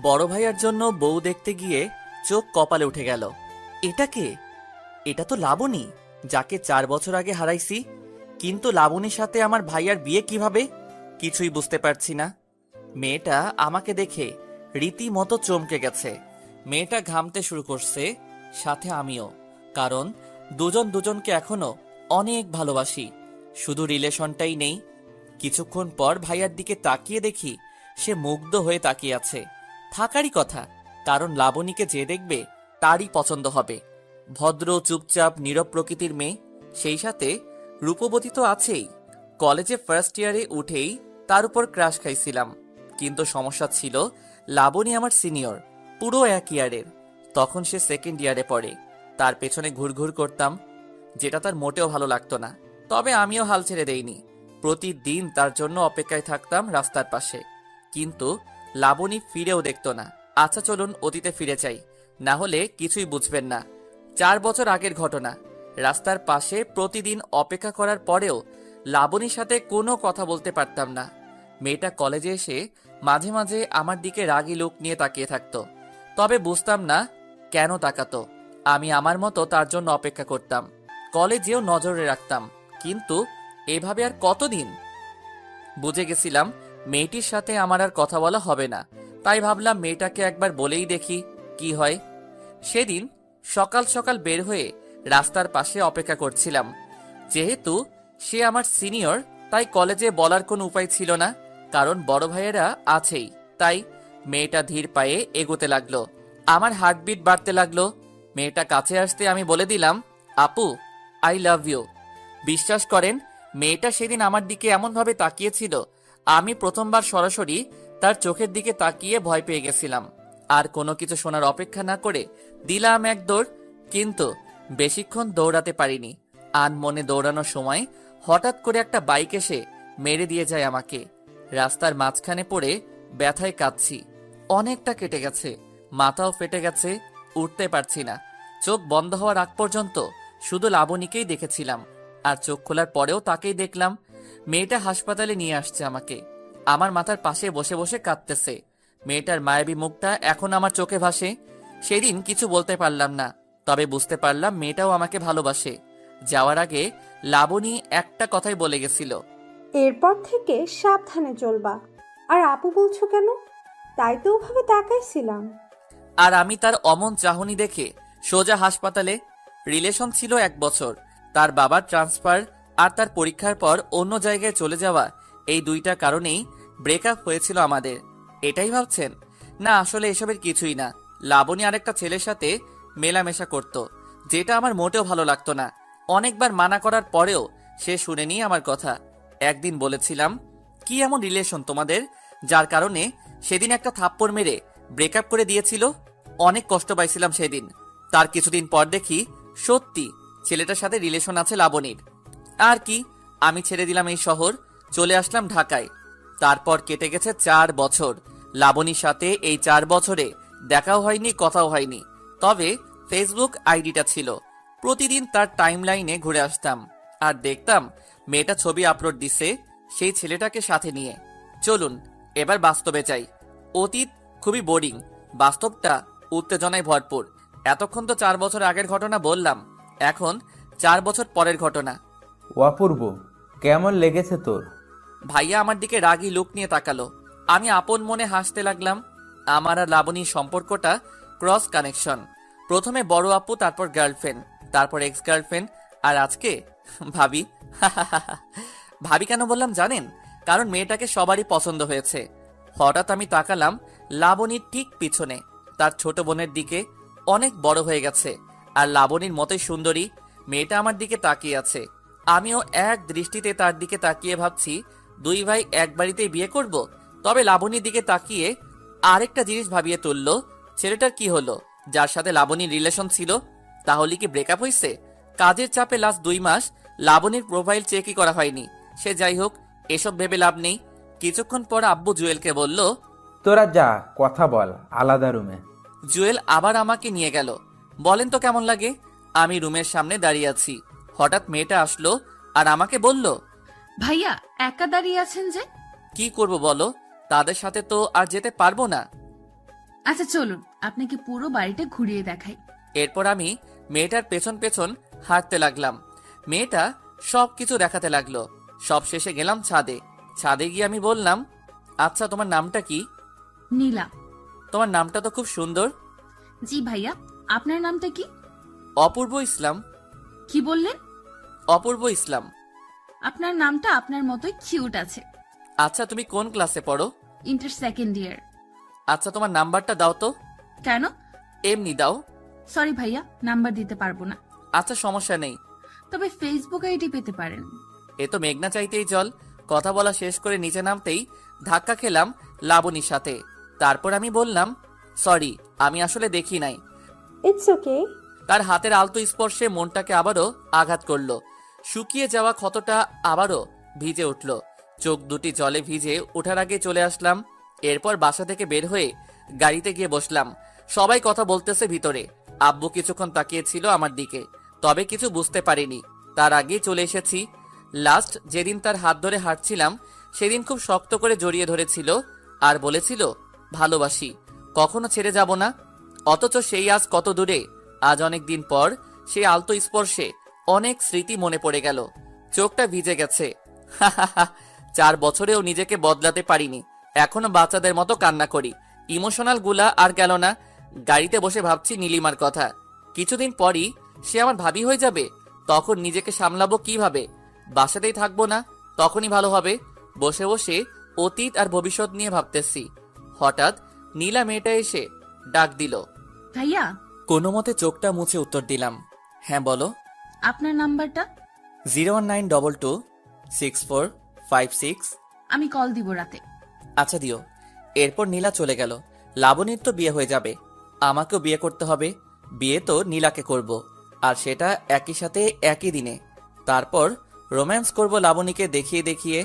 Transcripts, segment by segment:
বড় ভাইয়ার জন্য বউ দেখতে গিয়ে চোখ কপালে উঠে গেল। এটা কে? এটা তো লাবণী, যাকে 4 বছর আগে হারাইছি। কিন্তু লাবণীর সাথে আমার ভাইয়ার বিয়ে কিভাবে? কিছুই বুঝতে পারছি না। মেয়েটা আমাকে দেখে রীতিমতো চমকে গেছে। মেয়েটা ঘামতে শুরু করছে, সাথে আমিও। কারণ দুজন দুজনকে এখনো অনেক ভালোবাসি, শুধু রিলেশনটাই নেই। কিছুক্ষণ পর ভাইয়ার দিকে তাকিয়ে দেখি সে মুগ্ধ হয়ে তাকিয়ে আছে। থাকারই কথা, কারণ লাবণীকে যে দেখবে তারই পছন্দ হবে। ভদ্র, চুপচাপ, নীরব প্রকৃতির মেয়ে, সেই সাথে রূপবতী তো আছেই। কলেজে ফার্স্ট ইয়ারে উঠেই তার উপর ক্রাশ খাইছিলাম। কিন্তু সমস্যা ছিল, লাবণী আমার সিনিয়র, পুরো 1 ইয়ারের। তখন সে সেকেন্ড ইয়ারে পড়ে। তার পেছনে ঘুরঘুর করতাম, যেটা তার মোটেও ভালো লাগতো না। তবে আমিও হাল ছেড়ে দেইনি। প্রতিদিন তার জন্য অপেক্ষায় থাকতাম রাস্তার পাশে। কিন্তু লাবণী ফিরেও দেখতো না। আচ্ছা চলুন অতীতে ফিরে যাই, না হলে কিছুই বুঝবেন না। 4 বছর আগের ঘটনা। রাস্তার পাশে প্রতিদিন অপেক্ষা করার পরেও লাবণীর সাথে কোনো কথা বলতে পারতাম না। মেয়েটা কলেজে এসে মাঝে মাঝে আমার দিকে রাগী লোক নিয়ে তাকিয়ে থাকতো। তবে বুঝতাম না কেন তাকাতো। আমি আমার মতো তার জন্য অপেক্ষা করতাম, কলেজেও নজরে রাখতাম। কিন্তু এভাবে আর কতদিন? বুঝে গেছিলাম মেয়েটির সাথে আমার আর কথা বলা হবে না। তাই ভাবলাম মেয়েটাকে একবার বলেই দেখি কি হয়। সেদিন সকাল সকাল বের হয়ে রাস্তার পাশে অপেক্ষা করছিলাম। যেহেতু সে আমার সিনিয়র, তাই কলেজে বলার কোনো উপায় ছিল না, কারণ বড় ভাইয়েরা আছেই। তাই মেয়েটা ধীর পায়ে এগোতে লাগলো। আমার হার্টবিট বাড়তে লাগলো। মেয়েটা কাছে আসতে আমি বলে দিলাম, আপু, আই লাভ ইউ। বিশ্বাস করেন, মেয়েটা সেদিন আমার দিকে এমনভাবে তাকিয়েছিল, আমি প্রথমবার সরাসরি তার চোখের দিকে তাকিয়ে ভয় পেয়ে গেছিলাম। আর কোনো কিছু শোনার অপেক্ষা না করে দিলাম এক দৌড়। কিন্তু বেশিক্ষণ দৌড়াতে পারিনি। আনমনে দৌড়ানোর সময় হঠাৎ করে একটা বাইক এসে মেরে দিয়ে যায় আমাকে। রাস্তার মাঝখানে পড়ে ব্যথায় কাঁদছি। অনেকটা কেটে গেছে, মাথাও ফেটে গেছে, উঠতে পারছি না। চোখ বন্ধ হওয়ার আগ পর্যন্ত শুধু লাবণীকেই দেখেছিলাম, আর চোখ খোলার পরেও তাকেই দেখলাম। মেয়েটা হাসপাতালে নিয়ে আসছে আমাকে। আমার মাথার পাশে বসে বসে কাঁদতেছে। মেয়েটার মায়াবী মুখটা এখন আমার চোখে ভাসে। সেদিন কিছু বলতে পারলাম না, তবে বুঝতে পারলাম মেয়েটাও আমাকে ভালোবাসে। যাওয়ার আগে লাবণী একটা কথাই বলে গেছিল, এরপর থেকে সাবধানে চলবা। আর আপু বলছো কেন? তাই তো ওভাবে তাকাইছিলাম। আর আমি তার অমন চাহনি দেখে সোজা হাসপাতালে। রিলেশন ছিল 1 বছর। তার বাবার ট্রান্সফার আর তার পরীক্ষার পর অন্য জায়গায় চলে যাওয়া, এই 2টা কারণেই ব্রেকআপ হয়েছিল আমাদের। এটাই ভাবছেন? না, আসলে এসবের কিছুই না। লাবণী আরেকটা ছেলের সাথে মেলামেশা করত, যেটা আমার মোটেও ভালো লাগতো না। অনেকবার মানা করার পরেও সে শুনেনি আমার কথা। একদিন বলেছিলাম, কি এমন রিলেশন তোমাদের, যার কারণে সেদিন একটা থাপ্পড় মেরে ব্রেকআপ করে দিয়েছিল? অনেক কষ্ট পাইছিলাম সেদিন। তার কিছুদিন পর দেখি সত্যি ছেলেটার সাথে রিলেশন আছে লাবণীর। আর কি, আমি ছেড়ে দিলাম এই শহর, চলে আসলাম ঢাকায়। তারপর কেটে গেছে 4 বছর। লাবণীর সাথে এই 4 বছরে দেখাও হয়নি, কথাও হয়নি। তবে ফেসবুক আইডিটা ছিল। প্রতিদিন তার টাইমলাইনে ঘুরে আসতাম আর দেখতাম মেয়েটা ছবি আপলোড দিছে সেই ছেলেটাকে সাথে নিয়ে। চলুন এবার বাস্তবে যাই। অতীত খুবই বোরিং, বাস্তবটা উত্তেজনায় ভরপুর। এতক্ষণ তো 4 বছর আগের ঘটনা বললাম, এখন 4 বছর পরের ঘটনা। অপূর্ব, কেমন লেগেছে তোর? ভাইয়া আমার দিকে রাগী লুক নিয়ে তাকালো। আমি আপন মনে হাসতে লাগলাম। আমার আর লাবণীর সম্পর্কটা ক্রস কানেকশন। প্রথমে বড় আপু, তারপর গার্লফ্রেন্ড, তারপর এক্স গার্লফ্রেন্ড, আর আজকে ভাবি। ভাবি কেন বললাম জানেন? কারণ মেয়েটাকে সবারই পছন্দ হয়েছে। হঠাৎ আমি তাকালাম লাবণীর ঠিক পিছনে, তার ছোট বোনের দিকে। অনেক বড় হয়ে গেছে আর লাবণীর মতোই সুন্দরী। মেয়েটা আমার দিকে তাকিয়ে আছে। আমিও এক দৃষ্টিতে তার দিকে তাকিয়ে ভাবছি, 2 ভাই এক বাড়িতেই বিয়ে করব। তবে লাবণীর দিকে তাকিয়ে আরেকটা জিনিস ভাবিয়ে তুলল, ছেলেটার কি হলো যার সাথে লাবণীর রিলেশন ছিল? তাহলে কি ব্রেকআপ হয়েছে? কাজের চাপে লাস্ট 2 মাস লাবণীর প্রোফাইল চেকই করা হয়নি। সে যাই হোক, এসব ভেবে লাভ নেই। কিছুক্ষণ পর আব্বু জুয়েলকে বলল, তোরা যা, কথা বল আলাদা রুমে। জুয়েল আবার আমাকে নিয়ে গেল। বলেন তো কেমন লাগে? আমি রুমের সামনে দাঁড়িয়ে আছি। হঠাৎ মেয়েটা আসলো আর আমাকে বলল, ভাইয়া একা দাঁড়িয়ে আছেন যে? কি করব বলো, তাদের সাথে তো আর যেতে পারবো না। আচ্ছা চলুন আপনাকে পুরো বাড়িটা ঘুরিয়ে দেখাই। এরপর আমি মেয়েটার পেছন পেছন হাঁটতে লাগলাম। মেয়েটা সবকিছু দেখাতে লাগলো। সব শেষে গেলাম ছাদে। ছাদে গিয়ে আমি বললাম, আচ্ছা তোমার নামটা কি? নীলা। তোমার নামটা তো খুব সুন্দর। জি ভাইয়া, আপনার নামটা কি? অপূর্ব ইসলাম। কি বললেন? অপূর্ব ইসলাম। আপনার নামটা আপনার মতোই কিউট আছে। আচ্ছা তুমি কোন ক্লাসে পড়ো? Inter second year. আচ্ছা তোমার নাম্বারটা দাও তো। কেন? এমনি দাও। সরি ভাইয়া, নাম্বার দিতে পারবো না। আচ্ছা সমস্যা নেই। তবে ফেসবুক আইডি পেতে পারেন। এ তো মেঘনা চাইতেই জল। কথা বলা শেষ করে নিচে নামতেই ধাক্কা খেলাম লাবণীর সাথে। তারপর আমি বললাম, সরি, আমি আসলে দেখি নাই। It's okay. তার হাতের আলতো স্পর্শে মনটাকে আবারও আঘাত করলো। শুকিয়ে যাওয়া ক্ষতটা আবারও ভিজে উঠল। চোখ দুটি জলে ভিজে ওঠার আগে চলে আসলাম। এরপর বাসা থেকে বের হয়ে গাড়িতে গিয়ে বসলাম। সবাই কথা বলতেছে ভিতরে। আব্বু কিছুক্ষণ তাকিয়েছিল আমার দিকে, তবে কিছু বুঝতে পারিনি। তার আগেই চলে এসেছি। লাস্ট যেদিন তার হাত ধরে হাঁটছিলাম সেদিন খুব শক্ত করে জড়িয়ে ধরেছিল আর বলেছিল ভালোবাসি, কখনো ছেড়ে যাব না। অথচ সেই আজ কত দূরে। আজ অনেক দিন পর সেই আলতো স্পর্শে অনেক স্মৃতি মনে পড়ে গেল। চোখটা ভিজে গেছে। 4 বছরেও নিজেকে বদলাতে পারিনি। এখনো বাচ্চাদের মতো কান্না করি। ইমোশনাল গুলা আর গেল না। গাড়িতে বসে ভাবছি নীলিমার কথা। কিছুদিন পরই সে আমার ভাবি হয়ে যাবে। তখন নিজেকে সামলাবো কিভাবে? বাসাতেই থাকবো না, তখনই ভালো হবে। বসে বসে অতীত আর ভবিষ্যৎ নিয়ে ভাবতেছি। হঠাৎ নীলা মেয়েটা এসে ডাক দিল। ভাইয়া, কোনো মতে চোখটা মুছে উত্তর দিলাম, হ্যাঁ বলো। আপনার নাম্বারটা? 019226456। আমি কল দিব রাতে। আচ্ছা দিও। এরপর নীলা চলে গেল। লাবণীর তো বিয়ে হয়ে যাবে, আমাকেও বিয়ে করতে হবে। বিয়ে তো নীলাকে করব, আর সেটা একই সাথে একই দিনে। তারপর রোম্যান্স করব লাবণীকে দেখিয়ে দেখিয়ে।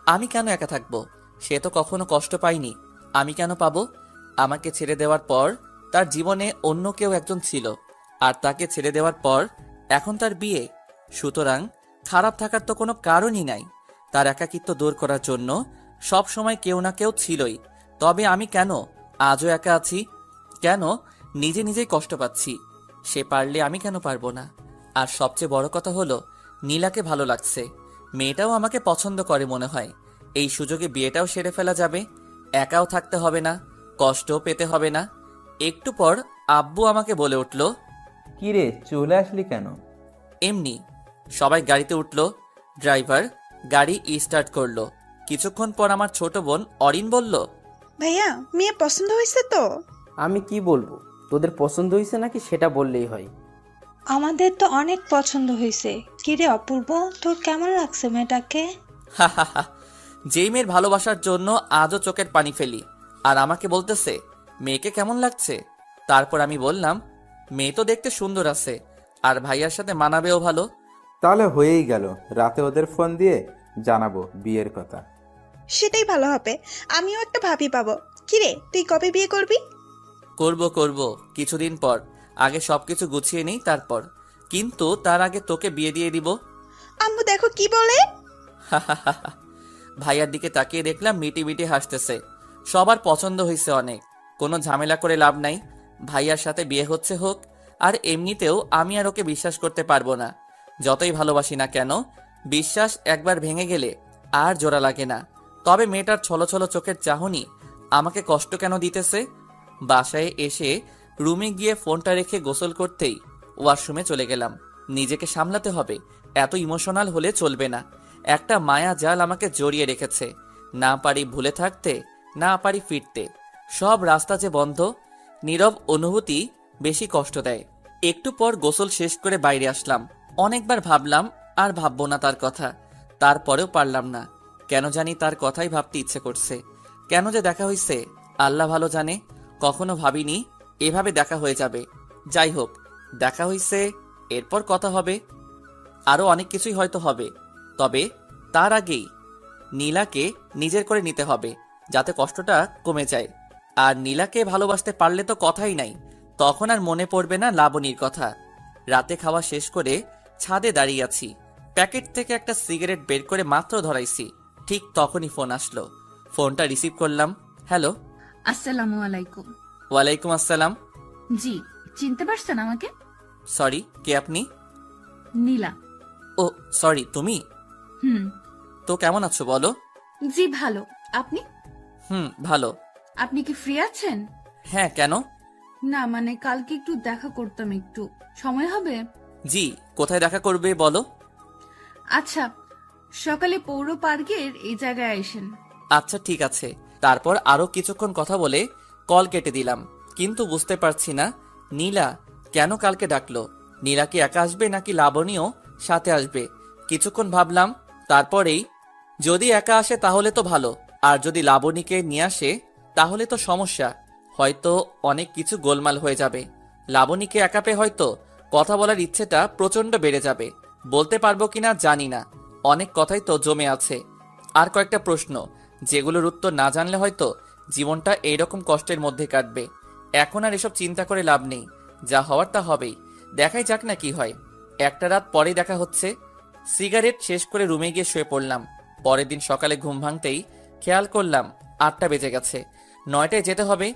আমি কেন একা থাকবো? সে তো কখনো কষ্ট পায়নি, আমি কেন পাবো? আমাকে ছেড়ে দেওয়ার পর তার জীবনে অন্য কেউ একজন ছিল, আর তাকে ছেড়ে দেওয়ার পর এখন তার বিয়ে। সুতরাং খারাপ থাকার তো কোনো কারণই নাই। তার একাকিত্ব দূর করার জন্য সব সময় কেউ না কেউ ছিলই। তবে আমি কেন আজও একা আছি? কেন নিজে নিজেই কষ্ট পাচ্ছি? সে পারলে আমি কেন পারবো না? আর সবচেয়ে বড় কথা হলো নীলাকে ভালো লাগছে। মেয়েটাও আমাকে পছন্দ করে মনে হয়। এই সুযোগে বিয়েটাও সেরে ফেলা যাবে। একাও থাকতে হবে না, কষ্টও পেতে হবে না। একটু পর আব্বু আমাকে বলে উঠল, কি রে, চলে আসলি কেন? এমনি। সবাই গাড়িতে উঠল। ড্রাইভার গাড়ি স্টার্ট করলো। কিছুক্ষণ পর আমার ছোট বোন অরিন বলল, ভাইয়া, মেয়ে পছন্দ হয়েছে তো? আমি কি বলবো, তোদের পছন্দ হয়েছে নাকি সেটা বললেই হয়। আমাদের তো অনেক পছন্দ হয়েছে। কিরে অপূর্ব, তোর কেমন লাগছে মেয়েটাকে? হাহাহা, যেই মেয়ের ভালোবাসার জন্য আজও চোখের পানি ফেলি, আর আমাকে বলতেছে মেয়েকে কেমন লাগছে। তারপর আমি বললাম, মেয়ে তো দেখতে সুন্দর আছে, আর ভাইয়ার সাথে মানাবেও ভালো। তাহলে হয়েই গেল, রাতে ওদের ফোন দিয়ে জানাবো বিয়ের কথা। সেটাই ভালো হবে, আমিও একটা ভাবি পাবো। কিরে, তুই কবে বিয়ে করবি? করব কিছুদিন পর। আগে সবকিছু গুছিয়ে নেই তারপর। কিন্তু তার আগে তোকে বিয়ে দিয়ে দিব। আম্মু দেখো কি বলে। হাহাহা। ভাইয়ার দিকে তাকিয়ে দেখলাম মিটি মিটি হাসতেছে। সবার পছন্দ হয়েছে অনেক, কোনো ঝামেলা করে লাভ নাই। ভাইয়ার সাথে বিয়ে হচ্ছে হোক। আর এমনিতেও আমি আর ওকে বিশ্বাস করতে পারবো না। যতই ভালোবাসি না কেন, বিশ্বাস একবার ভেঙে গেলে আর জোড়া লাগে না। তবে মেয়েটার ছলছল চোখের চাহনি আমাকে কষ্ট কেন দিতেছে? বাসায় এসে রুমে গিয়ে ফোনটা রেখে গোসল করতেই ওয়াশরুমে চলে গেলাম। নিজেকে সামলাতে হবে, এত ইমোশনাল হলে চলবে না। একটা মায়া জাল আমাকে জড়িয়ে রেখেছে। না পারি ভুলে থাকতে, না পারি ফিরতে। সব রাস্তা যে বন্ধ। নীরব অনুভূতি বেশি কষ্ট দেয়। একটু পর গোসল শেষ করে বাইরে আসলাম। অনেকবার ভাবলাম আর ভাববো না তার কথা, তারপরেও পারলাম না। কেন জানি তার কথাই ভাবতে ইচ্ছে করছে। কেন যে দেখা হয়েছে আল্লাহ ভালো জানে। কখনো ভাবিনি এভাবে দেখা হয়ে যাবে। যাই হোক, দেখা হয়েছে, এরপর কথা হবে। আরো অনেক কিছুই হয়তো হবে। তবে তার আগেই নীলাকে নিজের করে নিতে হবে, যাতে কষ্টটা কমে যায়। আর নীলাকে ভালোবাসতে পারলে তো কথাই নাই। তখন আর মনে পড়বে না লাবণীর কথা। রাতে খাওয়া শেষ করে ছাদে দাঁড়িয়ে আছি। প্যাকেট থেকে একটা সিগারেট বের করে মাত্র ধরাইছি, ঠিক তখনই ফোন আসলো। ফোনটা রিসিভ করলাম। হ্যালো। আসসালামু আলাইকুম। ওয়ালাইকুম আসসালাম। জি, চিনতে পারছেন আমাকে? সরি, কে আপনি? নীলা। ও সরি, তুমি? হুম। তো কেমন আছো বলো? জি ভালো, আপনি? ভালো। আপনি কি ফ্রি আছেন? হ্যাঁ, কেন? না মানে কালকে একটু দেখা করতাম, একটু সময় হবে? জি, কোথায় দেখা করবে বলো? আচ্ছা, সকালে পৌর পার্কের এই জায়গায় আসেন। আচ্ছা ঠিক আছে। তারপর আরো কিছুক্ষণ কথা বলে কল কেটে দিলাম, কিন্তু বুঝতে পারছি না নীলা কেন কালকে ডাকলো। নীলা কি একা আসবে নাকি লাবণীও সাথে আসবে? কিছুক্ষণ ভাবলাম, তারপরেই যদি একা আসে তাহলে তো ভালো, আর যদি লাবণীকে নিয়ে আসে তাহলে তো সমস্যা, হয়তো অনেক কিছু গোলমাল হয়ে যাবে। লাবণীকে একা পেয়ে হয়তো কথা বলার ইচ্ছেটা প্রচন্ড বেড়ে যাবে। বলতে পারবো কিনা জানি না, অনেক কথাই তো জমে আছে। আর কয়েকটা প্রশ্ন যেগুলোর উত্তর না জানলে হয়তো জীবনটা এইরকম কষ্টের মধ্যে কাটবে। এখন আর এসব চিন্তা করে লাভ নেই, যা হওয়ার তা হবেই। দেখাই যাক না কি হয়। একটা রাত পরে দেখা হচ্ছে। সিগারেট শেষ করে রুমে গিয়ে শুয়ে পড়লাম। পরের দিন সকালে ঘুম ভাঙতেই খেয়াল করলাম 8টা বেজে গেছে। 9টায় যেতে হবে।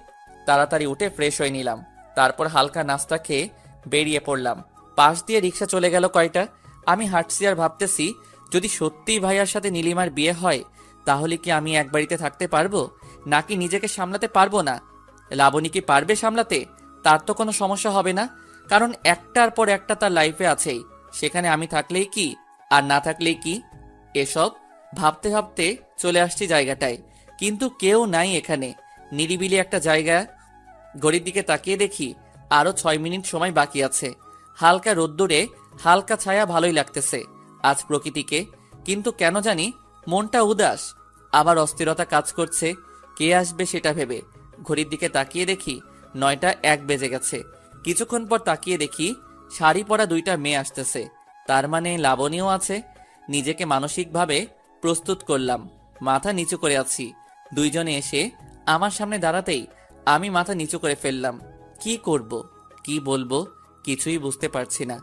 তাড়াতাড়ি উঠে ফ্রেশ হয়ে নিলাম। তারপর হালকা নাস্তা খেয়ে বেরিয়ে পড়লাম। পাশ দিয়ে রিক্সা চলে গেল কয়টা। আমি হাঁটছি আর ভাবতেছি, যদি সত্যিই ভাইয়ার সাথে নীলিমার বিয়ে হয় তাহলে কি আমি এক বাড়িতে থাকতে পারবো, নাকি নিজেকে সামলাতে পারবো না? লাবণী কি পারবে সামলাতে? তার তো কোনো সমস্যা হবে না, কারণ একটার পর একটা তার লাইফে আছেই। সেখানে আমি থাকলেই কি আর না থাকলেই কি? এসব ভাবতে ভাবতে চলে আসছি জায়গাটায়, কিন্তু কেউ নাই এখানে। নিরিবিলি একটা জায়গা। ঘড়ির দিকে তাকিয়ে দেখি আরো 6 মিনিট সময় বাকি আছে। হালকা রোদ্দুরে হালকা ছায়া ভালোই লাগতেছে আজ প্রকৃতিকে, কিন্তু কেন জানি মনটা উদাস। আবার অস্থিরতা কাজ করছে কে আসবে সেটা ভেবে। ঘড়ির দিকে তাকিয়ে দেখি 9টা 1 বেজে গেছে। কিছুক্ষণ পর তাকিয়ে দেখি শাড়ি পরা 2টা মেয়ে আসতেছে, তার মানে লাবণীও আছে। নিজেকে মানসিকভাবে প্রস্তুত করলাম, মাথা নিচু করে আছি। দুইজনে এসে আমার সামনে দাঁড়াতেই আমি মাথা নিচু করে ফেললাম। কি করব, কি বলবো কিছুই বুঝতে পারছি না।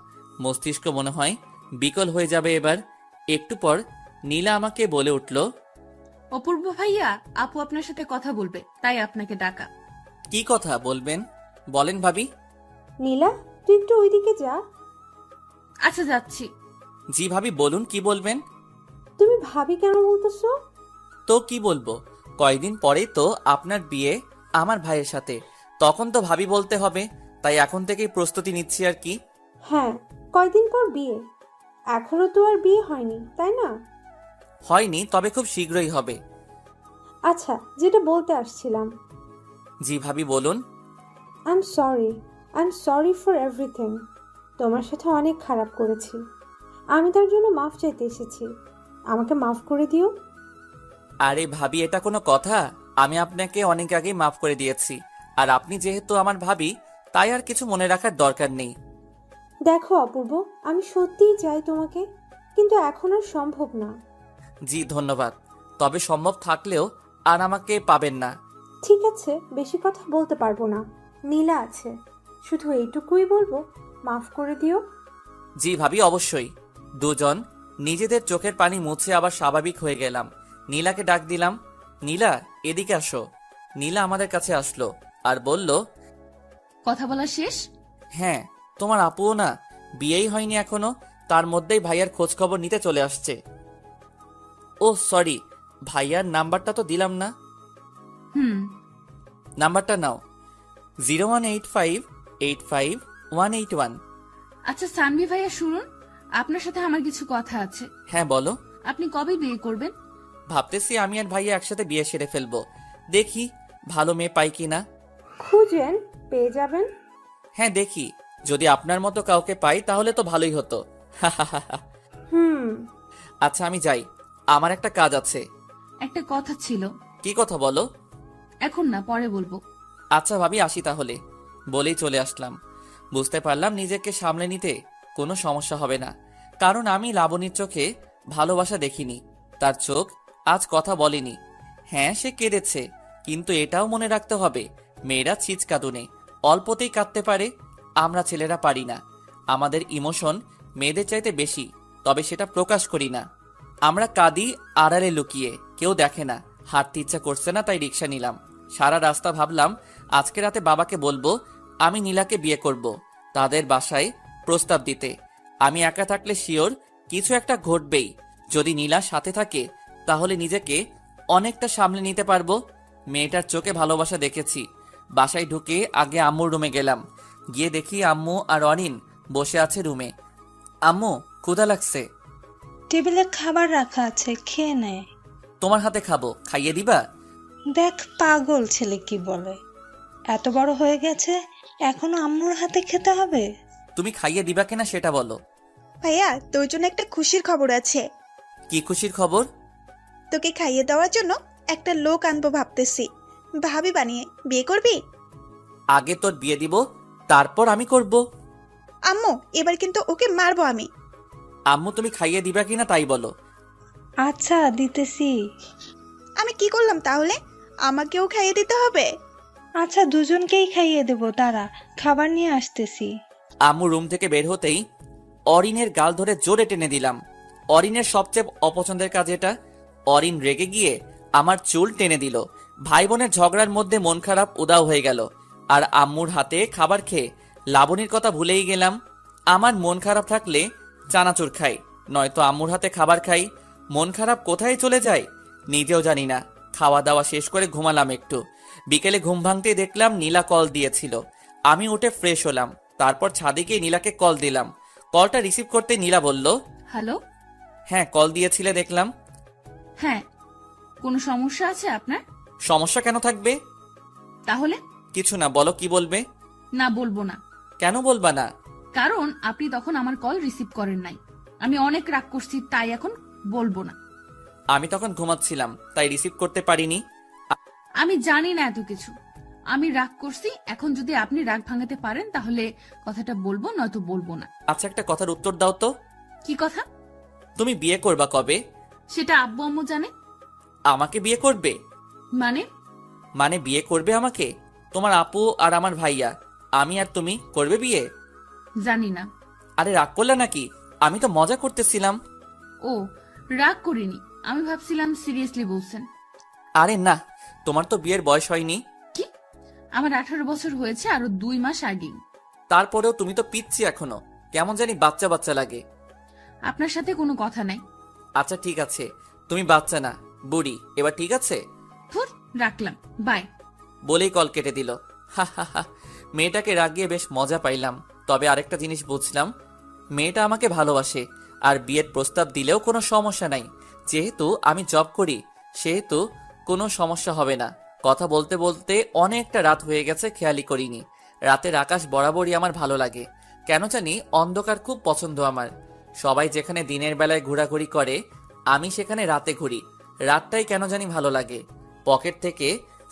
মস্তিষ্ক মনে হয় বিকল হয়ে যাবে এবার। একটু পর নীলা আমাকে বলে উঠল, অপূর্ব ভাইয়া, আপু আপনার সাথে কথা বলবে, তাই আপনাকে ডাকা। কি কথা বলবেন বলেন ভাবি। নীলা, তুই একটু ওইদিকে যা। আচ্ছা যাচ্ছি। জি ভাবি বলুন, কি বলবেন? তুমি ভাবি কেন বলতেছো? তো কি বলবো, কয়দিন পরেই তো আপনার বিয়ে আমার ভাইয়ের সাথে, তখন তো ভাবি বলতে হবে, তাই এখন থেকেই প্রস্তুতি নিচ্ছি আর কি। হ্যাঁ, কয়দিন পর বিয়ে? এখনো তো আর বিয়ে হয়নি, তাই না? হয়নি, তবে খুব শীঘ্রই হবে। আচ্ছা, যেটা বলতে আসছিলাম, জি ভাবি বলুন। I am sorry for everything. তোমার সাথে অনেক খারাপ করেছি, আমি তার জন্য মাফ চাইতে এসেছি। আমাকে মাফ করে দিও। আরে ভাবি, এটা কোনো কথা? আমি আপনাকে অনেক আগেই মাফ করে দিয়েছি, আর আপনি যেহেতু আমার ভাবি তাই আর কিছু মনে রাখার দরকার নেই। দেখো অপূর্ব, আমি সত্যিই চাই তোমাকে, কিন্তু এখন আর সম্ভব না। জি ধন্যবাদ, তবে সম্ভব থাকলেও আর আমাকে পাবেন না। ঠিক আছে, বেশি কথা বলতে পারবো না। নীলা আছে, শুধু এইটুকুই বলবো, মাফ করে দিও। জি ভাবি অবশ্যই। দুজন নিজেদের চোখের পানি মুছে আবার স্বাভাবিক হয়ে গেলাম। নীলাকে ডাক দিলাম, নীলা এদিকে আসো। নীলা আমাদের কাছে আসলো আর বলল, কথা বলা শেষ? হ্যাঁ, তোমার আপুও না বিয়েই হয়নি এখনো, তার মধ্যেই ভাইয়ার খোঁজ খবর নিতে চলে আসছে। ও সরি, ভাইয়ার নাম্বারটা তো দিলাম না। হুম। নাম্বারটা নাও, 018585181। আচ্ছা সানভি ভাইয়া শুনুন, আপনার সাথে আমার কিছু কথা আছে। হ্যাঁ বলো। আপনি কবে বিয়ে করবেন? ভাবতেছি আমি আর ভাইয়া একসাথে বিয়ে সেরে ফেলবো, দেখি ভালো মেয়ে পাই কিনা। খুঁজেন, পেয়ে যাবেন। হ্যাঁ দেখি, যদি আপনার মতো কাউকে পাই তাহলে তো ভালোই হতো। হুম। আচ্ছা আমি যাই, আমার একটা কাজ আছে। একটা কথা ছিল। কি কথা বলো? এখন না, পরে বলবো। আচ্ছা ভাবি, আসি তাহলে। বলেই চলে আসলাম। বুঝতে পারলাম নিজেকে সামলে নিতে কোনো সমস্যা হবে না, কারণ আমি লাবণীর চোখে ভালোবাসা দেখিনি। তার চোখ আজ কথা বলেনি। হ্যাঁ সে কেঁদেছে, কিন্তু এটাও মনে রাখতে হবে মেয়েরা ছিচকাদুনে অল্পতেই কাঁদতে পারে, আমরা ছেলেরা পারি না। আমাদের ইমোশন মেয়েদের চাইতে বেশি, তবে সেটা প্রকাশ করি না। আমরা কাঁদি আড়ালে লুকিয়ে, কেউ দেখে না। হাঁটতে ইচ্ছা করছে না, তাই রিক্সা নিলাম। সারা রাস্তা ভাবলাম আজকে রাতে বাবাকে বলবো আমি নীলাকে বিয়ে করব, তাদের বাসায় প্রস্তাব দিতে। আমি একা থাকলে শিওর কিছু একটা ঘটবেই। যদি নীলা সাথে থাকে তাহলে নিজেকে অনেকটা সামলে নিতে পারবো। মেয়েটার চোখে ভালোবাসা দেখেছি। বাসায় ঢুকে আগে আম্মুর রুমে গেলাম। গিয়ে দেখি আম্মু আর অরিন বসে আছে রুমে। আম্মু, ক্ষুধা লাগছে। টেবিলে খাবার রাখা আছে, খেয়ে নেয়। তোমার হাতে খাবো, খাইয়ে দিবা? দেখ পাগল ছেলে কি বলে, এত বড় হয়ে গেছে এখনো আম্মুর হাতে খেতে হবে? তুমি খাইয়ে দিবা কিনা সেটা বলো। ভাইয়া, তোর জন্য একটা খুশির খবর আছে। কি খুশির খবর? তোকে খাইয়ে দেওয়ার জন্য একটা লোক আনবো ভাবতেছি। ভাবি বানিয়ে বিয়ে করবি? আগে তোর বিয়ে দিব, তারপর আমি করব। আম্মু, এবার কিন্তু ওকে মারবো আমি। আম্মু, তুমি খাইয়ে দিবা কিনা তাই বলো। আচ্ছা দিতেছি। আমি কি করলাম তাহলে? আমাকেও খাইয়ে দিতে হবে? আচ্ছা দুজনকেই খাইয়ে দেবো, দাঁড়া খাবার নিয়ে আসতেছি। আম্মু রুম থেকে বের হতেই অরিনের গাল ধরে জোরে টেনে দিলাম। অরিনের সবচেয়ে অপছন্দের কাজ এটা। অরিন রেগে গিয়ে আমার চুল টেনে দিল। ভাই বোনের ঝগড়ার মধ্যে মন খারাপ উদাও হয়ে গেল। আর আম্মুর হাতে খাবার খেয়ে লাবণীর কথা ভুলেই গেলাম। আমার মন খারাপ থাকলে চানাচুর খাই, নয়তো আম্মুর হাতে খাবার খাই। মন খারাপ কোথায় চলে যায় নিজেও জানি না। খাওয়া দাওয়া শেষ করে ঘুমালাম একটু। বিকেলে ঘুম ভাঙতেই দেখলাম নীলা কল দিয়েছিল। আমি উঠে ফ্রেশ হলাম, তারপর ছাদে গিয়ে নীলাকে কল দিলাম। কলটা রিসিভ করতে নীলা বলল, হ্যালো। হ্যাঁ কল দিয়েছিলে দেখলাম। হ্যাঁ, কোনো সমস্যা আছে আপনার? সমস্যা কেন থাকবে? তাহলে? কিছু না, বলো কি বলবে। না, বলবো না। কেন বলবা না? কারণ আপনি তখন আমার কল রিসিভ করেন নাই। আমি অনেক রাগ করছি, তাই এখন বলবো না। আমি তখন ঘুমাচ্ছিলাম, তাই রিসিভ করতে পারিনি। আমি জানি না এত কিছু। আমি রাগ করছি, এখন যদি আপনি রাগ ভাঙাতে পারেন তাহলে কথাটা বলবো, নয়তো বলবো না। আচ্ছা, একটা কথার উত্তর দাও তো। কি কথা? তুমি বিয়ে করবা কবে? সেটা আব্বু আম্মু জানে। আমাকে বিয়ে করবে? মানে? মানে বিয়ে করবে আমাকে? তোমার আপু আর আমার ভাইয়া, আমি আর তুমি করবে বিয়ে? জানি না। আরে রাগ করলে নাকি? আমি তো মজা করতেছিলাম। ও, রাগ করিনি, আমি ভাবছিলাম সিরিয়াসলি বলছেন। আরে না, তোমার তো বিয়ের বয়স হয়নি। কি? আমার 18 বছর হয়েছে আরো 2 মাস আগেই। তারপরেও তুমি তো পিচ্ছি এখনো, কেমন জানি বাচ্চা বাচ্চা লাগে। আপনার সাথে কোনো কথা নাই। আচ্ছা ঠিক আছে, তুমি বাচ্চা না, বুড়ি। এবার ঠিক আছে? ধুর, রাখলাম, বাই। বলেই কল কেটে দিল। হা হা হা, মেয়েটাকে রাগিয়ে বেশ মজা পাইলাম। তবে আরেকটা জিনিস বুঝলাম, মেয়েটা আমাকে ভালোবাসে। আর বিয়ের প্রস্তাব দিলেও কোনো সমস্যা নাই। যেহেতু আমি জব করি সেহেতু কোনো সমস্যা হবে না। কথা বলতে বলতে অনেকটা রাত হয়ে গেছে, খেয়ালই করিনি। রাতের আকাশ বরাবরই আমার ভালো লাগে। কেন জানি অন্ধকার খুব পছন্দ আমার। সবাই যেখানে দিনের বেলায় ঘোরাঘুরি করে, আমি সেখানে রাতে ঘুরি। রাতটাই কেন জানি ভালো লাগে। পকেট থেকে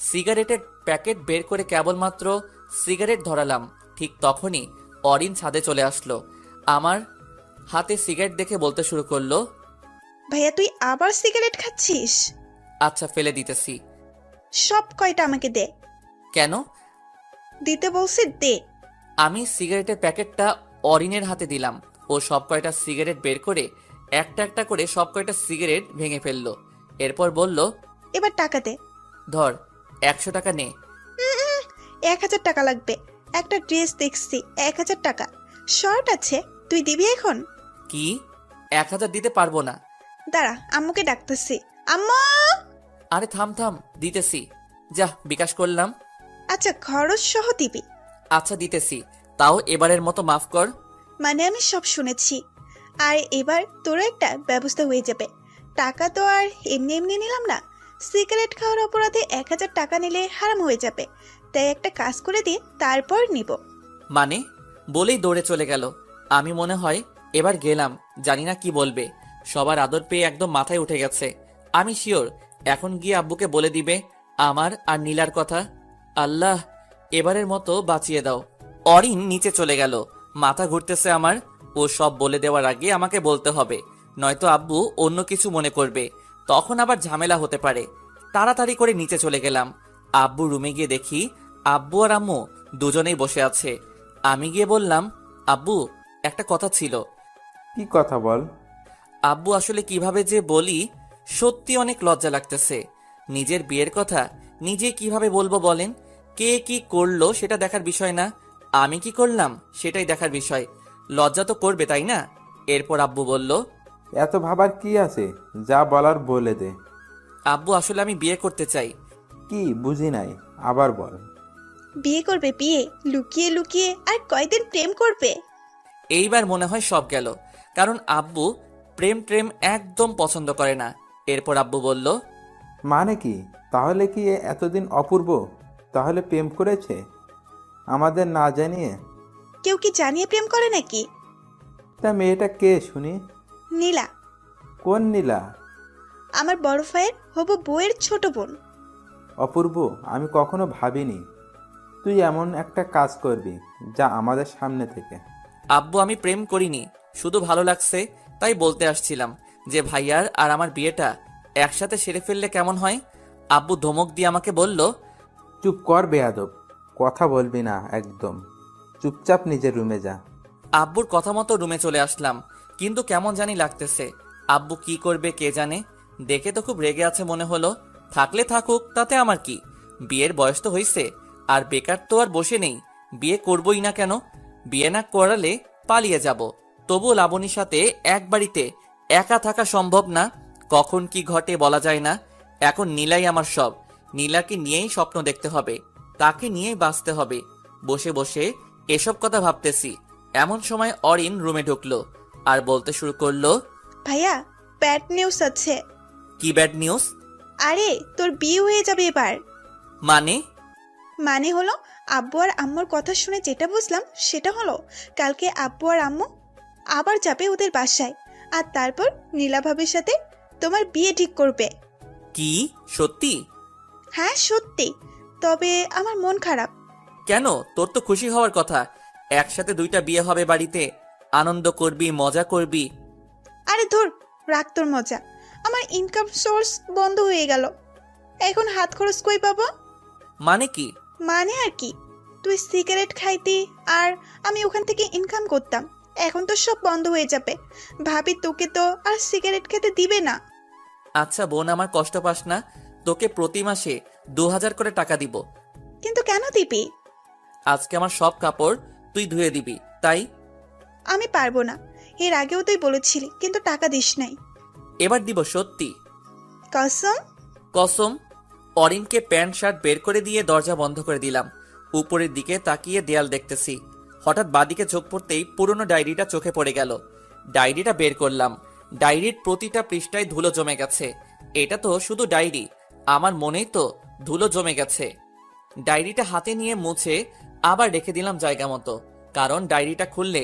সিগারেটের প্যাকেট বের করে কেবলমাত্র সিগারেট ধরালাম, ঠিক তখনই অরিন ছাদে চলে আসলো। আমার হাতে সিগারেট দেখে বলতে শুরু করলো, ভাইয়া, তুই আবার সিগারেট খাচ্ছিস? আচ্ছা ফেলে দিতেছি। সব কয়টা আমাকে দে। কেন? দিতে বলছি, দে। আমি সিগারেটের প্যাকেটটা অরিনের হাতে দিলাম। ও সব কয়টা সিগারেট বের করে একটা একটা করে সব কয়টা সিগারেট ভেঙে ফেললো। এরপর বলল, এবার টাকা দে। ধর 100 টাকা নে। 1000 টাকা লাগবে। একটা ড্রেস দেখছি, 1000 টাকা। শর্ট আছে, তুই দিবি এখন? কি? 1000 দিতে পারবো না। দাঁড়া, আম্মুকে ডাকতেছি। আম্মু! আরে থাম থাম, দিতেছি। যা, বিকাশ করলাম। আচ্ছা, খরচ সহ দিবি? আচ্ছা দিতেছি, তাও এবারের মতো মাফ কর। মানে আমি সব শুনেছি। আর এবার তোর একটা ব্যবস্থা হয়ে যাবে। টাকা তো আর এমনি এমনি নিলাম না। সিগারেট খাওয়ার অপরাধে 1000 টাকা নিলে হারাম হয়ে যাবে। তাই একটা কাজ করে দিয়ে তারপর নিব। মানে? বলেই দৌড়ে চলে গেল। আমি মনে হয় এবার গেলাম, জানি না কি বলবে। সবার আদর পেয়ে একদম মাথায় উঠে গেছে। আমি শিওর এখন গিয়ে আব্বুকে বলে দিবে আমার আর নীলার কথা। আল্লাহ, এবারের মতো বাঁচিয়ে দাও। অরিন নিচে চলে গেল। মাথা ঘুরতেছে আমার। ও সব বলে দেওয়ার আগে আমাকে বলতে হবে, নয়তো আব্বু অন্য কিছু মনে করবে, তখন আবার ঝামেলা হতে পারে। তাড়াতাড়ি করে নিচে চলে গেলাম। আব্বু রুমে গিয়ে দেখি আব্বু আর আম্মু দুজনেই বসে আছে। আমি গিয়ে বললাম, আব্বু একটা কথা ছিল। কি কথা বল? আব্বু আসলে কিভাবে যে বলি, সত্যি অনেক লজ্জা লাগতেছে। নিজের বিয়ের কথা নিজে কিভাবে বলবো বলেন? কে কি করলো সেটা দেখার বিষয় না, আমি কি করলাম সেটাই দেখার বিষয়। লজ্জা তো করবে, তাই না? এরপর আব্বু বলল, এত ভাবার কি আছে, যা বলার বলে দে। আব্বু আসলে আমি বিয়ে করতে চাই। কি বুঝি নাই, আবার বল। বিয়ে করবে? বিয়ে লুকিয়ে লুকিয়ে? আর কয়দিন প্রেম করবে? এইবার মনে হয় সব গেল, কারণ আব্বু প্রেম প্রেম একদম পছন্দ করে না। এরপর আব্বু বলল, মানে কি? তাহলে কি এ এতদিন অপূর্ব তাহলে প্রেম করেছে আমাদের না জানিয়ে? কেউ কি জানিয়ে প্রেম করে নাকি? তা মেয়েটা কে শুনি? নীলা, কোন নীলা? আমার বড় ভাইয়ের হবু বউয়ের ছোট বোন। অপূর্ব, আমি কখনো ভাবিনি তুই এমন একটা কাজ করবি, যা আমাদের সামনে থেকে। আব্বু আমি প্রেম করিনি, শুধু ভালো লাগছে তাই বলতে আসছিলাম যে ভাইয়ার আর আমার বিয়েটা একসাথে সেরে ফেললে কেমন হয়। আব্বু ধমক দিয়ে আমাকে বলল, চুপ কর বেয়াদব, কথা বলবি না একদম, চুপচাপ নিজের রুমে যা। আব্বুর কথা মতো রুমে চলে আসলাম, কিন্তু কেমন জানি লাগতেছে। আব্বু কি করবে কে জানে, দেখে তো খুব রেগে আছে মনে হলো। থাকলে থাকুক, তাতে আমার কি? বিয়ের বয়স তো হয়েছে, আর বেকার তো আর বসে নেই, বিয়ে করবই না কেন? বিয়ে না করালে পালিয়ে যাব, তবুও লাবণীর সাথে এক বাড়িতে একা থাকা সম্ভব না। কখন কি ঘটে বলা যায় না। এখন নীলাই আমার সব, নীলাকে নিয়েই স্বপ্ন দেখতে হবে, তাকে নিয়েই বাঁচতে হবে। বসে বসে এসব কথা ভাবতেছি, এমন সময় অরিন রুমে ঢুকলো আর বলতে শুরু করলো, ভাইয়া, ব্যাড নিউজ আছে। কি ব্যাড নিউজ? আরে তোর বিয়ে হয়ে যাবে এবার। মানে? মানে হলো, আব্বু আর আম্মুর কথা শুনে যেটা বুঝলাম সেটা হলো, কালকে আব্বু আর আম্মু আবার যাবে ওদের বাসায়, আর তারপর নীলা ভাবির সাথে তোমার বিয়ে ঠিক করবে। কি সত্যি? হ্যাঁ সত্যি, তবে আমার মন খারাপ। কেন? তোর তো খুশি হওয়ার কথা, একসাথে দুইটা বিয়ে হবে বাড়িতে, আনন্দ করবি, মজা করবি। আরে ধুর, রাখ তোর মজা। আমার ইনকাম সোর্স বন্ধ হয়ে গেল, এখন হাত খরচ কই পাবো? মানে কি? মানে আর কি, তুই সিগারেট খাইতি আর আমি ওখান থেকে ইনকাম করতাম, এখন তো সব বন্ধ হয়ে যাবে। ভাবি তোকে তো আর সিগারেট খেতে দিবে না। আচ্ছা বোন, আমার কষ্ট পাস না, তোকে প্রতি মাসে 2000 করে টাকা দিব। কিন্তু কেন দিবি? আজকে আমার সব কাপড় তুই ধুয়ে দিবি, তাই। আমি পারবো না, এর আগেও তুই বলেছিলি কিন্তু টাকা দিস নাই। এবার দিব সত্যি। কসম? কসম। অরিনকে প্যান্ট শার্ট বের করে দিয়ে দরজা বন্ধ করে দিলাম। উপরের দিকে তাকিয়ে দেয়াল দেখতেছি, হঠাৎ বাদিকে চোখ পড়তেই পুরনো ডায়েরিটা চোখে পড়ে গেল। ডায়েরিটা বের করলাম, ডায়েরির প্রতিটা পৃষ্ঠায় ধুলো জমে গেছে। এটা তো শুধু ডায়েরি, আমার মনেই তো ধুলো জমে গেছে। ডায়েরিটা হাতে নিয়ে মুছে আবার রেখে দিলাম জায়গা মতো, কারণ ডায়েরিটা খুললে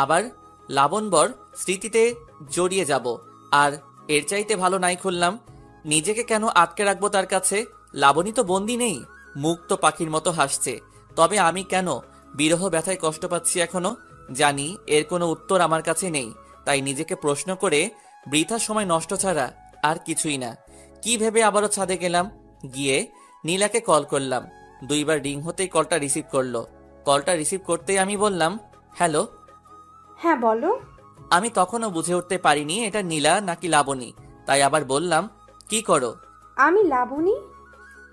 আবার লাবণবর স্মৃতিতে জড়িয়ে যাব। আর এর চাইতে ভালো নাই খুললাম, নিজেকে কেন আটকে রাখবো তার কাছে? লাবণী তো বন্দি নেই, মুক্ত পাখির মতো হাসছে, তবে আমি কেন বিরহ ব্যথায় কষ্ট পাচ্ছি এখনো? জানি এর কোনো উত্তর আমার কাছে নেই, তাই নিজেকে প্রশ্ন করে বৃথা সময় নষ্ট ছাড়া আর কিছুই না। কি ভেবে আবারও ছাদে গেলাম, গিয়ে নীলাকে কল করলাম। 2 বার রিং হতেই কলটা রিসিভ করলো। কলটা রিসিভ করতেই আমি বললাম, হ্যালো। হ্যাঁ বলো। আমি তখনও বুঝে উঠতে পারিনি এটা নীলা নাকি লাবণী, তাই আবার বললাম, কি করো? আমি লাবণী।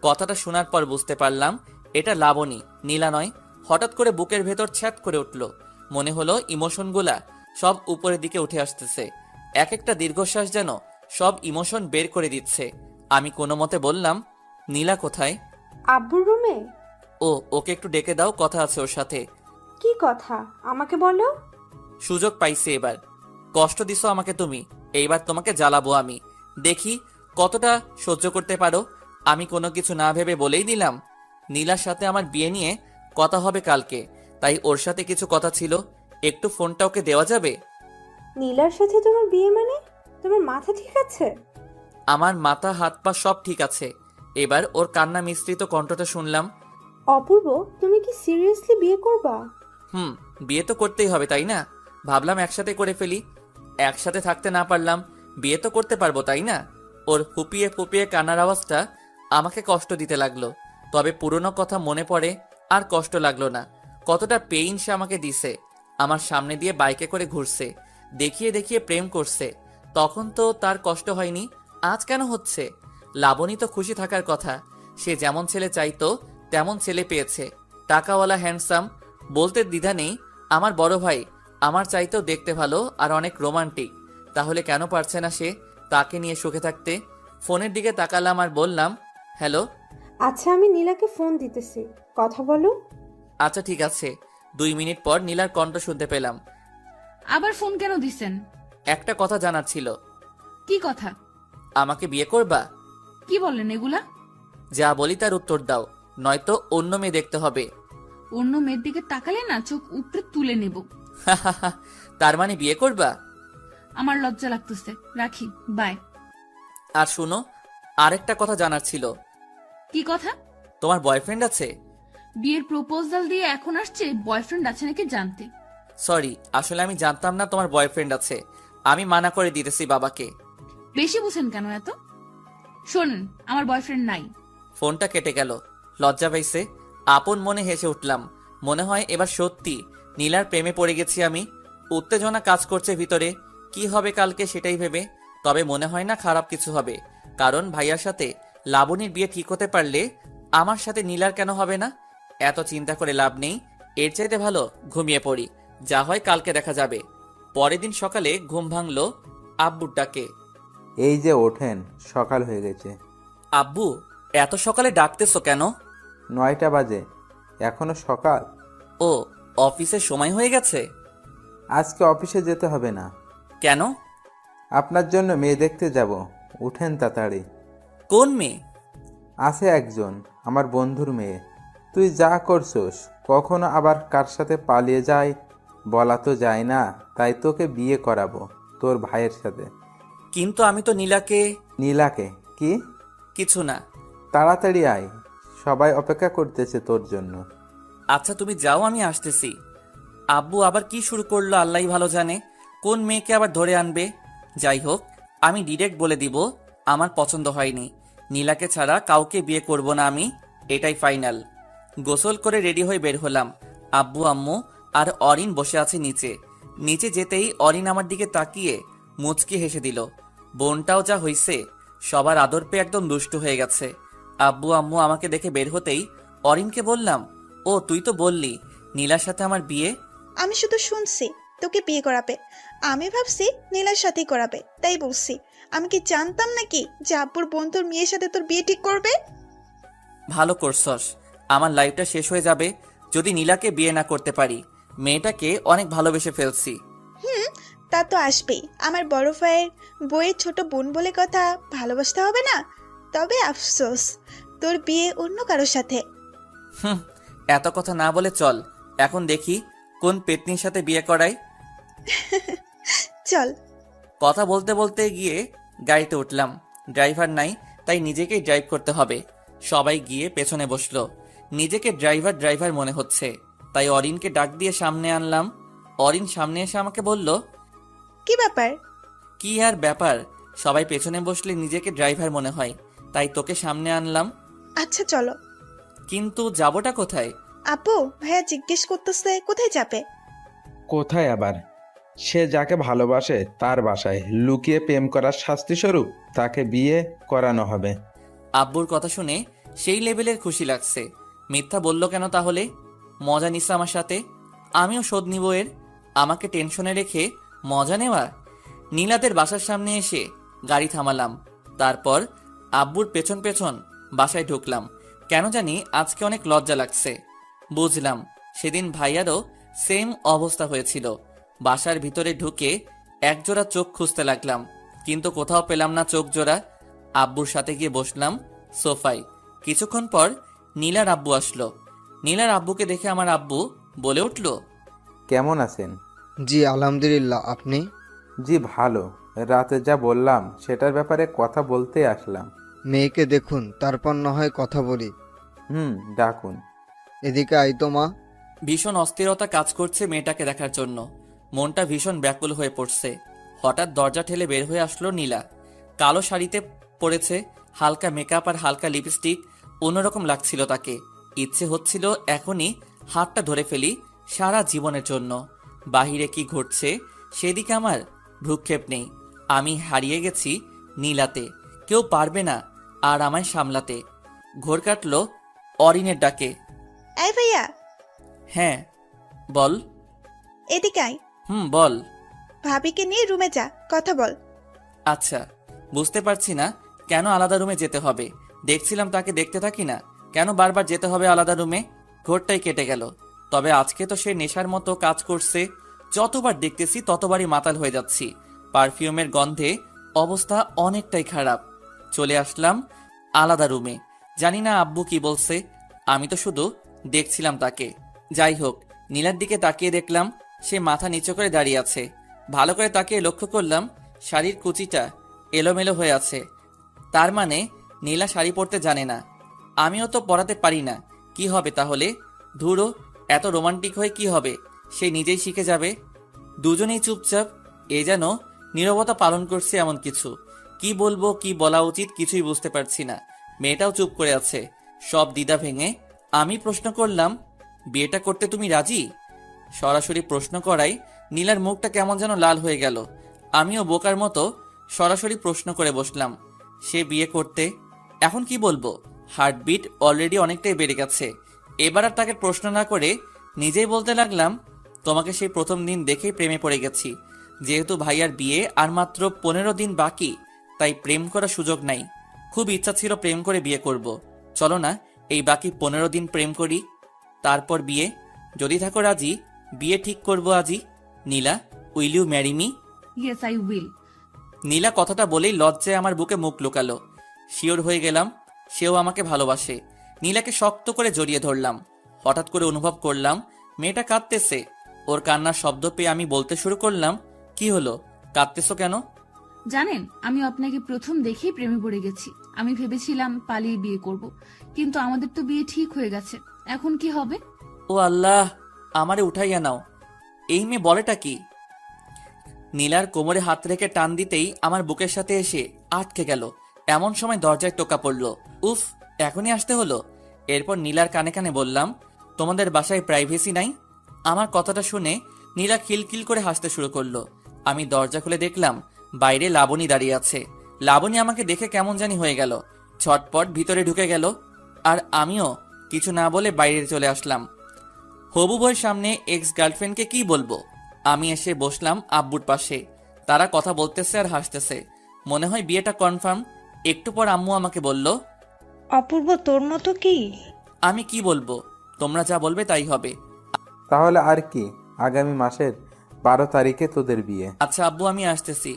কথাটা শোনার পর বুঝতে পারলাম এটা লাবণী, নীলা নয়। হঠাৎ করে বুকের ভেতর ছ্যাদ করে উঠল, মনে হলো ইমোশনগুলা সব উপরের দিকে উঠে আসতেছে। এক একটা দীর্ঘশ্বাস যেন সব ইমোশন বের করে দিচ্ছে। আমি কোনো মতে বললাম, নীলা কোথায়? আব্বুর রুমে। ও, ওকে একটু ডেকে দাও, কথা আছে ওর সাথে। কি কথা আমাকে বলো। সুযোগ পাইছি এবার, কষ্ট দিছো আমাকে তুমি, এইবার তোমাকে জ্বালাবো আমি, দেখি কতটা সহ্য করতে পারো। আমি কোনো কিছু না ভেবে বলেই দিলাম, নীলার সাথে আমার বিয়ে নিয়ে কথা হবে কালকে, তাই ওর সাথে কিছু কথা ছিল, একটু ফোনটা ওকে দেওয়া যাবে? নীলার সাথে তোমার বিয়ে মানে? তোমার মাথা ঠিক আছে? আমার মাথা হাত পা সব ঠিক আছে। এবার ওর কান্না মিশ্রিত কণ্ঠটা শুনলাম। অপূর্ব, তুমি কি সিরিয়াসলি বিয়ে করবা? বিয়ে তো করতেই হবে তাই না? ভাবলাম একসাথে করে ফেলি, একসাথে থাকতে না পারলাম, বিয়ে তো করতে পারবো তাই না? ওর ফুপিয়ে ফুপিয়ে কান্নার আওয়াজটা আমাকে কষ্ট দিতে লাগলো, তবে পুরনো কথা মনে পড়ে আর কষ্ট লাগলো না। কতটা পেইন সে আমাকে দিছে। আমার সামনে দিয়ে বাইকে করে ঘুরছে, দেখিয়ে দেখিয়ে প্রেম করছে, তখন তো তার কষ্ট হয়নি, আজ কেন হচ্ছে? লাবণী তো খুশি থাকার কথা, সে যেমন ছেলে চাইতো তেমন ছেলে পেয়েছে, টাকাওয়ালা, হ্যান্ডসাম। বলতে দ্বিধা নেই, আমার বড় ভাই আমার চাইতেও দেখতে ভালো আর অনেক রোমান্টিক। তাহলে কেন পারছে না সে তাকে নিয়ে সুখে থাকতে? ফোনের দিকে তাকালাম আর বললাম, হ্যালো। আচ্ছা, আমি নীলাকে ফোন দিতেছি, কথা বলো। আচ্ছা ঠিক আছে। 2 মিনিট পর নীলার কণ্ঠ শুনতে পেলাম। আবার ফোন কেন দিছেন? একটা কথা জানার ছিল। কি কথা? আমাকে বিয়ে করবা? কি বলেন এগুলা? যা বলি তার উত্তর দাও, নয়তো অন্য মেয়ে দেখতে হবে। অন্য মেয়ের দিকে তাকালে না চোখ উপরে তুলে নেব। তার মানে বিয়ে করবা? আমার লজ্জা লাগতেছে, রাখি, বাই। আর শুনো, আরেকটা কথা জানার ছিল। কি কথা? তোমার বয়ফ্রেন্ড আছে? বিয়ের প্রপোজাল দিয়ে এখন আসছে বয়ফ্রেন্ড আছে নাকি জানতে। সরি, আসলে আমি জানতাম না তোমার বয়ফ্রেন্ড আছে। আমি মানা করে দিতেছি বাবাকে। বেশি বুঝেন কেন এত? শোনেন, আমার বয়ফ্রেন্ড নাই। ফোনটা কেটে গেল। লজ্জা পাইছে। আপন মনে হেসে উঠলাম। মনে হয় এবার সত্যি নীলার প্রেমে পড়ে গেছি আমি। উত্তেজনা কাজ করছে ভিতরে, কি হবে কালকে সেটাই ভেবে। তবে মনে হয় না খারাপ কিছু হবে, কারণ ভাইয়ার সাথে লাবণীর বিয়ে ঠিক হতে পারলে আমার সাথে নীলার কেন হবে না? এত চিন্তা করে লাভ নেই, এর চাইতে ভালো ঘুমিয়ে পড়ি, যা হয় কালকে দেখা যাবে। পরের দিন সকালে ঘুম ভাঙলো আব্বুর ডাকে। এই যে ওঠেন, সকাল হয়ে গেছে। আব্বু, এত সকালে ডাকতেছো কেন? 9টা বাজে, এখনো সকাল? ও, অফিসের সময় হয়ে গেছে। আজকে অফিসে যেতে হবে না। কেন? আপনার জন্য মেয়ে দেখতে যাব, উঠেন তাড়াতাড়ি। কোন মেয়ে? আছে একজন, আমার বন্ধুর মেয়ে। তুই যা করছস, কখনো আবার কার সাথে পালিয়ে যায় বলা তো যায় না, তাই তোকে বিয়ে করাবো তোর ভাইয়ের সাথে। কিন্তু আমি তো নীলাকে। নীলাকে? কি? কিছু না। তাড়াতাড়ি আয়, সবাই অপেক্ষা করতেছে তোর জন্য। আচ্ছা তুমি যাও, আমি আসতেছি। আব্বু আবার কি শুরু করলো আল্লাহ ভালো জানে, কোন মেয়েকে আবার ধরে আনবে। যাই হোক, আমি ডিরেক্ট বলে দিব আমার পছন্দ হয়নি, নীলাকে ছাড়া কাউকে বিয়ে করব না আমি, এটাই ফাইনাল। গোসল করে রেডি হয়ে বের হলাম। আব্বু, আম্মু আর অরিন বসে আছে নিচে। নিচে যেতেই অরিন আমার দিকে তাকিয়ে মুচকি হেসে দিল। বোনটাও যা হইছে, সবার আদর পেয়ে একদম দুষ্টু হয়ে গেছে। আব্বু আম্মু আমাকে দেখে বের হতেই অরিনকে বললাম, ও তুই তো বললি নীলার সাথে আমার বিয়ে। আমি শুধু শুনছি তোকে বিয়ে করাবে, আমি ভাবছি নীলার সাথেই করাবে, তাই বলছি। আমি কি জানতাম নাকি যে আব্বুর বন্ধুর মেয়ের সাথে তোর বিয়ে ঠিক করবে? ভালো করছস, আমার লাইফটা শেষ হয়ে যাবে যদি নীলাকে বিয়ে না করতে পারি। মেয়েটাকে অনেক ভালোবেসে ফেলছি। তা তো আসবেই, আমার বড় ভাইয়ের বইয়ের ছোট বোন বলে কথা, ভালোবাসতে হবে না? তবে আফসোস, তোর বিয়ে অন্য কারোর সাথে। এত কথা না বলে চল এখন দেখি কোন পেতনির সাথে বিয়ে করাই। চল। কথা বলতে বলতে গিয়ে গাড়িতে উঠলাম। ড্রাইভার নাই, তাই নিজেকেই ড্রাইভ করতে হবে। সবাই গিয়ে পেছনে বসলো। নিজেকে ড্রাইভার ড্রাইভার মনে হচ্ছে, তাই অরিনকে ডাক দিয়ে সামনে আনলাম। অরিন সামনে এসে আমাকে বলল, কি ব্যাপার? কি আর ব্যাপার, সবাই পেছনে বসলে নিজেকে ড্রাইভার মনে হয়, তাই তোকে সামনে আনলাম। আচ্ছা চলো। কিন্তু যাবোটা কোথায়? আপু, ভাইয়া জিজ্ঞেস করতেছে কোথায় যাবে। কোথায় আবার? সে যাকে ভালোবাসে তার বাসায় লুকিয়ে প্রেম করার শাস্তিস্বরূপ তাকে বিয়ে করানো হবে। আব্বুর কথা শুনে সেই লেভেলের খুশি লাগছে। মিথ্যা বললো কেন তাহলে? মজা নিচ্ছে আমার সাথে, আমিও শোধ নিব এর। আমাকে টেনশনে রেখে মজা নেওয়া। নীলাদের বাসার সামনে এসে গাড়ি থামালাম। তারপর আব্বুর পেছন পেছন বাসায় ঢুকলাম। কেন জানি আজকে অনেক লজ্জা লাগছে। বুঝলাম সেদিন ভাইয়ারও সেম অবস্থা হয়েছিল। বাসার ভিতরে ঢুকে একজোড়া চোখ খুঁজতে লাগলাম, কিন্তু কোথাও পেলাম না চোখ জোড়া। আব্বুর সাথে গিয়ে বসলাম সোফায়। কিছুক্ষণ পর নীলার আব্বু আসলো। নীলার আব্বুকে দেখে আমার আব্বু বলে উঠল, কেমন আছেন? জি আলহামদুলিল্লাহ, আপনি? জি ভালো। রাতে যা বললাম সেটার ব্যাপারে কথা বলতে আসলাম। মেয়েকে দেখুন, তারপর না হয় কথা বলি। ডাকুন। এদিকে আই তো মা। ভীষণ অস্থিরতা কাজ করছে মেয়েটাকে দেখার জন্য। মনটা ভীষণ ব্যাকুল হয়ে পড়ছে। হঠাৎ দরজা ঠেলে বের হয়ে আসলো নীলা। কালো শাড়িতে পরেছে, হালকা মেকআপ আর হালকা লিপস্টিক, অন্যরকম লাগছিল তাকে। ইচ্ছে হচ্ছিল এখনই হাতটা ধরে ফেলি সারা জীবনের জন্য। বাহিরে কি ঘটছে সেদিকে আমার ভ্রুক্ষেপ নেই। আমি হারিয়ে গেছি নীলাতে। কেউ পারবে না আর আমায় সামলাতে। ঘোর কাটলো অরিনের ডাকে। এই ভাইয়া, হ্যাঁ বল। এদিকে আয়। বল। ভাবিকে নিয়ে রুমে যা, কথা বল। আচ্ছা, বুঝতে পারছি না কেন আলাদা রুমে যেতে হবে। দেখছিলাম তাকে দেখতে থাকি না, কেন বারবার যেতে হবে আলাদা রুমে? ঘোরটাই কেটে গেল। তবে আজকে তো সে নেশার মতো কাজ করছে। যতবার দেখতেছি ততবারই মাতাল হয়ে যাচ্ছি। পারফিউমের গন্ধে অবস্থা অনেকটাই খারাপ। চলে আসলাম আলাদা রুমে। জানি না আব্বু কি বলছে, আমি তো শুধু দেখছিলাম তাকে। যাই হোক, নীলার দিকে তাকিয়ে দেখলাম সে মাথা নিচু করে দাঁড়িয়ে আছে। ভালো করে তাকিয়ে লক্ষ্য করলাম শাড়ির কুচিটা এলোমেলো হয়ে আছে। তার মানে নীলা শাড়ি পরতে জানে না। আমিও তো পরাতে পারি না। কি হবে তাহলে? ধুরো, এত রোমান্টিক হয়ে কি হবে? সে নিজেই শিখে যাবে। দুজনেই চুপচাপ, এ যেন নীরবতা পালন করছে এমন কিছু। কি বলবো, কি বলা উচিত কিছুই বুঝতে পারছি না। মেয়েটাও চুপ করে আছে। সব দ্বিধা ভেঙে আমি প্রশ্ন করলাম, বিয়েটা করতে তুমি রাজি? সরাসরি প্রশ্ন করাই নীলার মুখটা কেমন যেন লাল হয়ে গেল। আমিও বোকার মতো সরাসরি প্রশ্ন করে বসলাম, সে বিয়ে করতে? এখন কি বলবো? হার্টবিট অলরেডি অনেকটাই বেড়ে গেছে। এবার আর তাকে প্রশ্ন না করে নিজেই বলতে লাগলাম, তোমাকে সেই প্রথম দিন দেখেই প্রেমে পড়ে গেছি। যেহেতু ভাইয়ার বিয়ে আর মাত্র 15 দিন বাকি, তাই প্রেম করার সুযোগ নাই। খুব ইচ্ছা ছিল প্রেম করে বিয়ে করব। চলো না এই বাকি 15 দিন প্রেম করি, তারপর বিয়ে। যদি থাকো রাজি, বিয়ে ঠিক করব আজই। Nila, will you marry me? Yes, I will. Nila কথাটা বলেই লজ্জায় আমার বুকে মুখ লুকালো। শিওর হয়ে গেলাম সেও আমাকে ভালোবাসে। নীলাকে শক্ত করে জড়িয়ে ধরলাম। হঠাৎ করে অনুভব করলাম মেয়েটা কাঁদতেছে। ওর কান্নার শব্দ পেয়ে আমি বলতে শুরু করলাম, কি হলো, কাঁদতেছো কেন? জানেন, আমি আপনাকে প্রথম দেখেই প্রেমে পড়ে গেছি। আমি ভেবেছিলাম পালিয়ে বিয়ে করব, কিন্তু আমাদের তো বিয়ে ঠিক হয়ে গেছে। এখন কি হবে? ও আল্লাহ, আমারে উঠাইয়া নাও। এই মেয়ে বলেটা কি? নীলার কোমরে হাত রেখে টান দিতেই আমার বুকের সাথে এসে আটকে গেল। এমন সময় দরজায় টোকা পড়ল। উফ, এখনই আসতে হলো। এরপর নীলার কানে কানে বললাম, তোমাদের বাসায় প্রাইভেসি নাই? আমার কথাটা শুনে নীলা খিলখিল করে হাসতে শুরু করলো। আমি দরজা খুলে দেখলাম বাইরে লাবণী দাঁড়িয়ে আছে। লাবণী আমাকে দেখে কেমন জানি হয়ে গেল, ঝটপট ভিতরে ঢুকে গেল। আর আমিও কিছু না বলে বাইরে চলে আসলাম। হবু বউয়ের সামনে এক্স গার্লফ্রেন্ডকে কি বলবো? আমি এসে বসলাম আব্বুর পাশে। তারা কথা বলতেছে আর হাসতেছে। মনে হয় বিয়েটা কনফার্ম। একটু পর আম্মু আমাকে বলল, অপূর্ব, তোর মতো কি? আমি কি বলবো? তোমরা যা বলবে তাই হবে। তাহলে আর কি, আগামী মাসের 12 তারিখে তোদের বিয়ে। আচ্ছা আব্বু, আমি আসতেছি,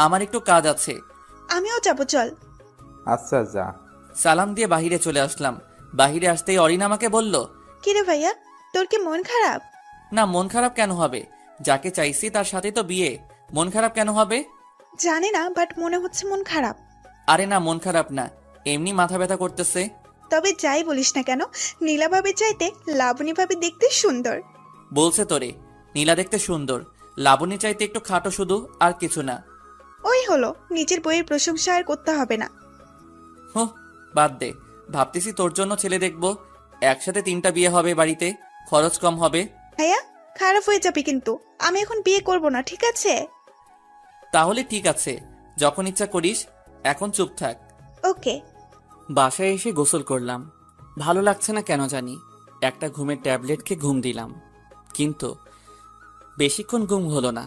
আমার একটু কাজ আছে। আমিও যাবো, চল। আচ্ছা যা। সালাম দিয়ে বাহিরে চলে আসলাম। বাহিরে আসতেই অরিন আমাকে বলল, কিরে ভাইয়া, তোর কি মন খারাপ? না, মন খারাপ কেন হবে? যাকে চাইছি তার সাথে তো বিয়ে, মন খারাপ কেন হবে? জানি না, বাট মনে হচ্ছে মন খারাপ। আরে না, মন খারাপ না, এমনি মাথা ব্যথা করতেছে। তবে যাই বলিস না কেন, নীলা ভাবির চাইতে লাবণী ভাবি দেখতে সুন্দর। বলছে তোরে নীলা দেখতে সুন্দর, লাবণী চাইতে একটু খাটো শুধু, আর কিছু না। ওই হলো, নিজের বইয়ের প্রশংসা আর করতে হবে না। হুঁ, বাদ দে। ভাবতেছি তোর জন্য ছেলে দেখবো, একসাথে 3টা বিয়ে হবে বাড়িতে, খরচ কম হবে। ভাইয়া, খারাপ হয়ে যাবে কিন্তু। আমি এখন বিয়ে করব না, ঠিক আছে? তাহলে ঠিক আছে, যখন ইচ্ছা করিস। এখন চুপ থাক। ওকে। বাসায় এসে গোসল করলাম। ভালো লাগছে না কেন জানি। একটা ঘুমের ট্যাবলেট খেয়ে ঘুম দিলাম, কিন্তু বেশিক্ষণ ঘুম হলো না।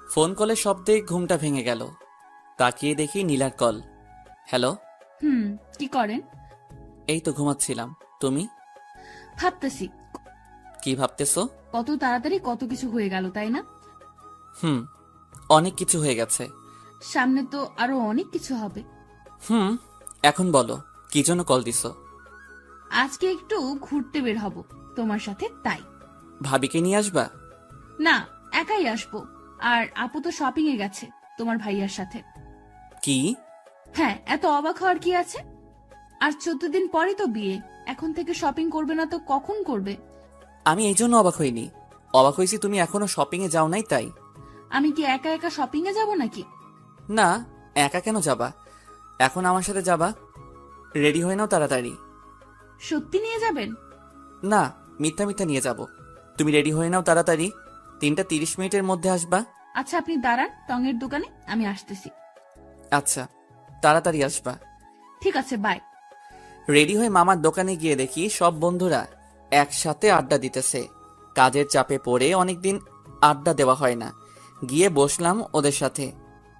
ফোন কলের শব্দে ঘুমটা ভেঙে গেল। তাকিয়ে দেখি নীলার কল। হ্যালো। কি করেন? এই তো ঘুমাচ্ছিলাম। তুমি? ভাবতেছি কি ভাবতেছো? কত তাড়াতাড়ি কত কিছু হয়ে গেল, তাই না? অনেক কিছু হয়ে গেছে। সামনে তো আরো অনেক কিছু হবে। এখন বলো, কি জন্য কল দিছো? আজকে একটু ঘুরতে বের হব তোমার সাথে, তাই। ভাবিকে নিয়ে আসবা? না, একাই আসবো। আর আপু তো শপিং এ গেছে তোমার ভাইয়ার সাথে। কি? হ্যাঁ, এত অবাক হওয়ার কি আছে? আর 14 দিন পরে তো বিয়ে। এখন থেকে শপিং করবে না তো কখন করবে? আমি এই জন্য অবাক হইনি। অবাক হয়েছি তুমি এখনো শপিং এ যাও নাই, তাই। আমি কি একা একা শপিং এ যাব নাকি? না, একা কেন যাবা? এখন আমার সাথে যাবা। রেডি হয়ে নাও তাড়াতাড়ি। সত্যি নিয়ে যাবেন? না, মিথ্যা মিথ্যা নিয়ে যাব। তুমি রেডি হয়ে নাও তাড়াতাড়ি, 3টা 30 মিনিটের মধ্যে আসবা। আচ্ছা আপনি দাঁড়ান টঙের দোকানে, আমি আসতেছি। আচ্ছা, তাড়াতাড়ি আসবা। ঠিক আছে, বাই। রেডি হয়ে মামার দোকানে গিয়ে দেখি সব বন্ধুরা একসাথে আড্ডা দিতেছে। কাজের চাপে পড়ে অনেকদিন আড্ডা দেওয়া হয় না। গিয়ে বসলাম ওদের সাথে।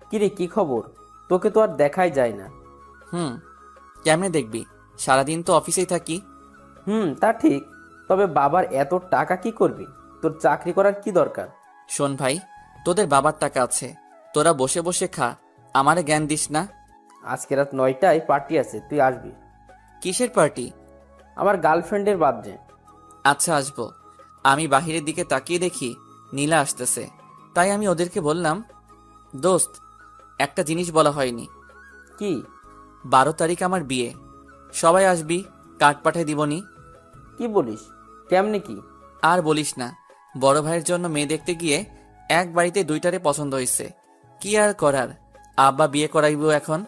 কিরে, কি খবর? তোকে তো আর দেখাই যায় না। কেমনে দেখবি, সারাদিন তো অফিসেই থাকি। তা ঠিক, তবে বাবার এত টাকা কি করবি? তোর চাকরি করার কি দরকার? শোন ভাই, তোদের বাবার টাকা আছে, তোরা বসে বসে খা, আমারে জ্ঞান দিস না। আজকে রাত 9টায় পার্টি আছে, তুই আসবি। কিসের পার্টি? আমার গার্লফ্রেন্ডের বার্থডে। আচ্ছা, আসবো। আমি বাহিরের দিকে তাকিয়ে দেখি নীলা আসতেছে, তাই আমি ওদেরকে বললাম, দোস্ত, একটা জিনিস বলা হয়নি। কি? 12 তারিখ আমার বিয়ে, সবাই আসবি, কার্ড পাঠাই দিবনি। কি বলিস? কেমনে কি? আর বলিস না, বড় ভাইয়ের জন্য মেয়ে দেখতে গিয়ে এক বাড়িতে দুইটারে পছন্দ হয়েছে। কি আর করার, আব্বা বিয়ে করাইব এখন।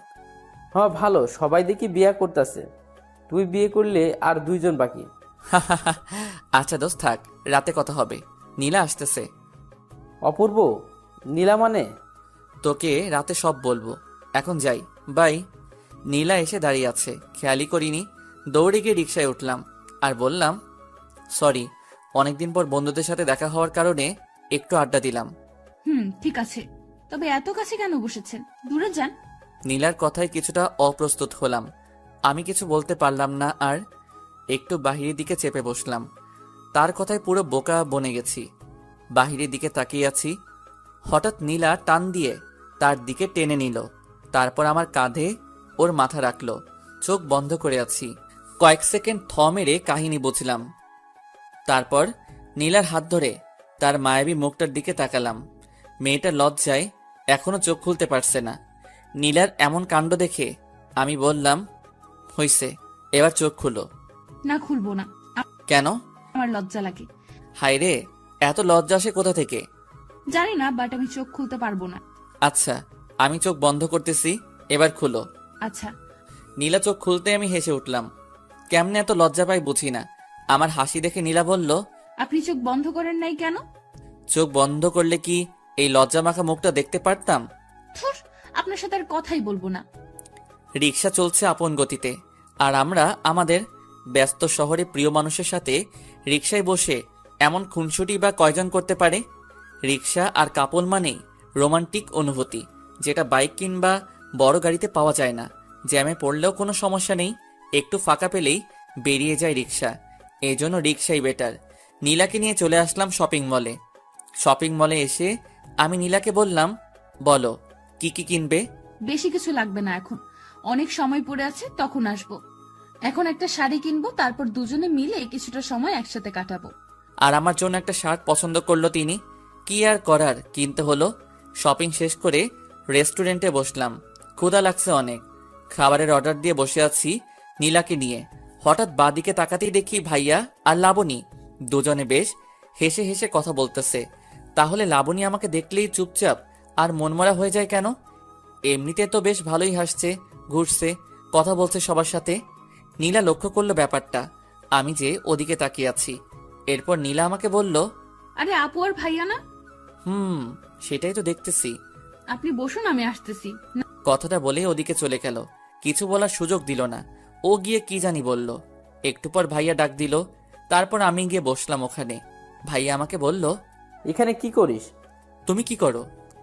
হ্যাঁ ভালো, সবাই দেখি বিয়ে করতেছে, তুই বিয়ে করলে আর 2 জন বাকি। আচ্ছা দোস্ত থাক, রাতে কথা হবে। নীলা আসতেছে। অপূর্ব? নীলা মানে? তোকে রাতে সব বলবো, এখন যাই, বাই। নীলা এসে দাঁড়িয়ে আছে, খেয়ালই করিনি। দৌড়ে গিয়ে রিকশায় উঠলাম আর বললাম, সরি, অনেকদিন পর বন্ধুদের সাথে দেখা হওয়ার কারণে একটু আড্ডা দিলাম। ঠিক আছে, তবে এত কাছে কেন বসেছেন? দূরে যান। নীলার কথায় কিছুটা অপ্রস্তুত হলাম, আমি কিছু বলতে পারলাম না আর একটু বাহিরের দিকে চেপে বসলাম। তার কথায় পুরো বোকা বনে গেছি। বাহিরের দিকে তাকিয়ে আছি, হঠাৎ নীলা টান দিয়ে তার দিকে টেনে নিল, তারপর আমার কাঁধে ওর মাথা রাখলো। চোখ বন্ধ করে আছি, কয়েক সেকেন্ড থ মেরে কাহিনী বুঝলাম। তারপর নীলার হাত ধরে তার মায়াবী মুখটার দিকে তাকালাম। মেয়েটা লজ্জায় এখনো চোখ খুলতে পারছে না। নীলার এমন কাণ্ড দেখে আমি বললাম, হইছে, এবার চোখ খুলো। না, খুলবো না। কেন? আমার লজ্জা লাগে। হায় রে, এত লজ্জা আসে কোথা থেকে? জানি না, বাট আমি চোখ খুলতে পারবো না। আচ্ছা, আমি চোখ বন্ধ করতেছি, এবার খুলো। আচ্ছা। নীলা চোখ খুলতে আমি হেসে উঠলাম। কেমনে এত লজ্জা পাই বুঝি না। আমার হাসি দেখে নীলা বলল, আপনি চোখ বন্ধ করেন নাই কেন? চোখ বন্ধ করলে কি এই লজ্জা মাখা মুখটা দেখতে পারতাম? ধুর, আপনার সাথে আর কথাই বলবো না। রিক্সা চলছে আপন গতিতে, আর আমরা আমাদের ব্যস্ত শহরে প্রিয় মানুষের সাথে রিক্সায় বসে এমন খুনসুটি বা কয়জন করতে পারে? রিক্সা আর কাপল মানেই রোমান্টিক অনুভূতি, যেটা বাইক কিংবা বড় গাড়িতে পাওয়া যায় না। জ্যামে পড়লেও কোনো সমস্যা নেই, একটু ফাঁকা পেলেই বেরিয়ে যায় রিক্সা। এই জন্য রিক্সাই বেটার। নীলাকে নিয়ে চলে আসলাম শপিং মলে। শপিং মলে এসে আমি নীলাকে বললাম, বলো কি কি কিনবে? বেশি কিছু লাগবে না, এখন অনেক সময় পড়ে আছে, তখন আসবো। এখন একটা শাড়ি কিনবো, তারপর দুজনে মিলে কিছুটা সময় একসাথে কাটাবো। আর আমার জন্য একটা শার্ট পছন্দ করলো তিনি। কি আর করার, কিনতে হলো। শপিং শেষ করে রেস্টুরেন্টে বসলাম। ক্ষুধা লাগছে অনেক। খাবারের অর্ডার দিয়ে বসে আছি নীলাকে নিয়ে। হঠাৎ বাঁদিকে তাকাতেই দেখি ভাইয়া আর লাবণী দুজনে বেশ হেসে হেসে কথা বলতেছে। তাহলে লাবণী আমাকে দেখলেই চুপচাপ আর মনমরা হয়ে যায় কেন? এমনিতে তো বেশ ভালোই হাসছে, ঘুরছে, কথা বলছে সবার সাথে। নীলা লক্ষ্য করলো ব্যাপারটা, আমি যে ওদিকে তাকিয়ে আছি। এরপর নীলা আমাকে বলল, আরে আপু আর ভাইয়া না? সেটাই তো দেখতেছি। আপনি বসুন, আমি আসতেছি। কথাটা বলে ওদিকে চলে গেল। কিছু বলার সুযোগ দিল না। ও গিয়ে কি জানি বলল। একটু পর ভাইয়া ডাক দিল, তারপর আমি গিয়ে বসলাম ওখানে। ভাইয়া আমাকে বলল, এখানে কি করিস? তুমি কি করো?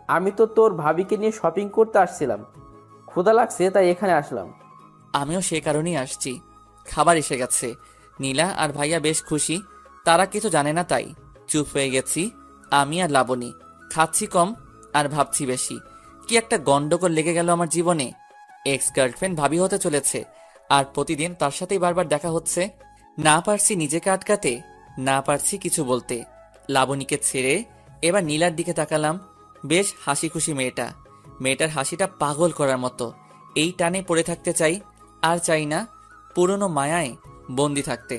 আমি তো তোর ভাবিকে নিয়ে শপিং করতে আসছিলাম, ক্ষুধা লাগছে তাই এখানে আসলাম। আমিও সে কারণেই আসছি। খাবার এসে গেছে। নীলা আর ভাইয়া বেশ খুশি, তারা কিছু জানে না তাই চুপ হয়ে গেছি। আমি আর লাবণী খাচ্ছি কম আর ভাবছি বেশি। কি একটা গন্ডগোল লেগে গেল আমার জীবনে। এক্স গার্লফ্রেন্ড ভাবি হতে চলেছে, আর প্রতিদিন তার সাথেই বারবার দেখা হচ্ছে। না পারছি নিজেকে আটকাতে, না পারছি কিছু বলতে। লাবণীকে ছেড়ে এবার নীলার দিকে তাকালাম। বেশ হাসি খুশি মেয়েটা। মেয়েটার হাসিটা পাগল করার মতো। এই টানে পড়ে থাকতে চাই, আর চাই না পুরনো মায়ায় বন্দি থাকতে।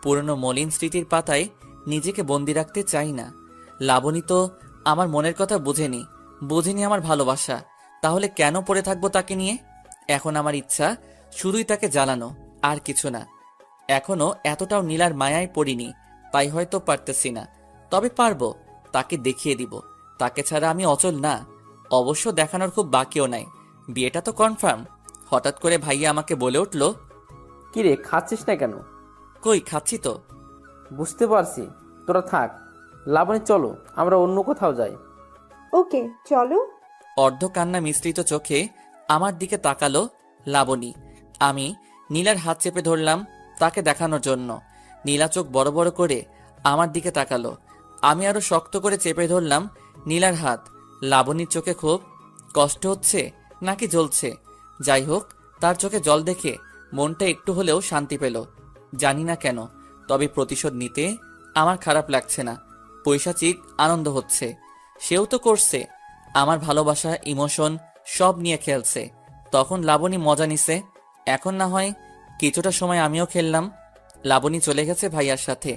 পুরনো মলিন স্মৃতির পাতায় নিজেকে বন্দি রাখতে চাই না। লাবণী তো আমার মনের কথা বুঝেনি আমার ভালোবাসা। তাহলে কেন পড়ে থাকবো তাকে নিয়ে? এখন আমার ইচ্ছা শুধুই তাকে জ্বালানো, আর কিছু না। এখনো এতটাও নীলার মায়ায় পড়িনি, তাই হয়তো পারতেছি না। তবে পারবো, তাকে দেখিয়ে দিব তাকে ছাড়া আমি অচল না। অবশ্য দেখানোর খুব বাকিও নাই, বিয়েটা তো কনফার্ম। হঠাৎ করে ভাইয়া আমাকে বলে উঠল, কিরে খাচ্ছিস না কেন? কই খাচ্ছি তো। বুঝতে পারছি, তোরা থাক। লাবণী চলো আমরা অন্য কোথাও যাই। ওকে চলো। অর্ধ কান্না মিশ্রিত চোখে আমার দিকে তাকালো লাবণী। আমি নীলার হাত চেপে ধরলাম তাকে দেখানোর জন্য। নীলা চোখ বড় বড় করে আমার দিকে তাকালো। আমি আরো শক্ত করে চেপে ধরলাম নীলার হাত। লাবণীর চোখে খুব কষ্ট হচ্ছে নাকি জ্বলছে, যাই হোক, তার চোখে জল দেখে মনটা একটু হলেও শান্তি পেল। জানি না কেন, তবে প্রতিশোধ নিতে আমার খারাপ লাগছে না, পৈশাচিক আনন্দ হচ্ছে। সেও তো করছে, আমার ভালোবাসা ইমোশন সব নিয়ে খেলছে। তখন লাবণী মজা নিছে, এখন না হয় কিছুটা সময় আমিও খেললাম। লাবণী চলে গেছে ভাইয়ার সাথে,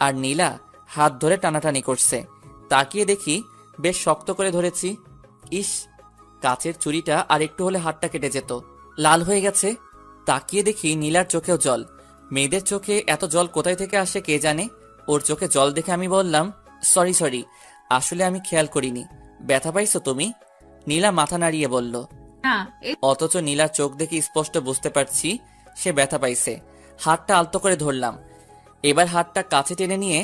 আর নীলা হাত ধরে টানাটানি করছে। তাকিয়ে দেখি বেশ শক্ত করে ধরেছি। ইস, কাচের চুড়িটা আর একটু হলে হাতটা কেটে যেত। লাল হয়ে গেছে। তাকিয়ে দেখি নীলার চোখেও জল। মেয়েদের চোখে এত জল কোথায় থেকে আসে কে জানে। ওর চোখে জল দেখে আমি বললাম, সরি, আসলে আমি খেয়াল করিনি। ব্যথা পাইছো তুমি? নীলা মাথা নাড়িয়ে বলল। না, অথচ নীলার চোখ দেখে স্পষ্ট বুঝতে পারছি সে ব্যথা পাইছে। হাতটা আলতো করে ধরলাম। এবার হাতটা কাছে টেনে নিয়ে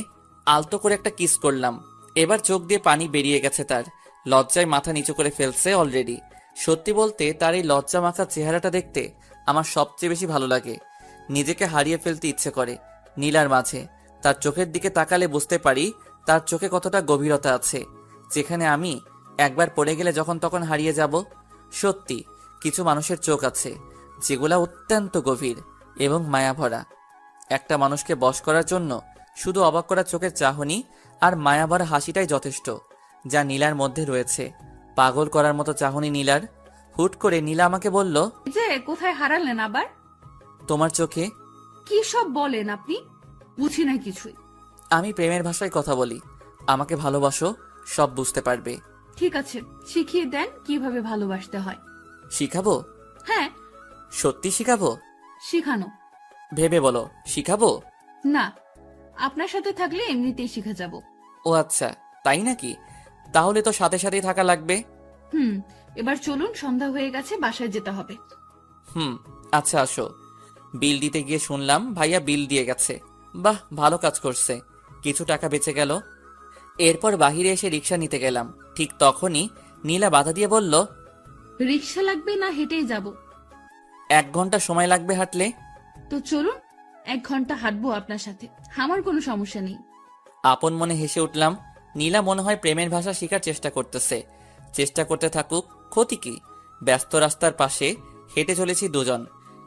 আলতো করে একটা কিস করলাম। এবার চোখ দিয়ে পানি বেরিয়ে গেছে তার। লজ্জায় মাথা নিচু করে ফেলছে অলরেডি। সত্যি বলতে তার এই লজ্জা মাখা চেহারাটা দেখতে আমার সবচেয়ে বেশি ভালো লাগে। নিজেকে হারিয়ে ফেলতে ইচ্ছে করে নীলার মাঝে। তার চোখের দিকে তাকালে বুঝতে পারি তার চোখে কতটা গভীরতা আছে, যেখানে আমি একবার পড়ে গেলে যখন তখন হারিয়ে যাব। সত্যি কিছু মানুষের চোখ আছে যেগুলা অত্যন্ত গভীর এবং মায়াভরা। একটা মানুষকে বশ করার জন্য শুধু অবাক করা চোখের চাহনি আর মায়াভরা হাসিটাই যথেষ্ট, যা নীলার মধ্যে রয়েছে। পাগল করার মতো চাহনি নীলার। হুট করে নীলা আমাকে বলল, যে কোথায় হারালেন আবার? তোমার চোখে। কি সব বলেন আপনি? বুঝি নাই কিছুই। আমি প্রেমের ভাষায় কথা বলি, আমাকে ভালোবাসো, সব বুঝতে পারবে। ঠিক আছে, শিখিয়ে দেন কিভাবে ভালোবাসতে হয়। শিখাবো? হ্যাঁ, সত্যি শিখাবো? শিখানো। ভেবে বলো, শিখাবো? না, আপনার সাথে থাকলে এমনিতেই শিখে যাব। ও আচ্ছা, তাই নাকি? তাহলে তো সাথে সাথেই থাকা লাগবে। এবার চলুন, সন্ধ্যা হয়ে গেছে, বাসায় যেতে হবে। আচ্ছা আসো। বিল দিতে গিয়ে শুনলাম ভাইয়া বিল দিয়ে গেছে। বাহ, ভালো কাজ করছে, কিছু টাকা বেঁচে গেল। এরপর বাহিরে এসে রিক্সা নিতে গেলাম। ঠিক তখনই নীলা বাধা দিয়ে বলল, রিক্সা লাগবে না হেঁটেই যাব? 1 ঘন্টা সময় লাগবে হাঁটলে। তো চলুন, 1 ঘন্টা হাঁটবো আপনার সাথে, আমার কোনো সমস্যা নেই। আপন মনে হেসে উঠলাম। নীলা মনে হয় প্রেমের ভাষা শেখার চেষ্টা করতেছে। চেষ্টা করতে থাকুক, ক্ষতি কি? ব্যস্ত রাস্তার পাশে হেঁটে চলেছি দুজন।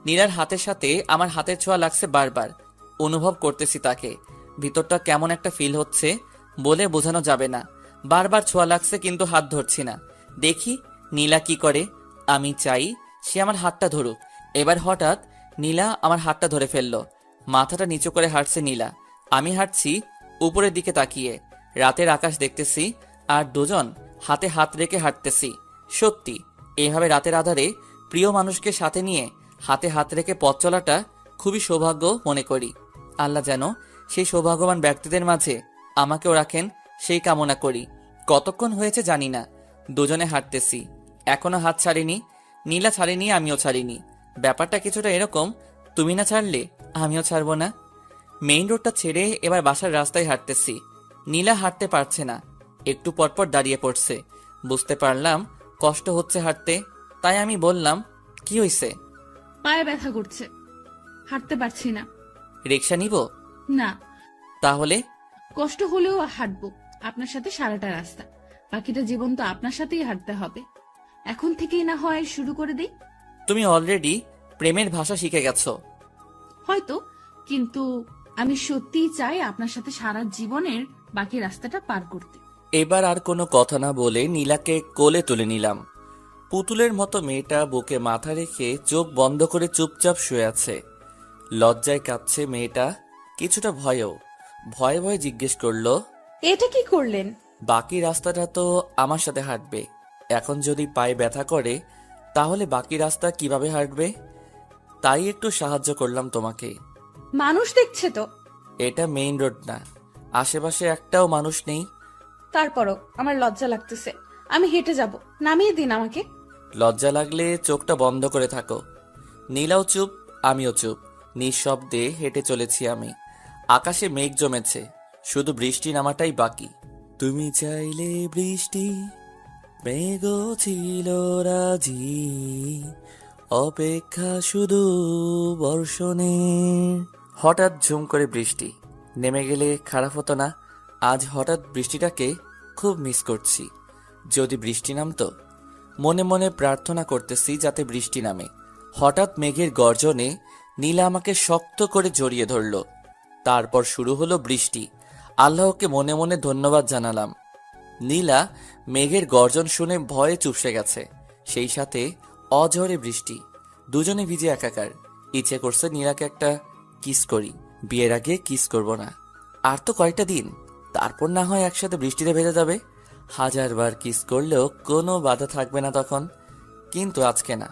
নীলার হাতের সাথে আমার হাতের ছোঁয়া লাগছে বারবার। অনুভব করতেছি তাকে। ভিতরটা কেমন একটা ফিল হচ্ছে, বলে বোঝানো যাবে না। বারবার ছোঁয়া লাগছে কিন্তু হাত ধরছি না। দেখি নীলা কি করে। আমি চাই সে আমার হাতটা ধরুক। এবার হঠাৎ নীলা আমার হাতটা ধরে ফেললো। মাথাটা নিচু করে হাঁটছে নীলা। আমি হাঁটছি উপরের দিকে তাকিয়ে। রাতের আকাশ দেখতেছি আর দুজন হাতে হাত রেখে হাঁটতেছি। সত্যি এভাবে রাতের আধারে প্রিয় মানুষকে সাথে নিয়ে হাতে হাত রেখে পথ চলাটা খুবই সৌভাগ্য মনে করি। আল্লাহ যেন সেই সৌভাগ্যবান ব্যক্তিদের মাঝে আমাকেও রাখেন, সেই কামনা করি। কতক্ষণ হয়েছে জানি না, দুজনে হাঁটতেছি, এখনো হাত ছাড়িনি। নীলা ছাড়িনি, আমিও ছাড়িনি। ব্যাপারটা কিছুটা এরকম, তুমি না ছাড়লে আমিও ছাড়বো না। মেইন রোডটা ছেড়ে এবার বাসার রাস্তায় হাঁটতেছি। নীলা হাঁটতে পারছে না, একটু পরপর দাঁড়িয়ে পড়ছে। বুঝতে পারলাম কষ্ট হচ্ছে হাঁটতে, তাই আমি বললাম, কি হইছে? পায়ে ব্যথা করছে, হাঁটতে পারছি না। রিক্সা নিব? না, তাহলে? কষ্ট হলেও হাঁটবো আপনার সাথে সারাটা রাস্তা। বাকিটা জীবন তো আপনার সাথেই হাঁটতে হবে। এখন থেকেই না হয় শুরু করে দেই। তুমি অলরেডি প্রেমের ভাষা শিখে গেছো। হয়তো, কিন্তু আমি সত্যিই চাই আপনার সাথে সারা জীবনের বাকি রাস্তাটা পার করতে। এবার আর কোনো কথা না বলে নীলাকে কোলে তুলে নিলাম। পুতুলের মতো মেয়েটা বুকে মাথা রেখে চোখ বন্ধ করে চুপচাপ শুয়ে আছে। লজ্জায় কাঁপছে মেয়েটা, কিছুটা ভয়েও। ভয়ে ভয়ে জিজ্ঞেস করলো, এটা কি করলেন? বাকি রাস্তাটা তো আমার সাথে হাঁটবে। এখন যদি পায়ে ব্যথা করে তাহলে বাকি রাস্তা কিভাবে হাঁটবে? তাই একটু সাহায্য করলাম তোমাকে। মানুষ দেখছে তো। এটা মেইন রোড না, আশেপাশে একটাও মানুষ নেই। তারপরও আমার লজ্জা লাগতেছে। আমি হেঁটে যাব, নামিয়ে দিন আমাকে। লজ্জা লাগলে চোখটা বন্ধ করে থাকো। নীলাও চুপ, আমিও চুপ। নিঃশব্দে হেঁটে চলেছি আমি। আকাশে মেঘ জমেছে, শুধু বৃষ্টি নামাটাই বাকি। তুমি চাইলে বৃষ্টি, মেঘও ছিল রাজি, অপেক্ষা শুধু বর্ষণের। হঠাৎ ঝুম করে বৃষ্টি নেমে গেলে খারাপ হতো না? আজ হঠাৎ বৃষ্টিটাকে খুব মিস করছি। যদি বৃষ্টি নামতো। মনে মনে প্রার্থনা করতেছি যাতে বৃষ্টি নামে। হঠাৎ মেঘের গর্জনে নীলা আমাকে শক্ত করে জড়িয়ে ধরল। তারপর শুরু হলো বৃষ্টি। আল্লাহকে মনে মনে ধন্যবাদ জানালাম। নীলা মেঘের গর্জন শুনে ভয়ে চুপসে গেছে। সেই সাথে অঝরে বৃষ্টি, দুজনে ভিজে একাকার। ইচ্ছে করছে নীলাকে একটা কিস করি। বিয়ের আগে কিস করব না। আর তো কয়টা দিন, তারপর না হয় একসাথে বৃষ্টিতে ভেজে যাবে। হাজারবার কিস করলেও কোনো বাধা থাকবে না তখন। কিন্তু আজকে না,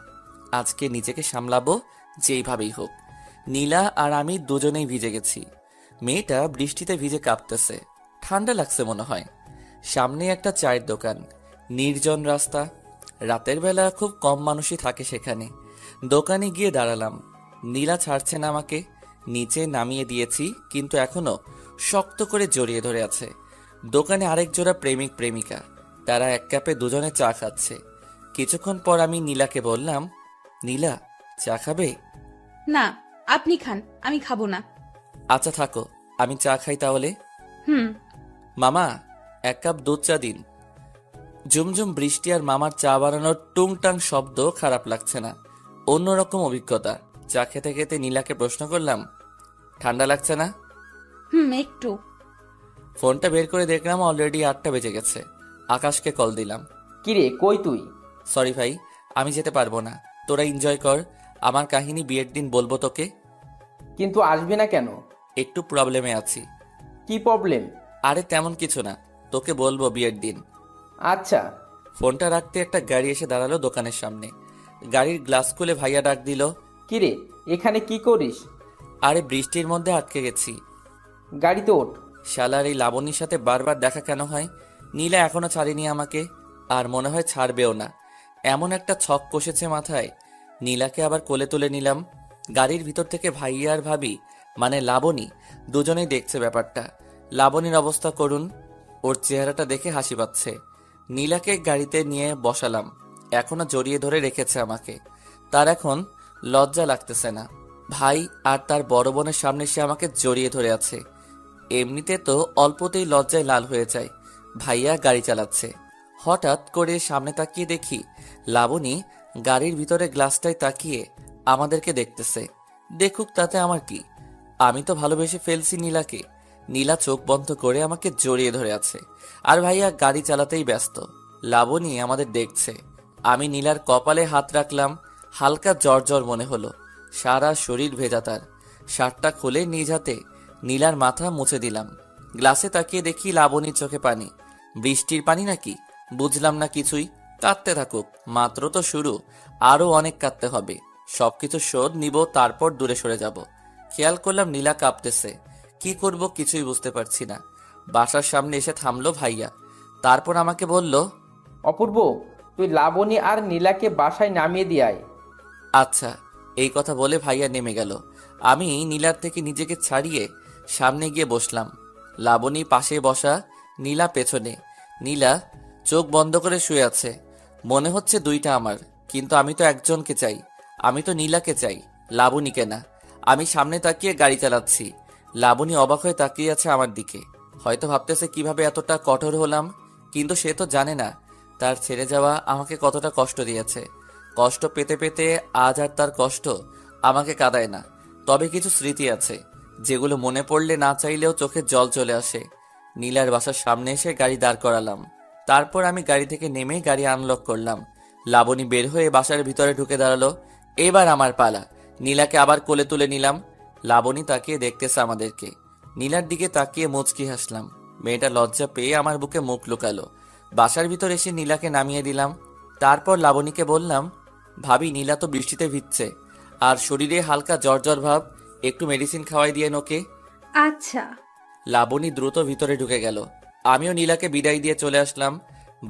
আজকে নিজেকে সামলাবো যেইভাবেই হোক। নীলা আর আমি দুজনেই ভিজে গেছি। মেয়েটা বৃষ্টিতে ভিজে কাঁপতেছে, ঠান্ডা লাগছে মনে হয়। সামনে একটা চায়ের দোকান, নির্জন রাস্তা। রাতের বেলা খুব কম মানুষই থাকে সেখানে। দোকানে গিয়ে দাঁড়ালাম। নীলা ছাড়ছে না আমাকে। নিচে নামিয়ে দিয়েছি, কিন্তু এখনো শক্ত করে জড়িয়ে ধরে আছে। দোকানে আরেক জোড়া প্রেমিক প্রেমিকা, তারা এক কাপে দুজনে চা খাচ্ছে। কিছুক্ষণ পর আমি নীলাকে বললাম, নীলা, চা খাবে? না, আপনি খান, আমি খাবো না। আচ্ছা থাকো, আমি চা খাই তাহলে। হুম। মামা, এক কাপ দুধ চা দিন। ঝুমঝুম বৃষ্টি আর মামার চা বানানোর টুংটাং শব্দ খারাপ লাগছে না, অন্যরকম অভিজ্ঞতা। চা খেতে খেতে নীলাকে প্রশ্ন করলাম, ঠান্ডা লাগছে না? একটু। ফোনটা বের করে দেখলাম অলরেডি 8টা বেজে গেছে। আকাশকে কল দিলাম। কিরে, কই তুই? সরি ভাই, আমি যেতে পারবো না। তোরা এনজয় কর, আমার কাহিনী বিয়ের দিন বলবো তোকে। কিন্তু আসবি না কেন? একটু প্রবলেমে আছি। কি প্রবলেম? আরে তেমন কিছু না, তোকে বলবো বিয়ের দিন। আচ্ছা। ফোনটা রাখতে একটা গাড়ি এসে দাঁড়ালো দোকানের সামনে। গাড়ির গ্লাস খুলে ভাইয়া ডাক দিল, কিরে, এখানে কি করিস? আরে বৃষ্টির মধ্যে আটকে গেছি। গাড়িতে ওঠ। শালার এই লাবণীর সাথে বারবার দেখা কেন হয়? নীলা এখনো ছাড়েনি আমাকে, আর মনে হয় ছাড়বেও না। এমন একটা ছক কষেছে মাথায়। নীলাকে আবার কোলে তুলে নিলাম। গাড়ির ভিতর থেকে ভাইয়া আর ভাবি, মানে লাবণী, দুজনেই দেখছে ব্যাপারটা। লাবণীর অবস্থা করুন, ওর চেহারাটা দেখে হাসি পাচ্ছে। নীলাকে গাড়িতে নিয়ে বসালাম। এখনো জড়িয়ে ধরে রেখেছে আমাকে। তার এখন লজ্জা লাগতেছে না। ভাই আর তার বড় বোনের সামনে সে আমাকে জড়িয়ে ধরে আছে। এমনিতে তো অল্পতেই লজ্জায় লাল হয়ে যায়। ভাইয়া গাড়ি চালাচ্ছে। হঠাৎ করে সামনে তাকিয়ে দেখি লাবণী গাড়ির ভিতরে গ্লাসটায় তাকিয়ে আমাদেরকে দেখতেছে। দেখুক, তাতে আমার কি? আমি তো ভালোবেসে ফেলছি নীলাকে। নীলা চোখ বন্ধ করে আমাকে জড়িয়ে ধরে আছে, আর ভাইয়া গাড়ি চালাতেই ব্যস্ত। লাবণী আমাদের দেখছে। আমি নীলার কপালে হাত রাখলাম। হালকা জ্বর জ্বর মনে হলো, সারা শরীর ভেজা তার। শার্টটা খুলে নিজ হাতে নীলার মাথা মুছে দিলাম। গ্লাসে তাকিয়ে দেখি লাবণীর চোখে পানি। বৃষ্টির পানি নাকি? বুঝলাম না কিছুই। কাঁদতে থাকুক, মাত্র তো শুরু, আরো অনেক কাঁদতে হবে। সবকিছু শোধ নিব, তারপর দূরে সরে যাব। খেয়াল করলাম নীলা কাঁপতেছে। কি করব কিছুই বুঝতে পারছি না। বাসার সামনে এসে থামলো ভাইয়া। তারপর আমাকে বলল, অপূর্ব, তুই লাবণী আর নীলাকে বাসায় নামিয়ে দিয়ে আয়। আচ্ছা। এই কথা বলে ভাইয়া নেমে গেল। আমি নীলার থেকে নিজেকে ছাড়িয়ে সামনে গিয়ে বসলাম। লাবণী পাশে বসা, নীলা পেছনে। নীলা চোখ বন্ধ করে শুয়ে আছে। মনে হচ্ছে দুইটা আমার, কিন্তু আমি তো একজনকে চাই। আমি তো নীলাকে চাই, লাবণীকে না। আমি সামনে তাকিয়ে গাড়ি চালাচ্ছি। লাবণী অবাক হয়ে তাকিয়ে আছে আমার দিকে। হয়তো ভাবতেছে কিভাবে এতটা কঠোর হলাম, কিন্তু সে তো জানে না তার ছেড়ে যাওয়া আমাকে কতটা কষ্ট দিয়েছে। কষ্ট পেতে পেতে আজ আর তার কষ্ট আমাকে কাঁদায় না। তবে কিছু স্মৃতি আছে যেগুলো মনে পড়লে না চাইলেও চোখে জল চলে আসে। নীলার বাসার সামনে এসে গাড়ি দাঁড় করালাম। তারপর আমি গাড়ি থেকে নেমে গাড়ি আনলক করলাম। লাবণী বের হয়ে বাসার ভিতরে ঢুকে দাঁড়ালো। এবার আমার পালা। নীলাকে আবার কোলে তুলে নিলাম। লাবণী তাকিয়ে দেখতেছে আমাদেরকে। নীলার দিকে তাকিয়ে মুচকি হাসলাম। মেয়েটা লজ্জা পেয়ে আমার বুকে মুখ লুকালো। বাসার ভিতর এসে নীলাকে নামিয়ে দিলাম। তারপর লাবণীকে বললাম, ভাবি, নীলা তো বৃষ্টিতে ভিজছে আর শরীরে হালকা জ্বর জ্বর ভাব, একটু মেডিসিন খাওয়াই দিয়ে ওকে। আচ্ছা। লাবণী দ্রুত ভিতরে ঢুকে গেল। আমিও নীলাকে বিদায় দিয়ে চলে আসলাম।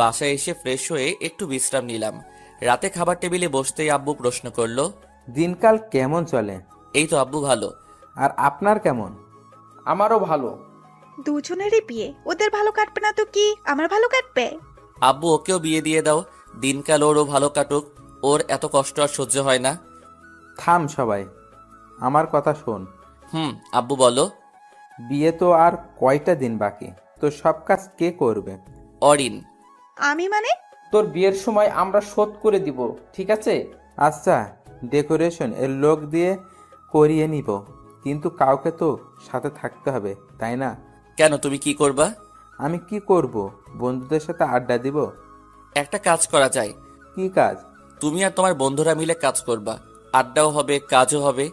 বাসায় এসে ফ্রেশ হয়ে একটু বিশ্রাম নিলাম। রাতে খাবার টেবিলে বসতেই আব্বু প্রশ্ন করলো, দিনকাল কেমন চলে? এই তো আব্বু ভালো। আর আপনার কেমন? আমারও ভালো। দুজনেরই বিয়ে, ওদের ভালো কাটবে না তো কি আমার ভালো কাটবে? আব্বু ওকেও বিয়ে দিয়ে দাও, দিনকাল ওরও ভালো কাটুক, ওর এত কষ্ট আর সহ্য হয় না। থাম সবাই, আমার কথা শোন। আব্বু বলো। বিয়ে তো আর কয়টা দিন বাকি, তো সব কাজ কে করবে? অরিন। আমি মানে? তোর বিয়ের সময় আমরা শোধ করে দিব, ঠিক আছে? আচ্ছা, ডেকোরেশন এর লোক দিয়ে করিয়ে নিব, কিন্তু কাউকে তো সাথে থাকতে হবে, তাই না? কেন, তুমি কি করবা? আমি কি করব? বন্ধুদের সাথে আড্ডা দিব। একটা কাজ করা যায়। কি কাজ? তুমি আর তোমার বন্ধুরা মিলে কাজ করবা, আড্ডাও হবে কাজও হবে।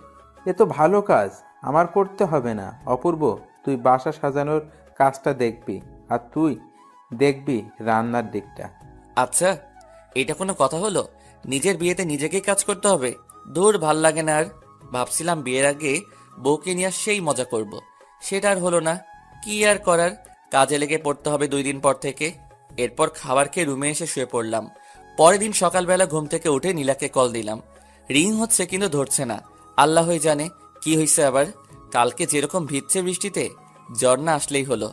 এ তো ভালো কাজ, আমার করতে হবে না। অপূর্ব, তুই বাসা সাজানোর কাজটা দেখবি, আর তুই দেখবি রান্নার দিকটা। আচ্ছা, এটা কোনো কথা হলো? নিজের বিয়েতে নিজেকেই কাজ করতে হবে? দূর, ভাল লাগে না আর। ভাবছিলাম বিয়ের আগে বউকে নিয়ে সেই মজা করব, সেটা আর হলো না। কি আর করার, কাজে লেগে পড়তে হবে 2 দিন পর থেকে। এরপর খাবার খেয়ে রুমে এসে শুয়ে পড়লাম। পরের দিন সকালবেলা ঘুম থেকে উঠে নীলাকে কল দিলাম। রিং হচ্ছে কিন্তু ধরছে না। আল্লাহই জানে কি হয়েছে আবার। কালকে যেরকম ভিজছে বৃষ্টিতে, জ্বর না আসলেই হলো।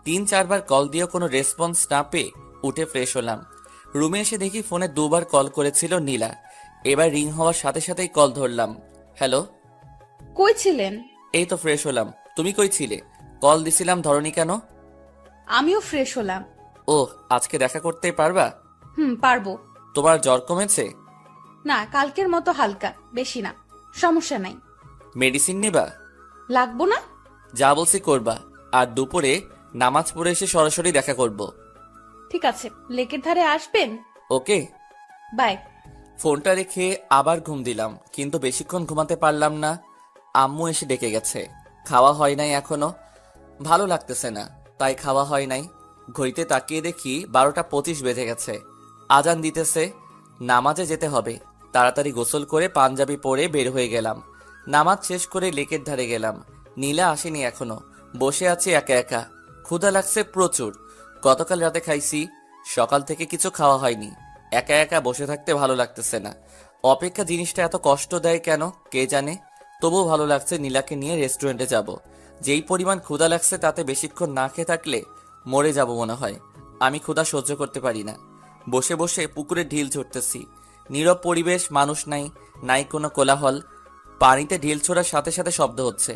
3-4 বার কল দিয়েও কোনো রেসপন্স না পেয়ে উঠে ফ্রেশ হলাম। রুমে এসে দেখি ফোনে 2 বার কল করেছিল নীলা। এবার রিং হওয়ার সাথে সাথেই কল ধরলাম। হ্যালো। কই ছিলেন? এই তো ফ্রেশ হলাম। তুমি কই ছিলে? কল দিছিলাম, ধরনি কেন? আমিও ফ্রেশ হলাম। ওহ, আজকে দেখা করতেই পারবা? পারবো। তোমার জ্বর কমেছে? না, কালকের মতো হালকা, বেশি না। সমস্যা নাই। মেডিসিন নেবা? লাগবো না। যা বলছি করবা। আর দুপুরে নামাজ পড়ে এসে সরাসরি দেখা করব। ঠিক আছে, লেকের ধারে আসবেন? ওকে। বাই। ফোনটা রেখে আবার ঘুম দিলাম, কিন্তু বেশিক্ষণ ঘুমাতে পারলাম না। আম্মু এসে ডেকে গেছে। খাওয়া হয় নাই এখনো, ভালো লাগতেছে না, তাই খাওয়া হয় নাই। ঘড়িতে তাকিয়ে দেখি 12টা 25 বেজে গেছে। আজান দিতেছে, নামাজে যেতে হবে। তাড়াতাড়ি গোসল করে পাঞ্জাবি পরে বের হয়ে গেলাম। নামাজ শেষ করে লেকের ধারে গেলাম। নীলা আসেনি এখনো, বসে আছি একা একা। ক্ষুধা লাগছে প্রচুর। গতকাল রাতে খাইছি, সকাল থেকে কিছু খাওয়া হয়নি। একা একা বসে থাকতে ভালো লাগতেছে না। অপেক্ষা জিনিসটা এত কষ্ট দেয় কেন কে জানে। তবুও ভালো লাগছে নীলাকে নিয়ে রেস্টুরেন্টে যাব। যেই পরিমাণ ক্ষুধা লাগছে তাতে বেশিক্ষণ না খেয়ে থাকলে মরে যাব মনে হয়। আমি ক্ষুধা সহ্য করতে পারি না। বসে বসে পুকুরে ঢিল ছুটতেছি। নীরব পরিবেশ, মানুষ নাই, নাই কোনো কোলাহল। পানিতে ঢিল ছোড়ার সাথে সাথে শব্দ হচ্ছে।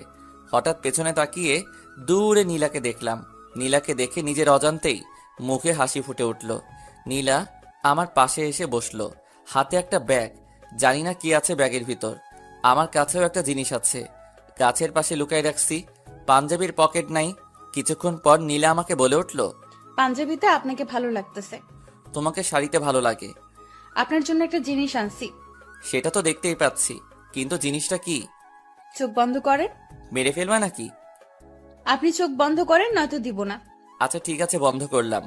হঠাৎ পেছনে তাকিয়ে দূরে নীলাকে দেখলাম। নীলাকে দেখে নিজের অজান্তেই মুখে হাসি ফুটে উঠল। নীলা আমার পাশে এসে বসলো, হাতে একটা ব্যাগ। জানি না কি আছে ব্যাগের ভিতর। আমার কাছেও একটা জিনিস আছে, গাছের পাশে লুকাই রাখছি। পাঞ্জাবির পকেট নাই। কিছুক্ষণ পর নীলা আমাকে বলে উঠল, পাঞ্জাবিতে আপনাকে ভালো লাগতেছে। তোমাকে শাড়িতে ভালো লাগে। আপনার জন্য একটা জিনিস আনছি। সেটা তো দেখতেই পাচ্ছি, কিন্তু জিনিসটা কি? চোখ বন্ধ করেন। মেরে ফেলবা নাকি? আপনি চোখ বন্ধ করেন, নয়তো দিব না। আচ্ছা ঠিক আছে, বন্ধ করলাম।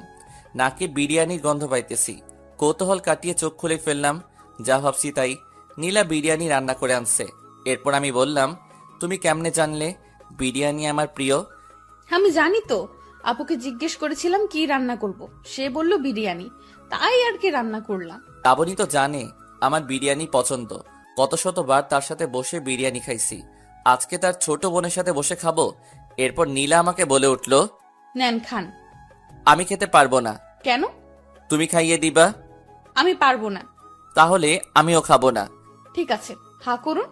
নাকে বিরিয়ানির গন্ধ পাইতেছি। কৌতূহল কাটিয়ে চোখ খুলে ফেললাম। যা ভাবছি তাই, নীলা বিরিয়ানি রান্না করে আনছে। এরপর আমি বললাম, তুমি কেমনে জানলে বিরিয়ানি আমার প্রিয়? আমি জানি তো, আপুকে জিজ্ঞেস করেছিলাম কি রান্না করব, সে বলল বিরিয়ানি, তাই আর কি রান্না করলাম। লাবণী তো জানে আমার বিরিয়ানি পছন্দ। কত শতবার তার সাথে বসে বিরিয়ানি খাইছি, আজকে তার ছোট বোনের সাথে বসে খাবো। এরপর নীলা আমাকে বলে উঠল, নেন খান। আমি খেতে পারবো না। কেন? তুমি খাইয়ে দিবা। আমি পারবো না। তাহলে আমিও খাবো না। ঠিক আছে, হা করুন।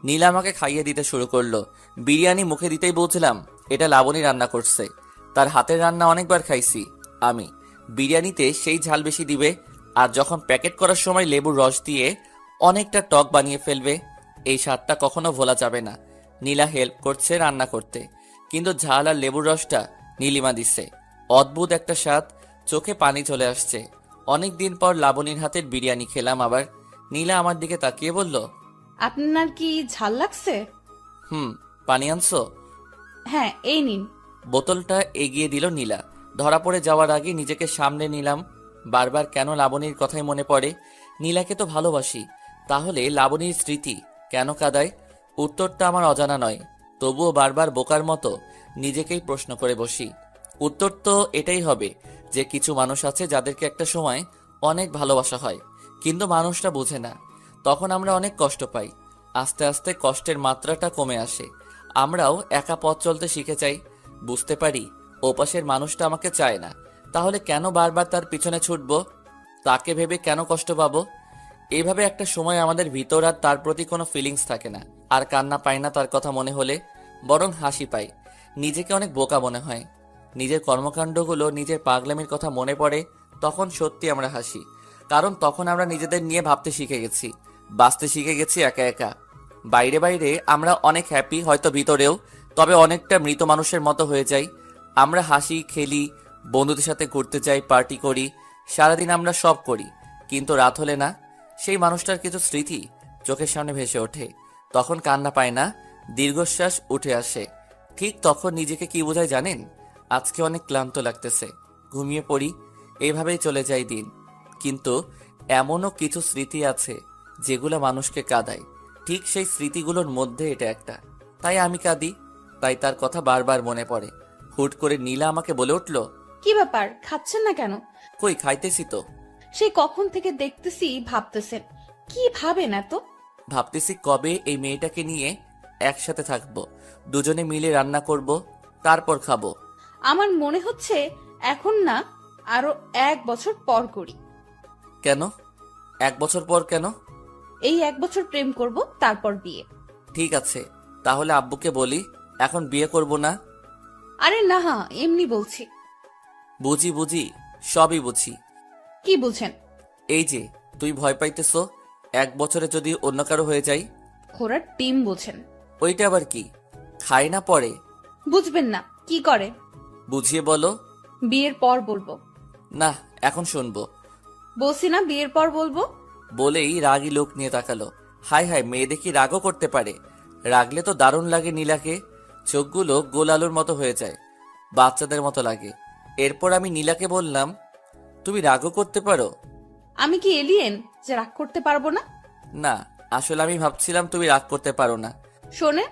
নীলা আমাকে খাইয়ে দিতে শুরু করলো। বিরিয়ানি মুখে দিতেই বুঝলাম এটা লাবণী রান্না করছে। তার হাতের রান্না অনেকবার খাইছি আমি। বিরিয়ানিতে সেই ঝাল বেশি দিবে, আর যখন প্যাকেট করার সময় লেবুর রস দিয়ে অনেকটা টক বানিয়ে ফেলবে। এই স্বাদটা কখনো ভোলা যাবে না। নীলা হেল্প করছে রান্না করতে, কিন্তু ঝাল আর লেবুর রসটা নীলিমা দিচ্ছে। অদ্ভুত একটা স্বাদ, চোখে পানি চলে আসছে। অনেক দিন পর লাবণীর হাতের বিরিয়ানি খেলাম আবার। নীলা আমার দিকে তাকিয়ে বলল, আপনার কি ঝাল লাগছে? পানি আনছো? হ্যাঁ, এই নিন। বোতলটা এগিয়ে দিল নীলা। ধরা পড়ে যাওয়ার আগে নিজেকে সামনে নিলাম। বারবার কেন লাবণীর কথাই মনে পড়ে? নীলাকে তো ভালোবাসি, তাহলে লাবণীর স্মৃতি কেন কাঁদায়? উত্তরটা আমার অজানা নয়, তবুও বারবার বোকার মতো নিজেকেই প্রশ্ন করে বসি। উত্তর তো এটাই হবে যে কিছু মানুষ আছে যাদেরকে একটা সময় অনেক ভালোবাসা হয়, কিন্তু মানুষটা বোঝে না। তখন আমরা অনেক কষ্ট পাই। আস্তে আস্তে কষ্টের মাত্রাটা কমে আসে। আমরাও একা পথ চলতে শিখে যাই। বুঝতে পারি ওপাশের মানুষটা আমাকে চায় না, তাহলে কেন বারবার তার পিছনে ছুটবো? তাকে ভেবে কেন কষ্ট পাবো? এইভাবে একটা সময় আমাদের ভিতর আর তার প্রতি কোনো ফিলিংস থাকে না, আর কান্না পায় না তার কথা মনে হলে, বরং হাসি পাই। নিজেকে অনেক বোকা মনে হয়। নিজের কর্মকাণ্ডগুলো, নিজের পাগলামির কথা মনে পড়ে, তখন সত্যি আমরা হাসি। কারণ তখন আমরা নিজেদের নিয়ে ভাবতে শিখে গেছি, বাঁচতে শিখে গেছি একা একা। বাইরে বাইরে আমরা অনেক হ্যাপি, হয়তো ভিতরেও তবে অনেকটা মৃত মানুষের মতো হয়ে যাই। আমরা হাসি, খেলি, বন্ধুদের সাথে ঘুরতে যাই, পার্টি করি, সারাদিন আমরা সব করি, কিন্তু রাত হলে না, সেই মানুষটার কিছু স্মৃতি চোখের সামনে ভেসে ওঠে। তখন কান্না পায় না, দীর্ঘশ্বাস উঠে আসে। ঠিক তখন নিজেকে কি বোঝায় জানেন? আজকে অনেক ক্লান্ত লাগতেছে, ঘুমিয়ে পড়ি। এইভাবেই চলে যায় দিন। কিন্তু এমনও কিছু স্মৃতি আছে যেগুলো মানুষকে কাঁদায়। ঠিক সেই স্মৃতিগুলোর মধ্যে এটা একটা। তাই আমি কাঁদি, তাই তার কথা বারবার মনে পড়ে। হুট করে নীলা আমাকে বলে উঠল, কি ব্যাপার, খাচ্ছেন না কেন? কই, খাইতেছি তো। সেই কখন থেকে দেখতেছি ভাবতেছেন। কি ভাবেন এত? ভাবতেছি কবে এই মেয়েটাকে নিয়ে একসাথে থাকবো, দুজনে মিলে রান্না করব, তারপর খাবো। আমার মনে হচ্ছে এখন না, আরো 1 বছর পর করি। কেন 1 বছর পর? কেন? এই 1 বছর প্রেম করব, তারপর বিয়ে। ঠিক আছে, তাহলে আব্বুকে বলি এখন বিয়ে করব না। আরে না, এমনি বলছি। বুঝি বুঝি, সবই বুঝি। কি বুঝেন? এই যে তুই ভয় পাইতেছ 1 বছরে যদি অন্য কারো হয়ে যাই। ঘোড়ার টিম বুঝেন? ওইটা আবার কি? খায় না পরে? বুঝবেন না, কি করে? বুঝিয়ে বলো। বিয়ের পর বলবো। না, এখন শুনবো। বলছি না, বিয়ের পর বলবো। বলেই রাগী লোক নিয়ে তাকালো। হায় হায়, মেয়ে দেখি রাগও করতে পারে। রাগলে তো দারুণ লাগে নীলাকে। চোখগুলো গোল আলুর মতো হয়ে যায়, বাচ্চাদের মতো লাগে। এরপর আমি নীলাকে বললাম, তুমি রাগও করতে পারো? আমি কি এলিয়েন যে রাগ করতে পারবো না? না, আসলে আমি ভাবছিলাম তুমি রাগ করতে পারো না। শোনেন,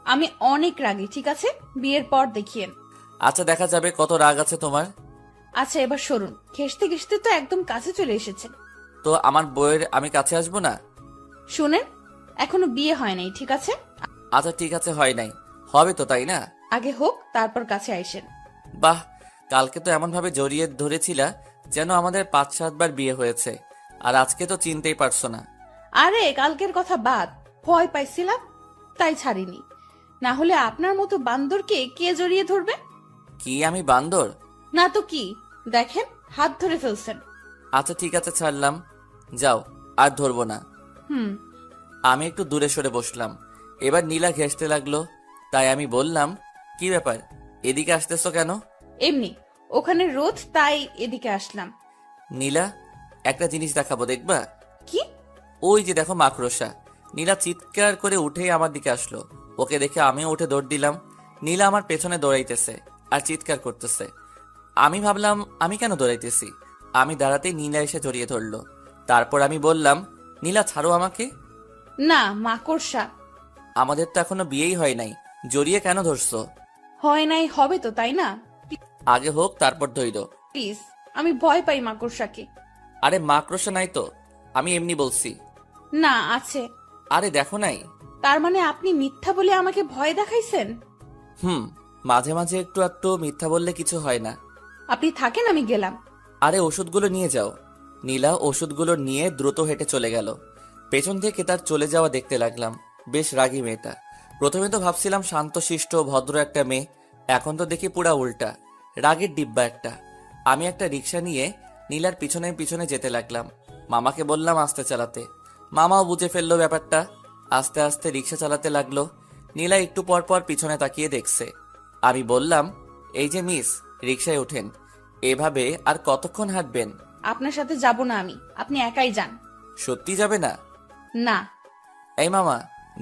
আমি অনেক রাগী, ঠিক আছে? বিয়ের পর দেখিয়েন। আচ্ছা, দেখা যাবে কত রাগ আছে তোমার। আচ্ছা, এবার সরুন। ঘেসতে ঘেসতে তো একদম কাছে চলে এসেছেন। তো আমার বউয়ের আমি কাছে আসবো না? শুনেন, এখনো বিয়ে হয় নাই, ঠিক আছে? আচ্ছা ঠিক আছে, হয় নাই, হবে তো, তাই না? আগে হোক, তারপর কাছে আইসেন। বাহ, কালকে তো এমন ভাবে জড়িয়ে ধরেছিলা যেন আমাদের 5-7 বার বিয়ে হয়েছে, আর আজকে তো চিনতেই পারছো না। আরে কালকের কথা বাদ, ভয় পাইছিলাম তাই ছাড়িনি। না হলে আপনার মতো বান্দরকে কে জড়িয়ে ধরবে? কি আমি বান্দর? না তো কি, দেখেন হাত ধরে ফেলছেন। আচ্ছা ঠিক আছে, ছাড়লাম, যাও, আর ধরবো না। হুম। আমি একটু দূরে সরে বসলাম। এবার নীলা ঘেঁষতে লাগলো, তাই আমি বললাম, কি ব্যাপার, এদিকে আসতেছো কেন? এমনি, ওখানে রোদ, তাই এদিকে আসলাম। নীলা, একটা জিনিস দেখাবো, দেখবা? কি? ওই যে দেখো মাকড়সা। নীলা চিৎকার করে উঠেই আমার দিকে আসলো। ওকে দেখে আমিও উঠে দৌড় দিলাম। নীলা আমার পেছনে দৌড়াইতেছে আর চিৎকার করতেছে। আমি ভাবলাম আমি কেন দৌড়াইতেছি। আমি দাঁড়াতেই নীলা এসে জড়িয়ে ধরলো। তারপর আমি বললাম, নীলা ছাড়ো আমাকে। না, মাকড়সা। আমাদের তো এখনো বিয়েই হয় নাই, জড়িয়ে কেন ধরছো? হয় নাই, হবে তো, তাই না? আগে হোক তারপর ধইর। প্লিজ, আমি ভয় পাই মাকড়সাকে। আরে মাকড়সা নাই তো, আমি এমনি বলছি। না, আছে। আরে দেখো নাই। তার মানে আপনি মিথ্যা বলে আমাকে ভয় দেখাইছেন? মাঝে মাঝে একটু একটু মিথ্যা বললে কিছু হয় না। আপনি থাকেন, আমি গেলাম। আরে ওষুধগুলো নিয়ে যাও। নীলা ওষুধগুলো নিয়ে দ্রুত হেঁটে চলে গেল। পেছন থেকে তার চলে যাওয়া দেখতে লাগলাম। বেশ রাগী মেয়েটা। প্রথমে তো ভাবছিলাম শান্তশিষ্ট ভদ্র একটা মেয়ে, এখন তো দেখি পুরা উল্টা, রাগের ডিব্বা একটা। আমি একটা রিক্সা নিয়ে নীলার পিছনে পিছনে যেতে লাগলাম। মামাকে বললাম আস্তে চালাতে। মামাও বুঝে ফেললো ব্যাপারটা, আস্তে আস্তে রিক্সা চালাতে লাগলো। নীলা একটু পর পর পিছনে তাকিয়ে দেখছে। আমি বললাম, এই যে মিস, রিক্সায় ওঠেন। এভাবে আর কতক্ষণ হাঁটবেন? আপনার সাথে যাব না আমি, আপনি একাই যান। সত্যি যাবে না? না। এই মামা,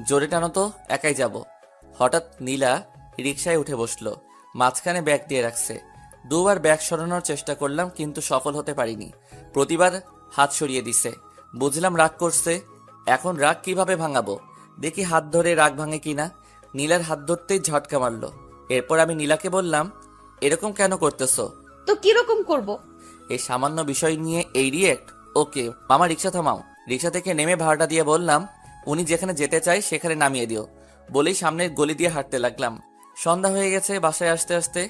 জোরে টানো তো, একাই যাব। হঠাৎ নীলা রিকশায় উঠে বসলো, মাঝখানে ব্যাগ দিয়ে রাখছে। দুবার ব্যাগ সরানোর চেষ্টা করলাম, কিন্তু সফল হতে পারিনি। প্রতিবার হাত সরিয়ে দিছে। বুঝলাম রাগ করছে। এখন রাগ কিভাবে ভাঙাবো, দেখি হাত ধরে রাগ ভাঙে কিনা। নীলার হাত ধরতেই ঝটকা মারলো। এরপর আমি নীলাকে বললাম, এরকম কেন করতেছো? তো কিরকম করব? এই সামান্য বিষয় নিয়ে এই রিয়েক্ট? ওকে মামা, রিক্সা থামাও। রিক্সা থেকে নেমে ভাড়াটা দিয়ে বললাম, উনি যেখানে যেতে চাই সেখানে নামিয়ে দিও। বলেই সামনের গলি দিয়ে হাঁটতে লাগলাম। সন্ধ্যা হয়ে গেছে। বাসায় আসতে আসতে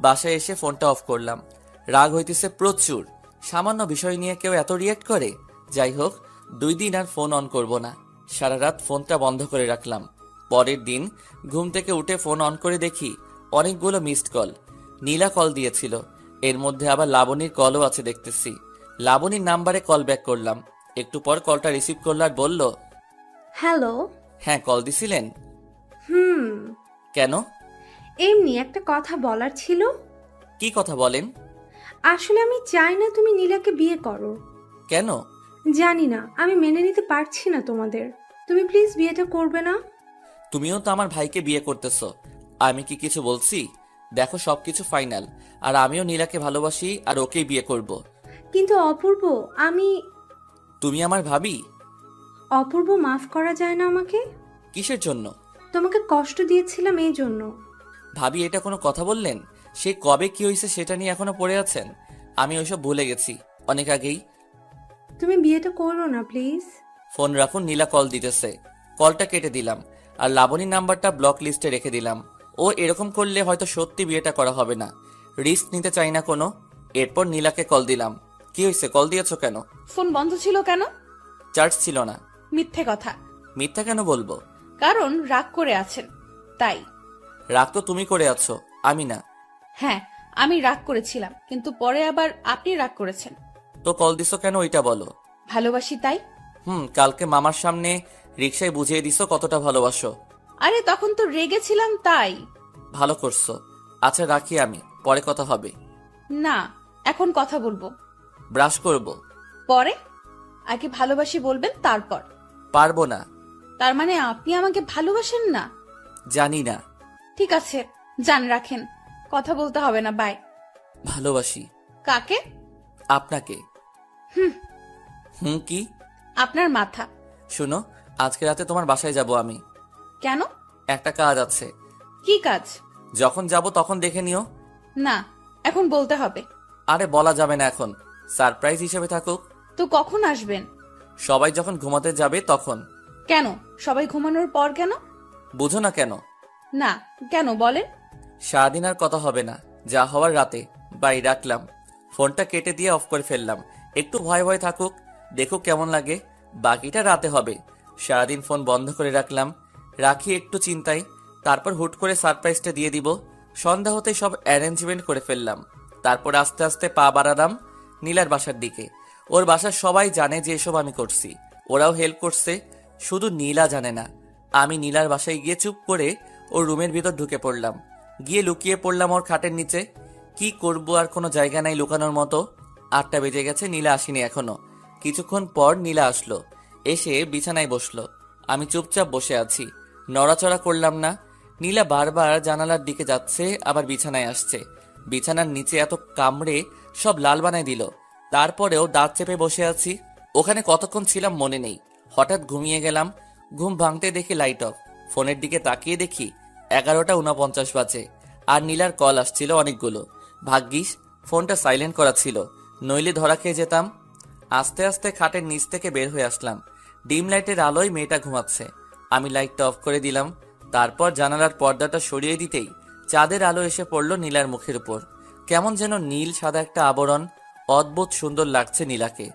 বাসায় এসে ফোনটা অফ করলাম। রাগ হইতেছে প্রচুর। সামান্য বিষয় নিয়ে কেউ এত রিয়েক্ট করে? যাই হোক, 2 দিন আর ফোন অন করব না। সারা রাত ফোনটা বন্ধ করে রাখলাম। পরের দিন ঘুম থেকে উঠে ফোন অন করে দেখি অনেকগুলো মিসড কল। নীলা কল দিয়েছিল, এর মধ্যে আবার লাবণীর কলও আছে দেখতেছি। লাবণীর নাম্বারে কল ব্যাক করলাম। একটু পর কলটা রিসিভ করল আর বলল, হ্যালো। হ্যাঁ কল দিছিলেন? হুম। কেন? এমনি একটা কথা বলার ছিল। কি কথা বলেন? আসলে আমি চাই না তুমি নীলাকে বিয়ে করো। কেন? জানি না, আমি মেনে নিতে পারছি না তোমাদের। তুমি প্লিজ বিয়েটা করবে না? তুমিও তো আমার ভাইকে বিয়ে করতেছো, আমি কি কিছু বলছি? দেখো সবকিছু ফাইনাল, আর আমিও নীলাকে ভালোবাসি আর ওকেই বিয়ে করব। কিন্তু অপূর্ব, আমি তুমি আমার ভাবি। অপূর্ব, মাফ করা যায় না আমাকে? কিসের জন্য? তোমাকে কষ্ট দিয়েছিলাম এই জন্য। ভাবি, এটা কোনো কথা বললেন? সে কবে কি হয়েছে সেটা নিয়ে এখনো পড়ে আছেন? আমি ওইসব ভুলে গেছি অনেক আগেই। তুমি বিয়েটা করো না প্লিজ। ফোন রাখুন, নীলা কল দিতেছে। কলটা কেটে দিলাম আর লাবণীর নাম্বারটা ব্লক লিস্টে রেখে দিলাম। ও এরকম করলে হয়তো সত্যি বিয়েটা করা হবে না, রিস্ক নিতে চাই না কোনো। এরপর নীলাকে কল দিলাম। কি হয়েছে, কল দিয়েছো কেন? ফোন বন্ধ ছিল কেন? চার্জ ছিল না। মিথ্যে কথা। মিথ্যা কেন বলবো? কারণ রাগ করে আছেন তাই। রাগ তো তুমি করে আছো, আমি না। হ্যাঁ, আমি রাগ করেছিলাম, কিন্তু পরে আবার আপনি রাগ করেছেন। তো কল দিছো কেন ওইটা বলো। ভালোবাসি তাই। কালকে মামার সামনে রিক্সায় বুঝিয়ে দিছো কতটা ভালোবাসো। আরে তখন তো রেগেছিলাম তাই। ভালো করছো। আচ্ছা রাখি, আমি পরে কথা হবে। না, এখন কথা বলবো। ব্রাশ করব। পরে। আগে ভালোবাসি বলবেন তারপর। পারবো না। তার মানে আপনি আমাকে ভালোবাসেন না? জানি না। ঠিক আছে, জান রাখেন, কথা বলতে হবে না, বাই। ভালোবাসি। কাকে? আপনাকে। কি? আপনার মাথা। শুনো, আজকে রাতে তোমার বাসায় যাব আমি। কেন? একটা কাজ আছে। কি কাজ? যখন যাব তখন দেখে নিও। না, এখন বলতে হবে। আরে বলা যাবে না এখন, সারপ্রাইজ হিসেবে থাকুক। তো কখন আসবেন? সবাই যখন ঘুমাতে যাবে তখন। কেন? সবাই ঘুমানোর পর কেন? বুঝো না কেন? না, কেন বলেন? সারাদিন আর কথা হবে না, যা হওয়ার রাতে। বাই, রাখলাম। ফোনটা কেটে দিয়ে অফ করে ফেললাম। একটু ভয় ভয় থাকুক, দেখুক কেমন লাগে, বাকিটা রাতে হবে। সারাদিন ফোন বন্ধ করে রাখলাম, রাখি একটু চিন্তায়। তারপর হুট করে সারপ্রাইজটা দিয়ে দিব। সন্ধ্যা হতে সব অ্যারেঞ্জমেন্ট করে ফেললাম। তারপর আস্তে আস্তে পা বাড়ালাম নীলার বাসার দিকে। ওর বাসার সবাই জানে যে এসব আমি করছি, ওরাও হেল্প করছে। শুধু নীলা জানে না। আমি নীলার বাসায় গিয়ে চুপ করে ওর রুমের ভিতর ঢুকে পড়লাম। গিয়ে লুকিয়ে পড়লাম ওর খাটের নিচে। কি করব, আর কোনো জায়গা নাই লুকানোর মতো। 8টা বেজে গেছে, নীলা আসেনি এখনো। কিছুক্ষণ পর নীলা আসলো, এসে বিছানায় বসলো। আমি চুপচাপ বসে আছি, নড়াচড়া করলাম না। নীলা বারবার জানালার দিকে যাচ্ছে, আবার বিছানায় আসছে। বিছানার নিচে এত কামড়ে সব লাল বানায় দিল। তারপরেও দাঁত চেপে বসে আছি। ওখানে কতক্ষণ ছিলাম মনে নেই। হঠাৎ ঘুমিয়ে গেলাম। ঘুম ভাঙতে দেখি লাইট অফ। ফোনের দিকে তাকিয়ে দেখি 11টা 49 বাজে, আর নীলার কল আসছিল অনেকগুলো। ভাগ্যিস ফোনটা সাইলেন্ট করা ছিল, নইলে ধরা খেয়ে যেতাম। আস্তে আস্তে খাটের নিচ থেকে বের হয়ে আসলাম। ডিম লাইটের আলোয় মেয়েটা ঘুমাচ্ছে। আমি লাইটটা অফ করে দিলাম। তারপর জানালার পর্দাটা সরিয়ে দিতেই চাঁদের আলো এসে পড়ল নীলার মুখের উপর। কেমন যেন নীল সাদা একটা আবরণ। অদ্ভুত সুন্দর লাগছে নীলাকে।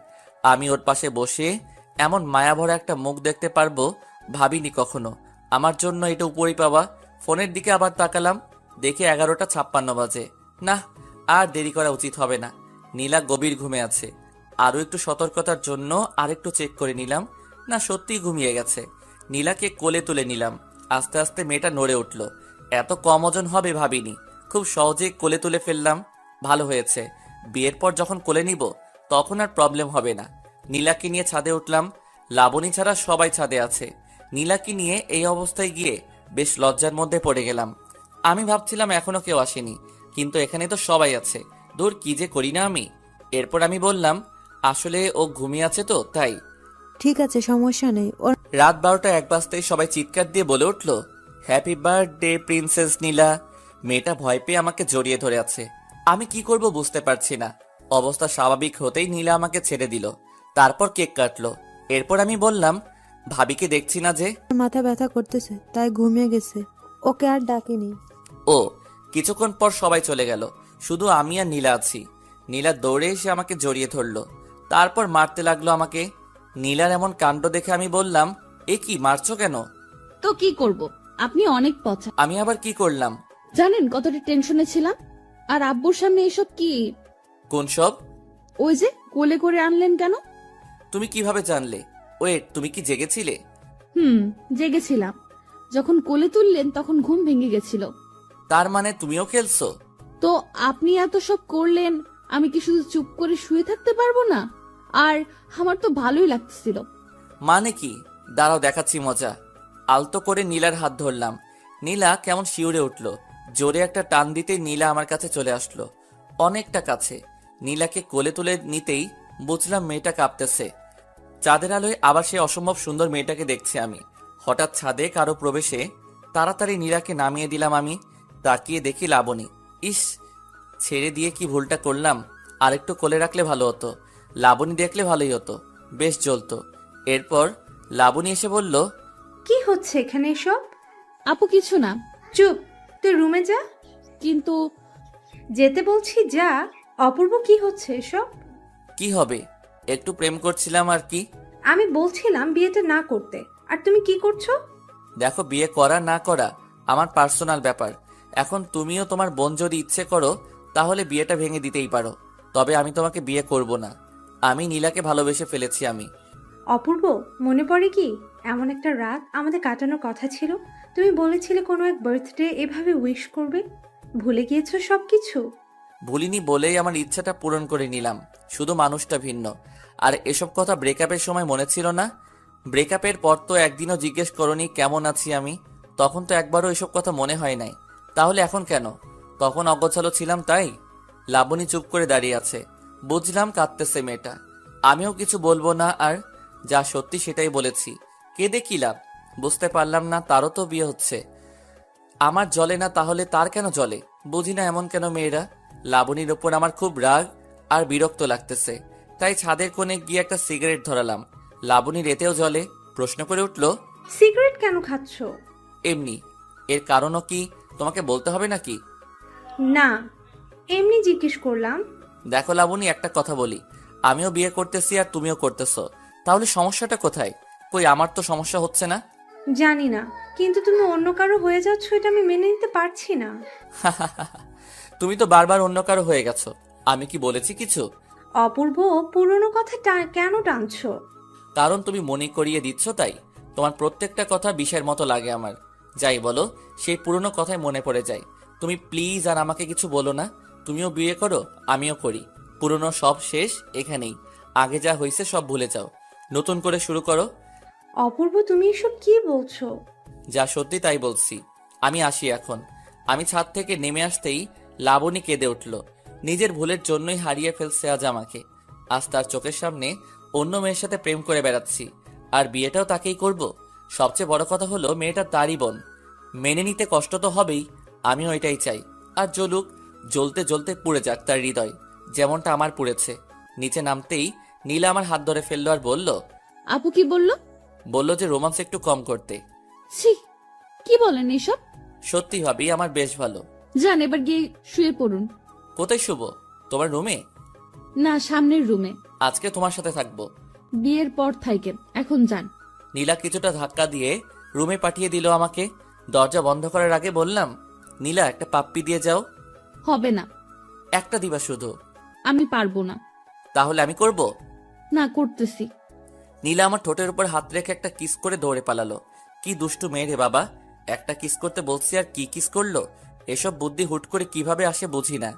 আমি ওর পাশে বসে এমন মায়াভরা একটা মুখ দেখতে পারবো ভাবিনি কখনো। আমার জন্য এটা উপরই পাওয়া। ফোনের দিকে আবার তাকালাম, দেখে 11টা 56 বাজে। না, আর দেরি করা উচিত হবে না। নীলা গভীর ঘুমে আছে। আরো একটু সতর্কতার জন্য আরেকটু চেক করে নিলাম, না সত্যিই ঘুমিয়ে গেছে। নীলাকে কোলে তুলে নিলাম। আস্তে আস্তে মেয়েটা নড়ে উঠল। এত কম ওজন হবে ভাবিনি। খুব সহজেই কোলে তুলে ফেললাম। ভালো হয়েছে, বিয়ের পর যখন কোলে নিব তখন আর প্রবলেম হবে না। নীলাকে নিয়ে ছাদে উঠলাম। লাবণী ছাড়া সবাই ছাদে আছে। নীলাকে নিয়ে এই অবস্থায় গিয়ে বেশ লজ্জার মধ্যে পড়ে গেলাম। আমি ভাবছিলাম এখনো কেউ আসেনি, কিন্তু এখানে তো সবাই আছে। দূর, কি যে করি না আমি। এরপর আমি বললাম, আসলে ও ঘুমিয়ে আছে তো তাই। ঠিক আছে, সমস্যা নেই। ওর রাত 12টা 1 বাজতেই সবাই চিৎকার দিয়ে বলে উঠল, হ্যাপি বার্থডে প্রিন্সেস নীলা। মেয়েটা ভয় পেয়ে আমাকে জড়িয়ে ধরে আছে। আমি কি করব বুঝতে পারছি না। অবস্থা স্বাভাবিক হতেই নীলা আমাকে ছেড়ে দিল, তারপর কেক কাটলো। এরপর আমি বললাম, ভাবিকে দেখছি না যে? মাথা ব্যথা করতেছে তাই ঘুমিয়ে গেছে, ওকে আর ডাকিনি। ও, কিছুক্ষণ পর সবাই চলে গেল, শুধু আমি আর নীলা আছি। নীলা দৌড়ে এসে আমাকে জড়িয়ে ধরলো, তারপর মারতে লাগলো আমাকে। নীলার এমন কাণ্ড দেখে আমি বললাম, এ কি, মারছো কেন? তো কি করব, আপনি অনেক পচা। আমি আবার কি করলাম? জানেন কতটা টেনশনে ছিলাম। আর আব্বুর সামনে এসব কি? কোন সব? ওই যে কোলে করে আনলেন কেন? তুমি কিভাবে জানলে? ওয়েট, তুমি কি জেগেছিলে? জেগেছিলাম। যখন কোলে তুললেন তখন ঘুম ভেঙে গেছিল। তার মানে তুমিও খেলছো? তো আপনি এত সব করলেন, আমি কি শুধু চুপ করে শুয়ে থাকতে পারবো না? আর আমার তো ভালোই লাগছিল। মানে কি? দাঁড়াও, দেখাচ্ছি মজা। আলতো করে নীলার হাত ধরলাম। নীলা কেমন শিউরে উঠল। জোরে একটা টান দিতেই নীলা আমার কাছে চলে আসলো, অনেকটা কাছে। নীলাকে কোলে তুলে নিতেই বুঝলাম মেয়েটা কাঁপতেছে। চাঁদের আলোয় আবার সে অসম্ভব সুন্দর মেয়েটাকে দেখছি আমি। হঠাৎ ছাদে কারো প্রবেশে তাড়াতাড়ি নীলাকে নামিয়ে দিলাম আমি। তাকিয়ে দেখি লাবণী। ইস, ছেড়ে দিয়ে কি ভুলটা করলাম। আরেকটু কোলে রাখলে ভালো হতো। লাবণী দেখলে ভালোই হতো, বেশ জ্বলতো। এরপর লাবণী এসে বলল, কি হচ্ছে এখানে এসব? আপু কিছু না। চুপ, তুই রুমে যা। কিন্তু যেতে বলছি যা। অপূর্ব, কি হচ্ছে এসব? কি হবে, একটু প্রেম করছিলাম আর কি। আমি বলছিলাম বিয়েটা না করতে, আর তুমি কি করছো? দেখো, বিয়ে করা না করা আমার পার্সোনাল ব্যাপার। এখন তুমিও তোমার বোন যদি ইচ্ছে করো তাহলে বিয়েটা ভেঙে দিতেই পারো, তবে আমি তোমাকে বিয়ে করব না। আমি নীলাকে ভালোবেসে ফেলেছি আমি। অপূর্ব, মনে পড়ে কি এমন একটা রাত আমাদের কাটানোর কথা ছিল? তুমি বলেছিলে কোনো এক বার্থডে এভাবে উইশ করবে। ভুলে গিয়েছো সবকিছু? ভুলিনি বলেই আমার ইচ্ছাটা পূরণ করে নিলাম, শুধু মানুষটা ভিন্ন। আর এসব কথা ব্রেকআপের সময় মনে ছিল না? ব্রেকআপের পর তো একদিনও জিজ্ঞেস করনি কেমন আছি আমি। তখন তো একবারও এসব কথা মনে হয় নাই, তাহলে এখন কেন? তখন অগোছালো ছিলাম তাই। লাবণী চুপ করে দাঁড়িয়ে আছে, বুঝলাম কাঁদতেছে মেয়েটা। আমিও কিছু বলবো না, আর যা সত্যি সেটাই বলেছি। কেঁদে কি লাভ? বুঝতে পারলাম না তারও তো বিয়ে হচ্ছে। আমার জ্বলে না, তাহলে তার কেন জ্বলে? বুঝি না এমন কেন মেয়েরা। লাবণীর ওপর আমার খুব রাগ আর বিরক্ত লাগতেছে, তাই ছাদের কোণে গিয়ে একটা সিগারেট ধরালাম। লাবণীর এতেও জ্বলে, প্রশ্ন করে উঠল, সিগারেট কেন খাচ্ছ? এমনি। এর কারণও কি তোমাকে বলতে হবে নাকি? না, এমনি জিজ্ঞেস করলাম। দেখো লাবণী, একটা কথা বলি, আমিও বিয়ে করতেছি আর তুমিও করতেছো, তাহলে সমস্যাটা কোথায়? কই, আমার তো সমস্যা হচ্ছে না। জানি না, কিন্তু তুমি অন্য কারো হয়ে যাচ্ছ, এটা আমি মেনে নিতে পারছি না। তুমি তো বারবার অন্য কারো হয়ে গেছো, আমি কি বলেছি কিছু? অপূর্ব, পুরনো কথা কেন টানছো? কারণ তুমি মনে করিয়ে দিচ্ছ তাই। তোমার প্রত্যেকটা কথা বিষের মতো লাগে আমার। যাই বলো, সেই পুরনো কথাই মনে পড়ে যায়। তুমি প্লিজ আর আমাকে কিছু বলো না। তুমিও বিয়ে করো, আমিও করি। পুরনো সব শেষ এখানেই। আগে যা হয়েছে সব ভুলে যাও, নতুন করে শুরু করো। অপূর্ব, তুমি এসব কি বলছো? যা সত্যি তাই বলছি। আমি আসি এখন। আমি ছাদ থেকে নেমে আসতেই লাবণী কেঁদে উঠল। নিজের ভুলের জন্যই হারিয়ে ফেলছে আজ আমাকে। আজ তার চোখের সামনে অন্য মেয়ের সাথে প্রেম করে বেড়াচ্ছি, আর বিয়েটাও তাকেই করব। সবচেয়ে বড় কথা হলো মেয়েটা তারই বোন। মেনে নিতে কষ্ট তো হবেই, আমিও এটাই চাই। আর জ্বলুক, জ্বলতে জ্বলতে পুড়ে যাক তার হৃদয়, যেমনটা আমার পুড়েছে। নিচে নামতেই নীলা আমার হাত ধরে ফেললো আর বলল, আপু কি বললো? বলল যে রোমান্স একটু কম করতে। ছি, কি বলেন এসব? সত্যি ভাবি, আমার বেশ ভালো। যান এবার গিয়ে শুয়ে পড়ুন। কোথায় শুভ? তোমার রুমে? না, সামনের রুমে। আজকে তোমার সাথে থাকবো। বিয়ের পর থাকেন, এখন যান। নীলা কিছুটা ধাক্কা দিয়ে রুমে পাঠিয়ে দিল আমাকে। দরজা বন্ধ করার আগে বললাম, নীলা, একটা পাপ্পি দিয়ে যাও। হবে না। একটা দিবা শুধু? আমি পারবো না। তাহলে আমি করব। না, করতেছি। নীলা আমার ঠোঁটের উপর হাত রেখে একটা কিস করে দৌড়ে পালালো। কি দুষ্টু মেয়ে রে বাবা, একটা কিস করতে বলছি আর কি কিস করলো। এসব বুদ্ধি হুট করে কিভাবে আসে বুঝি না।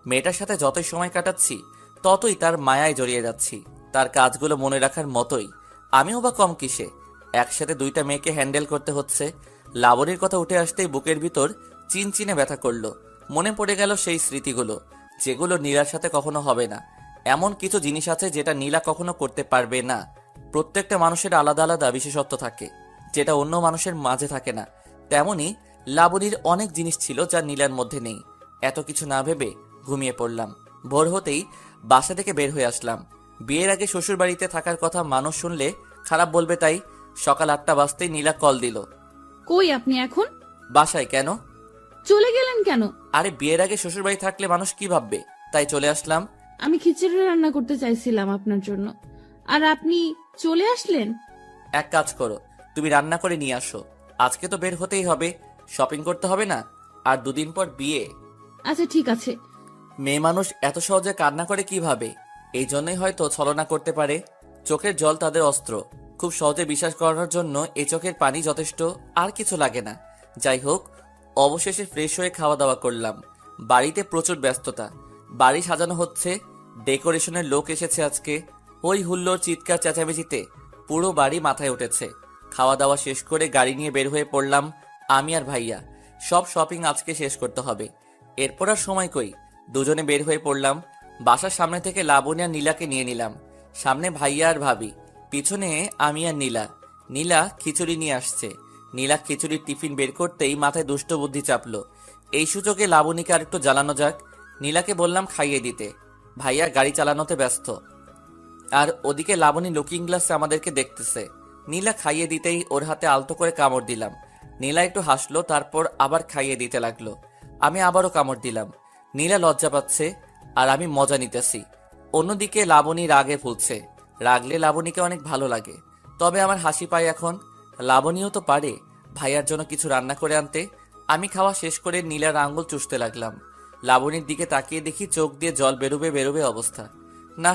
মেয়েটার সাথে যতই সময় কাটাচ্ছি ততই তার মায়ায় জড়িয়ে যাচ্ছি, তার কাজগুলো মনে রাখার মতোই। আমিও বা কম কিসে, একসাথে দুইটা মেয়েকে হ্যান্ডেল করতে হচ্ছে। লাবণীর কথা উঠে আসতেই বুকের ভিতর চিনচিনে ব্যথা করলো। মনে পড়ে গেল সেই স্মৃতিগুলো, যেগুলো নীলার সাথে কখনো হবে না। এমন কিছু জিনিস আছে যেটা নীলা কখনো করতে পারবে না। প্রত্যেকটা মানুষের আলাদা আলাদা বিশেষত্ব থাকে, যেটা অন্য মানুষের মাঝে থাকে না। তেমনি লাবণীর অনেক জিনিস ছিল যা নীলার মধ্যে নেই। এত কিছু না ভেবে ঘুমিয়ে পড়লাম। ভোর হতেই বাসা থেকে বের হয়ে আসলাম। বিয়ের আগে শ্বশুর বাড়িতে থাকার কথা মানুষ শুনলে খারাপ বলবে, তাই সকাল 8টা বাজতেই নীলা কল দিল। কই আপনি এখন? বাসায়। কেন? চলে গেলেন কেন? আরে বিয়ের আগে শ্বশুর বাড়ি থাকলে মানুষ কি ভাববে, তাই চলে আসলাম। আমি খিচুড়ি রান্না করতে চাইছিলাম আপনার জন্য, আর আপনি চলে আসলেন। এক কাজ করো, তুমি রান্না করে নিয়ে আসো। আজকে তো বের হতেই হবে, শপিং করতে হবে না? আর 2 দিন পর বিয়ে। আচ্ছা ঠিক আছে। মেয়ে মানুষ এত সহজে কান্না করে কিভাবে? এই জন্যই হয়তো ছলনা করতে পারে। চোখের জল তাদের অস্ত্র, খুব সহজে বিশ্বাস করার জন্য এই চোখের পানি যথেষ্ট, আর কিছু লাগে না। যাই হোক, অবশেষে ফ্রেশ হয়ে খাওয়া দাওয়া করলাম। বাড়িতে প্রচুর ব্যস্ততা, বাড়ি সাজানো হচ্ছে, ডেকোরেশনের লোক এসেছে আজকে। হই হুল্লোড় চিৎকার চেঁচামেচিতে পুরো বাড়ি মাথায় উঠেছে। খাওয়া দাওয়া শেষ করে গাড়ি নিয়ে বের হয়ে পড়লাম আমি আর ভাইয়া। সব শপিং আজকে শেষ করতে হবে, এরপর আর সময় কই। দুজনে বের হয়ে পড়লাম। বাসার সামনে থেকে লাবণী আর নীলাকে নিয়ে নিলাম। সামনে ভাইয়া আর ভাবি, পিছনে আমি আর নীলা। নীলা খিচুড়ি নিয়ে আসছে। নীলা খিচুড়ির টিফিন বের করতেই মাথায় দুষ্ট বুদ্ধি চাপলো। এই সুযোগে লাবণীকে আর একটু জ্বালানো যাক। নীলাকে বললাম খাইয়ে দিতে। ভাইয়া গাড়ি চালানোতে ব্যস্ত, আর ওদিকে লাবণী লুকিং গ্লাসে আমাদেরকে দেখতেছে। নীলা খাইয়ে দিতেই ওর হাতে আলতো করে কামড় দিলাম। নীলা একটু হাসলো, তারপর আবার খাইয়ে দিতে লাগলো। আমি আবারও কামড় দিলাম। নীলা লজ্জা পাচ্ছে, আর আমি মজা নিতেছি। অন্যদিকে লাবণী রাগে ফুলছে। রাগলে লাবণীকে অনেক ভালো লাগে, তবে আমার হাসি পায় এখন। লাবণীও তো পারে ভাইয়ার জন্য কিছু রান্না করে আনতে। আমি খাওয়া শেষ করে নীলার আঙ্গুল চুষতে লাগলাম। লাবণীর দিকে তাকিয়ে দেখি চোখ দিয়ে জল বেরোবে বেরোবে অবস্থা। না,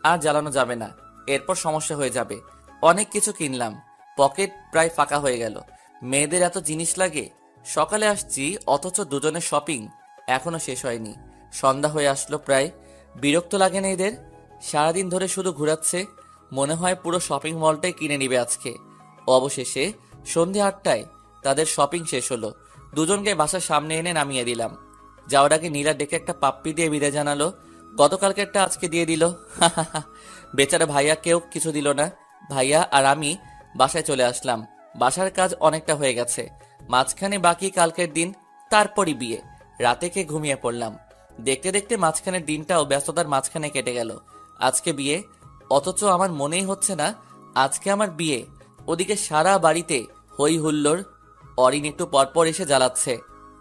আর জ্বালানো যাবে না, এরপর সমস্যা হয়ে যাবে। অনেক কিছু কিনলাম, পকেট প্রায় ফাঁকা হয়ে গেল। মেয়েদের এত জিনিস লাগে। সকালে আসছি অথচ দুজনের শপিং এখনো শেষ হয়নি। সন্ধ্যা হয়ে আসলো প্রায়। বিরক্ত লাগে না এদের? সারাদিন ধরে শুধু ঘোরাচ্ছে, মনে হয় পুরো শপিং মলটাই কিনে নিবে আজকে। অবশেষে সন্ধ্যে 8টায় তাদের শপিং শেষ হলো। দুজনকে বাসার সামনে এনে নামিয়ে দিলাম। যাওয়ার আগে নীলা ডেকে একটা পাপ্পি দিয়ে বিদায় জানালো। গতকালকে একটা আজকে দিয়ে দিল। বেচারা ভাইয়া কেউ কিছু দিল না। ভাইয়া আর আমি বাসায় চলে আসলাম। বাসার কাজ অনেকটা হয়ে গেছে, মাঝখানে বাকি কালকের দিন, তারপরই বিয়ে। রাতে খেয়ে ঘুমিয়ে পড়লাম। দেখতে দেখতে মাঝখানের দিনটাও ব্যস্ততার মাঝখানে কেটে গেল। আজকে বিয়ে, অথচ আমার মনেই হচ্ছে না আজকে আমার বিয়ে। ওদিকে সারা বাড়িতে হই হুল্লোড়। অরিন একটু পরপর এসে জ্বালাচ্ছে,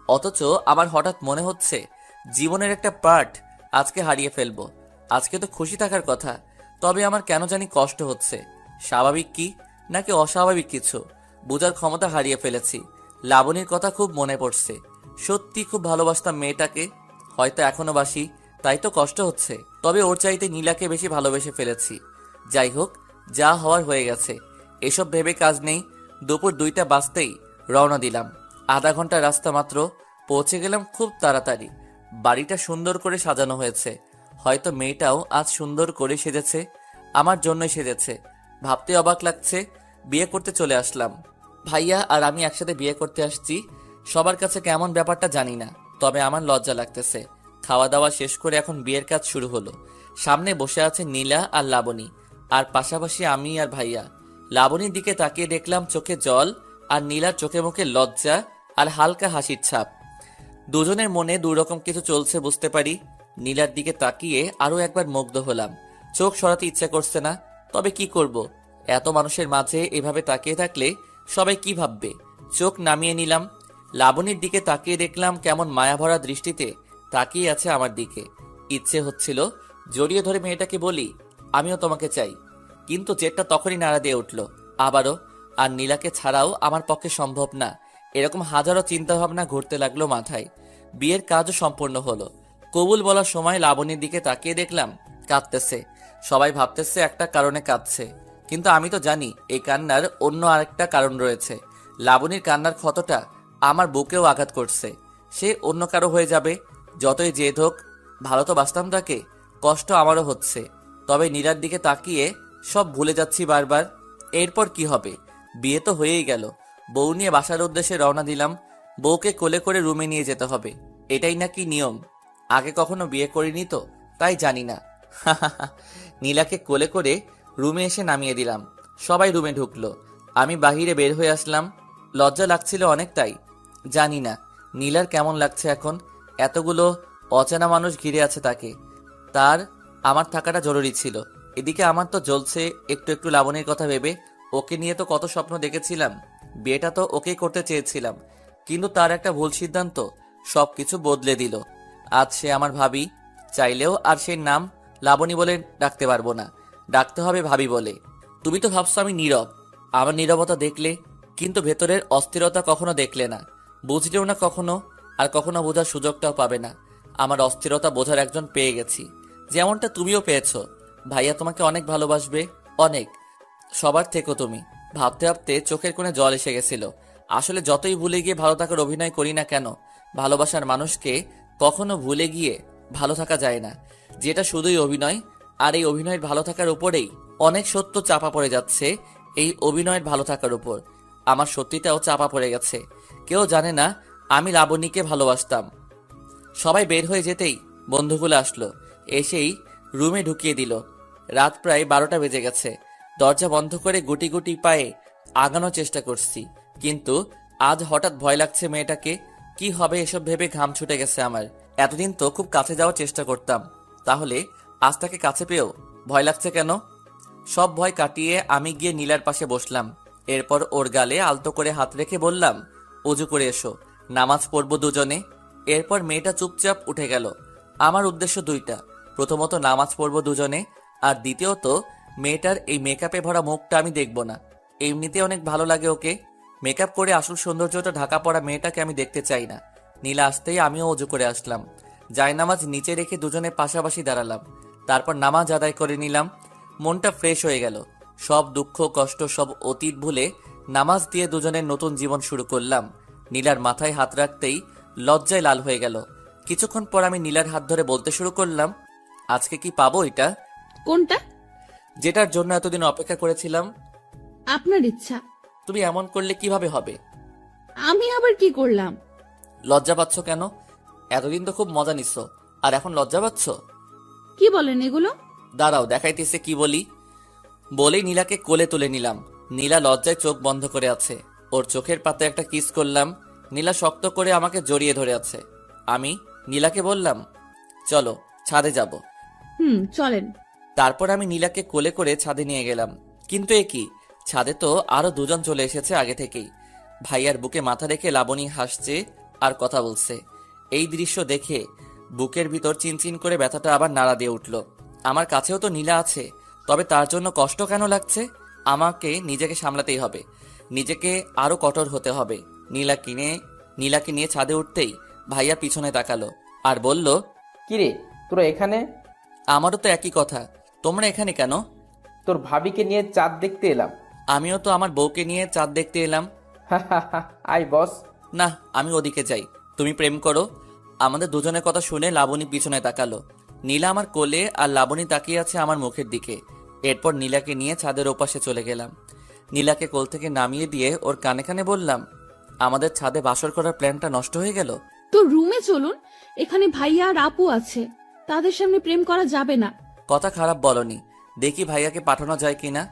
অথচ আমার হঠাৎ মনে হচ্ছে জীবনের একটা পার্ট আজকে হারিয়ে ফেলবো। আজকে তো খুশি থাকার কথা, তবে আমার কেন জানি কষ্ট হচ্ছে। স্বাভাবিক কি নাকি অস্বাভাবিক কিছু বোঝার ক্ষমতা হারিয়ে ফেলেছি। লাবণীর কথা খুব মনে পড়ছে। সত্যি খুব ভালোবাসতাম মেয়েটাকে, হয়তো এখনো বাসি, তাই তো কষ্ট হচ্ছে। তবে ওর চাইতে নীলাকে বেশি ভালোবেসে ফেলেছি। যাই হোক, যা হওয়ার হয়ে গেছে, এসব ভেবে কাজ নেই। দুপুর 2টা বাজতেই রওনা দিলাম। আধা ঘন্টা রাস্তা মাত্র, পৌঁছে গেলাম খুব তাড়াতাড়ি। বাড়িটা সুন্দর করে সাজানো হয়েছে, হয়তো মেয়েটাও আজ সুন্দর করে সেজেছে, আমার জন্যই সেজেছে। ভাবতে অবাক লাগছে, বিয়ে করতে চলে আসলাম। ভাইয়া আর আমি একসাথে বিয়ে করতে আসছি। সবার কাছে কেমন ব্যাপারটা জানি না, তবে আমার লজ্জা লাগতেছে। খাওয়া দাওয়া শেষ করে এখন বিয়ের কাজ শুরু হলো। সামনে বসে আছে নীলা আর লাবণী, আর পাশাপাশি আমি আর ভাইয়া। লাবণীর দিকে তাকিয়ে দেখলাম চোখে জল, আর নীলার চোখে মুখে লজ্জা আর হালকা হাসির ছাপ। দুজনের মনে দুরকম কিছু চলছে বুঝতে পারি। নীলার দিকে তাকিয়ে আরো একবার মুগ্ধ হলাম। চোখ সরাতে ইচ্ছে করছে না, তবে কি করব, এত মানুষের মাঝে এভাবে তাকিয়ে থাকলে সবাই কি ভাববে। চোখ নামিয়ে নিলাম। লাবণীর দিকে তাকিয়ে দেখলাম কেমন মায়াভরা দৃষ্টিতে তাকিয়ে আছে আমার দিকে। ইচ্ছে হচ্ছিল জড়িয়ে ধরে মেয়েটাকে বলি, আমিও তোমাকে চাই, কিন্তু জেদটা তখনই নাড়া দিয়ে উঠল আবারও। আর নীলাকে ছাড়াও আমার পক্ষে সম্ভব না। এরকম হাজারো চিন্তাভাবনা ঘুরতে লাগলো মাথায়। বিয়ের কাজও সম্পূর্ণ হলো। কবুল বলার সময় লাবণীর দিকে তাকিয়ে দেখলাম কাঁদতেছে। সবাই ভাবতেছে একটা কারণে কাঁদছে, কিন্তু আমি তো জানি এই কান্নার অন্য আরেকটা কারণ রয়েছে। লাবণীর কান্নার ক্ষতটা আমার বুকেও আঘাত করছে। সে অন্য কারো হয়ে যাবে, যতই জেদ হোক। ভালো তো বাসতাম তাকে, কষ্ট আমারও হচ্ছে। তবে নীলার দিকে তাকিয়ে সব ভুলে যাচ্ছি বারবার। এরপর কি হবে? বিয়ে তো হয়েই গেল। বউ নিয়ে বাসার উদ্দেশ্যে রওনা দিলাম। বউকে কোলে করে রুমে নিয়ে যেতে হবে, এটাই নাকি নিয়ম। আগে কখনো বিয়ে করিনি তো, তাই জানি না। নীলাকে কোলে করে রুমে এসে নামিয়ে দিলাম। সবাই রুমে ঢুকলো, আমি বাহিরে বের হয়ে আসলাম। লজ্জা লাগছিল অনেকটাই। জানি না নীলার কেমন লাগছে এখন। এতগুলো অচেনা মানুষ ঘিরে আছে তাকে। তার আমার থাকাটা জরুরি ছিল। এদিকে আমার তো জ্বলছে একটু একটু লাবণীর কথা ভেবে। ওকে নিয়ে তো কত স্বপ্ন দেখেছিলাম। বিয়েটা তো ওকেই করতে চেয়েছিলাম, কিন্তু তার একটা ভুল সিদ্ধান্ত সবকিছু বদলে দিল। আজ সে আমার ভাবি। চাইলেও আর সেই নাম লাবণী বলে ডাকতে পারবো না, ডাকতে হবে ভাবি বলে। তুমি তো ভাবছো আমি নীরব। আমার নীরবতা দেখলে, কিন্তু ভেতরের অস্থিরতা কখনো দেখলে না, বুঝলেও না কখনো, আর কখনো বোঝার সুযোগটাও পাবে না। আমার অস্থিরতা বোঝার একজন পেয়ে গেছি, যেমনটা তুমিও পেয়েছো। ভাইয়া তোমাকে অনেক ভালোবাসবে, অনেক, সবার থেকেও তুমি। ভাবতে ভাবতে চোখের কোণে জল এসে গেছিল। আসলে যতই ভুলে গিয়ে ভালো থাকার অভিনয় করি না কেন, ভালোবাসার মানুষকে কখনো ভুলে গিয়ে ভালো থাকা যায় না। যেটা শুধুই অভিনয়, আর এই অভিনয়ের ভালো থাকার উপরেই অনেক সত্য চাপা পড়ে যাচ্ছে। এই অভিনয়ের ভালো থাকার উপর আমার সত্যিটাও চাপা পড়ে গেছে। কেউ জানে না আমি লাবণীকে ভালোবাসতাম। সবাই বের হয়ে যেতেই বন্ধুগুলো আসলো, এসেই রুমে ঢুকিয়ে দিল। রাত প্রায় 12টা বেজে গেছে। দরজা বন্ধ করে গুটি গুটি পায়ে আগানোর চেষ্টা করছি, কিন্তু আজ হঠাৎ ভয় লাগছে মেয়েটাকে। কি হবে এসব ভেবে ঘাম ছুটে গেছে আমার। এতদিন তো খুব কাছে যাওয়ার চেষ্টা করতাম, তাহলে আজ তাকে কাছে পেয়েও ভয় লাগছে কেন? সব ভয় কাটিয়ে আমি গিয়ে নীলার পাশে বসলাম। এরপর ওর গালে আলতো করে হাত রেখে বললাম, অজু করে এসো, নামাজ পড়বো দুজনে। এরপর মেয়েটা চুপচাপ উঠে গেল। আমার উদ্দেশ্য দুইটা, প্রথমত নামাজ পড়বো দুজনে, আর দ্বিতীয়ত মেয়েটার এই মেকআপে ভরা মুখটা আমি দেখব না। এমনিতে অনেক ভালো লাগে ওকে। মেকআপ করে আসল সৌন্দর্যটা ঢাকা পড়া মেয়েটাকে আমি দেখতে চাই না। নীলা আসতেই আমিও অজু করে আসলাম। জায়নামাজ নিচে রেখে দুজনে পাশাপাশি দাঁড়ালাম। তারপর নামাজ আদায় করে নিলাম। মনটা ফ্রেশ হয়ে গেল। সব দুঃখ কষ্ট সব অতীত ভুলে নামাজ দিয়ে দুজনের নতুন জীবন শুরু করলাম। নীলার মাথায় হাত রাখতেই লজ্জায় লাল হয়ে গেল। কিছুক্ষণ পর আমি নীলার হাত ধরে বলতে শুরু করলাম, আজকে কি পাবো এটা? কোনটা? যেটার জন্য এতদিন অপেক্ষা করেছিলাম। আপনার ইচ্ছা। তুমি এমন করলে কিভাবে হবে? আমি আবার কি করলাম? লজ্জা পাচ্ছ কেন? এতদিন তো খুব মজা নিচ্ছ, আর এখন লজ্জা পাচ্ছ? কি বলেন এগুলো? দাঁড়াও দেখাইতেছে কি বলি। বলেই নীলাকে কোলে তুলে নিলাম। নীলা লজ্জায় চোখ বন্ধ করে আছে। ওর চোখের পাতে একটা কিস করলাম। নীলা শক্ত করে আমাকে জড়িয়ে ধরে আছে। আমি নীলাকে বললাম, চলো ছাদে যাব। চলেন। তারপর আমি নীলাকে কোলে করে ছাদে নিয়ে গেলাম। কিন্তু এ কি, ছাদে তো আরো দুজন চলে এসেছে আগে থেকেই। ভাইয়ার বুকে মাথা রেখে লাবণী হাসছে আর কথা বলছে। এই দৃশ্য দেখে বুকের ভিতর চিনচিন করে ব্যথাটা আবার নাড়া দিয়ে উঠল। আমার কাছেও তো নীলা আছে, তবে তার জন্য কষ্ট কেন লাগছে? আমাকে নিজেকে সামলাতেই হবে, নিজেকে আরো কঠোর হতে হবে। নীলাকে নিয়ে ছাদে উঠতেই ভাইয়া পিছনে তাকালো আর বলল, কিরে তোরা এখানে? আমারও তো একই কথা, তোমরা এখানে কেন? তোর ভাবিকে নিয়ে চাঁদ দেখতে এলাম। আমিও তো আমার বউকে নিয়ে চাঁদ দেখতে এলাম। আই বস। না, আমি ওদিকে যাই, তুমি প্রেম করো। আমাদের দুজনের কথা শুনে লাবণী পিছনে তাকালো। নীলা আমার কোলে আর লাবণী তাকিয়ে আছে আমার মুখের দিকে। এরপর নীলাকে নিয়ে ছাদের ওপাশে চলে গেলাম। নীলাকে কোল থেকে নামিয়ে দিয়ে ওর কানে কানে বললাম, আমাদের ছাদে বাসর করার প্ল্যানটা নষ্ট হয়ে গেল। তো রুমে চলুন, এখানে ভাইয়া আর আপু আছে, তাদের সামনে প্রেম করা যাবে না। কথা খারাপ বলনি, দেখি ভাইয়াকে পাঠানো যায় কিনা।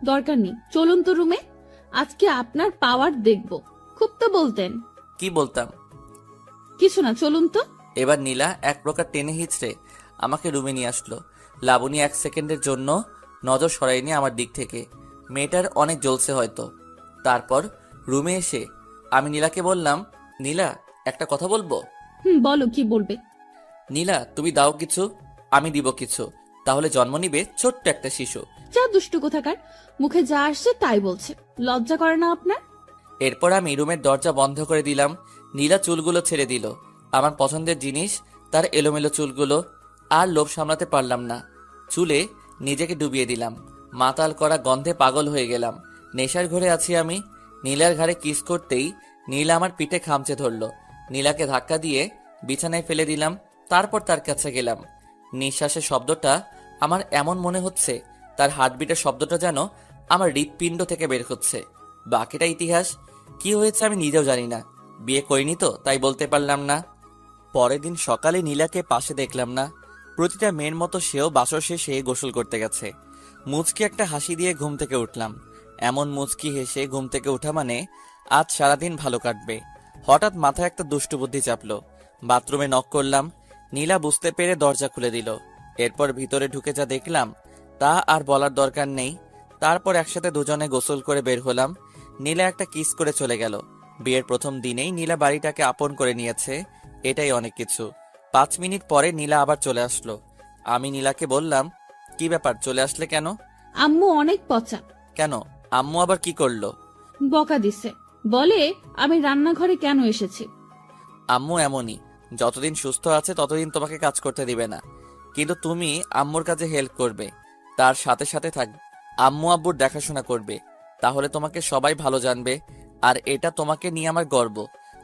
দরকার নেই, চলুন তো রুমে। আজকে আপনার পাওয়ার দেখব। খুব তো বলতেন। কি বলতাম? কিছু না, চলুন তো। এবার নীলা এক প্রকার টেনে হিচড়ে আমাকে রুমে নিয়ে আসলো। লাবণী 1 সেকেন্ডের জন্য নজর সরায়নি আমার দিক থেকে। মেয়েটার অনেক জ্বলছে হয়তো। তারপর রুমে এসে আমি নীলাকে বললাম, নীলা একটা কথা বলবো। বলো, কি বলবে? নীলা তুমি দাও কিছু, আমি দিব কিছু, তাহলে জন্ম নিবে ছোট্ট একটা শিশু। যা দুষ্টু কোথাকার, মুখে যা আসছে তাই বলছে, লজ্জা করে না আপনার? এরপর আমি রুমের দরজা বন্ধ করে দিলাম। নীলা চুলগুলো ছেড়ে দিল। আমার পছন্দের জিনিস তার এলোমেলো চুলগুলো। আর লোভ সামলাতে পারলাম না, চুলে নিজেকে ডুবিয়ে দিলাম। মাতাল করা গন্ধে পাগল হয়ে গেলাম। নেশার ঘরে আছি আমি। নীলার ঘাড়ে কিস করতেই নীলা আমার পিঠে খামচে ধরলো। নীলাকে ধাক্কা দিয়ে বিছানায় ফেলে দিলাম। তারপর তার কাছে গেলাম। নিঃশ্বাসের শব্দটা আমার এমন মনে হচ্ছে তার হার্টবিটের শব্দটা যেন আমার হৃৎপিণ্ড থেকে বের হচ্ছে। বাকিটা ইতিহাস। কি হয়েছে আমি নিজেও জানি না। বিয়ে করিনি তো, তাই বলতে পারলাম না। পরের দিন সকালে নীলাকে পাশে দেখলাম না। প্রতিটা মেয়ের মতো সেও বাসর শেষে গোসল করতে গেছে। মুচকি একটা হাসি দিয়ে ঘুম থেকে উঠলাম। এমন মুচকি হেসে ঘুম থেকে ওঠা মানে আজ সারাদিন ভালো কাটবে। হঠাৎ মাথায় একটা দুষ্টু বুদ্ধি চাপলো। বাথরুমে নক করলাম। নীলা বুঝতে পেরে দরজা খুলে দিল। এরপর ভিতরে ঢুকে যা দেখলাম তা আর বলার দরকার নেই। তারপর একসাথে দুজনে গোসল করে বের হলাম। নীলা একটা কিস করে চলে গেল। বিয়ের প্রথম দিনেই নীলা বাড়িটাকে আপন করে নিয়েছে, এটাই অনেক কিছু। 5 মিনিট পরে নীলা আবার চলে আসলো। আমি নীলাকে বললাম, কি ব্যাপার, চলে আসলে কেন? আম্মু অনেক পচা। কেন, আম্মু আবার কি করলো? বকা দিছে, বলে আমি রান্নাঘরে কেন এসেছি। আম্মু এমনই, যতদিন সুস্থ আছে ততদিন তোমাকে কাজ করতে দিবে না, কিন্তু তুমি আম্মুর কাজে হেল্প করবে, তার সাথে সাথে থাকবে, আম্মু আব্বুর দেখাশোনা করবে, তাহলে তোমাকে সবাই ভালো জানবে। আর এটা তোমাকে নিয়ে আমার গর্ব,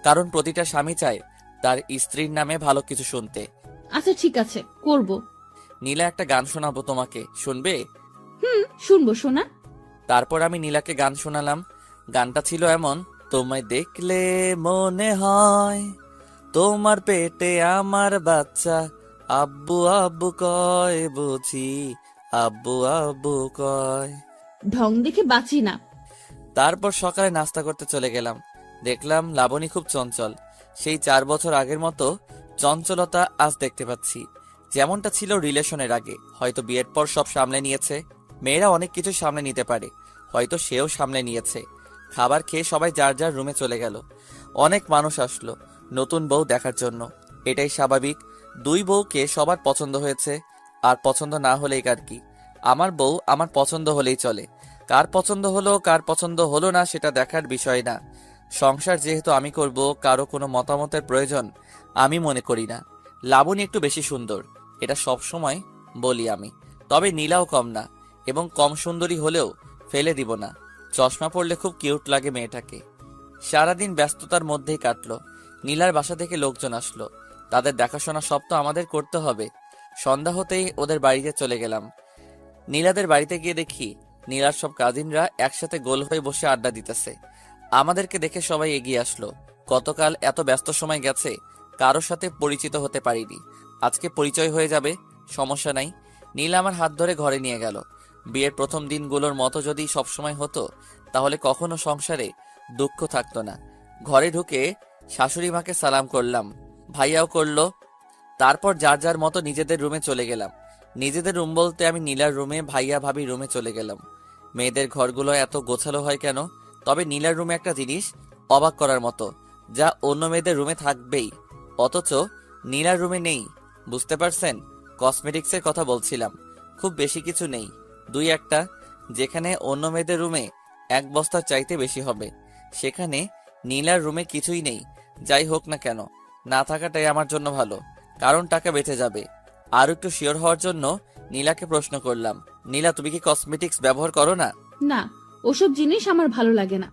কারণ প্রতিটা স্বামী চায় তার স্ত্রীর নামে ভালো কিছু শুনতে। আচ্ছা ঠিক আছে, করব। নীলা একটা গান শোনাবো তোমাকে, শুনবে? শুনবো শোনা। তারপর আমি নীলাকে গান শোনালাম। গানটা ছিল এমন, তোমায় দেখলে মনে হয় তোমার পেটে আমার বাচ্চা, আব্বু আব্বু কয় বুঝি, আব্বু আব্বু কয়। ঢং দেখে বাঁচি না। তারপর সকালে নাস্তা করতে চলে গেলাম। দেখলাম লাবণী খুব চঞ্চল, সেই 4 বছর আগের মতো চঞ্চলতা আজ দেখতে পাচ্ছি, যেমনটা ছিল রিলেশনের আগে। হয়তো বিয়ের পর সব সামলে নিয়েছে। মেয়েরা অনেক কিছু সামলে নিতে পারে, হয়তো সেও সামলে নিয়েছে। খাবার খেয়ে সবাই যার যার রুমে চলে গেল। অনেক মানুষ আসলো নতুন বউ দেখার জন্য, এটাই স্বাভাবিক। 2 বউকে সবার পছন্দ হয়েছে, আর পছন্দ না হলেই কার কি। আমার বউ আমার পছন্দ হলেই চলে, কার পছন্দ হলো কার পছন্দ হলো না সেটা দেখার বিষয় না। সংসার যেহেতু আমি করব, কারো কোনো মতামতের প্রয়োজন আমি মনে করি না। লাবণী একটু বেশি সুন্দর, এটা সব সময় বলি আমি, তবে নীলাও কম না, এবং কম সুন্দরী হলেও ফেলে দিব না। চশমা পরলে খুব কিউট লাগে মেয়েটাকে। সারাদিন ব্যস্ততার মধ্যেই কাটলো। নীলার বাসা থেকে লোকজন আসলো, তাদের দেখাশোনা সব তো আমাদের করতে হবে। সন্ধ্যা হতেই ওদের বাড়িতে চলে গেলাম। নীলাদের বাড়িতে গিয়ে দেখি নীলার সব কাজিনরা একসাথে গোল হয়ে বসে আড্ডা দিতেছে। আমাদেরকে দেখে সবাই এগিয়ে আসলো। গতকাল এত ব্যস্ত সময় গেছে, কারোর সাথে পরিচিত হতে পারিনি, আজকে পরিচয় হয়ে যাবে, সমস্যা নাই। নীলা আমার হাত ধরে ঘরে নিয়ে গেল। বিয়ের প্রথম দিনগুলোর মতো যদি সবসময় হতো, তাহলে কখনো সংসারে দুঃখ থাকতো না। ঘরে ঢুকে শাশুড়ি মাকে সালাম করলাম, ভাইয়াও করলো। তারপর যার যার মতো নিজেদের রুমে চলে গেলাম। নিজেদের রুম বলতে আমি নীলার রুমে, ভাইয়া ভাবি রুমে চলে গেলাম। মেয়েদের ঘরগুলো এত গোছালো হয় কেন? তবে নীলার রুমে একটা জিনিস অবাক করার মতো, যা অন্য মেয়েদের রুমে থাকবেই, অথচ নীলার রুমে নেই। বুঝতে পারছেন? কসমেটিক্সের কথা বলছিলাম। খুব বেশি কিছু নেই, 2-1টা। যেখানে অন্য মেয়েদের রুমে 1 বস্তার চাইতে বেশি হবে, সেখানে নীলার রুমে কিছুই নেই। যাই হোক না কেন, না থাকাটাই আমার জন্য ভালো, কারণ টাকা বেঁচে যাবে। আর একটু শিওর হওয়ার জন্য নীলাকে প্রশ্ন করলাম, নীলা তুমি কি কসমেটিক্স ব্যবহার করো না? না, ওসব জিনিস আমার ভালো লাগে না।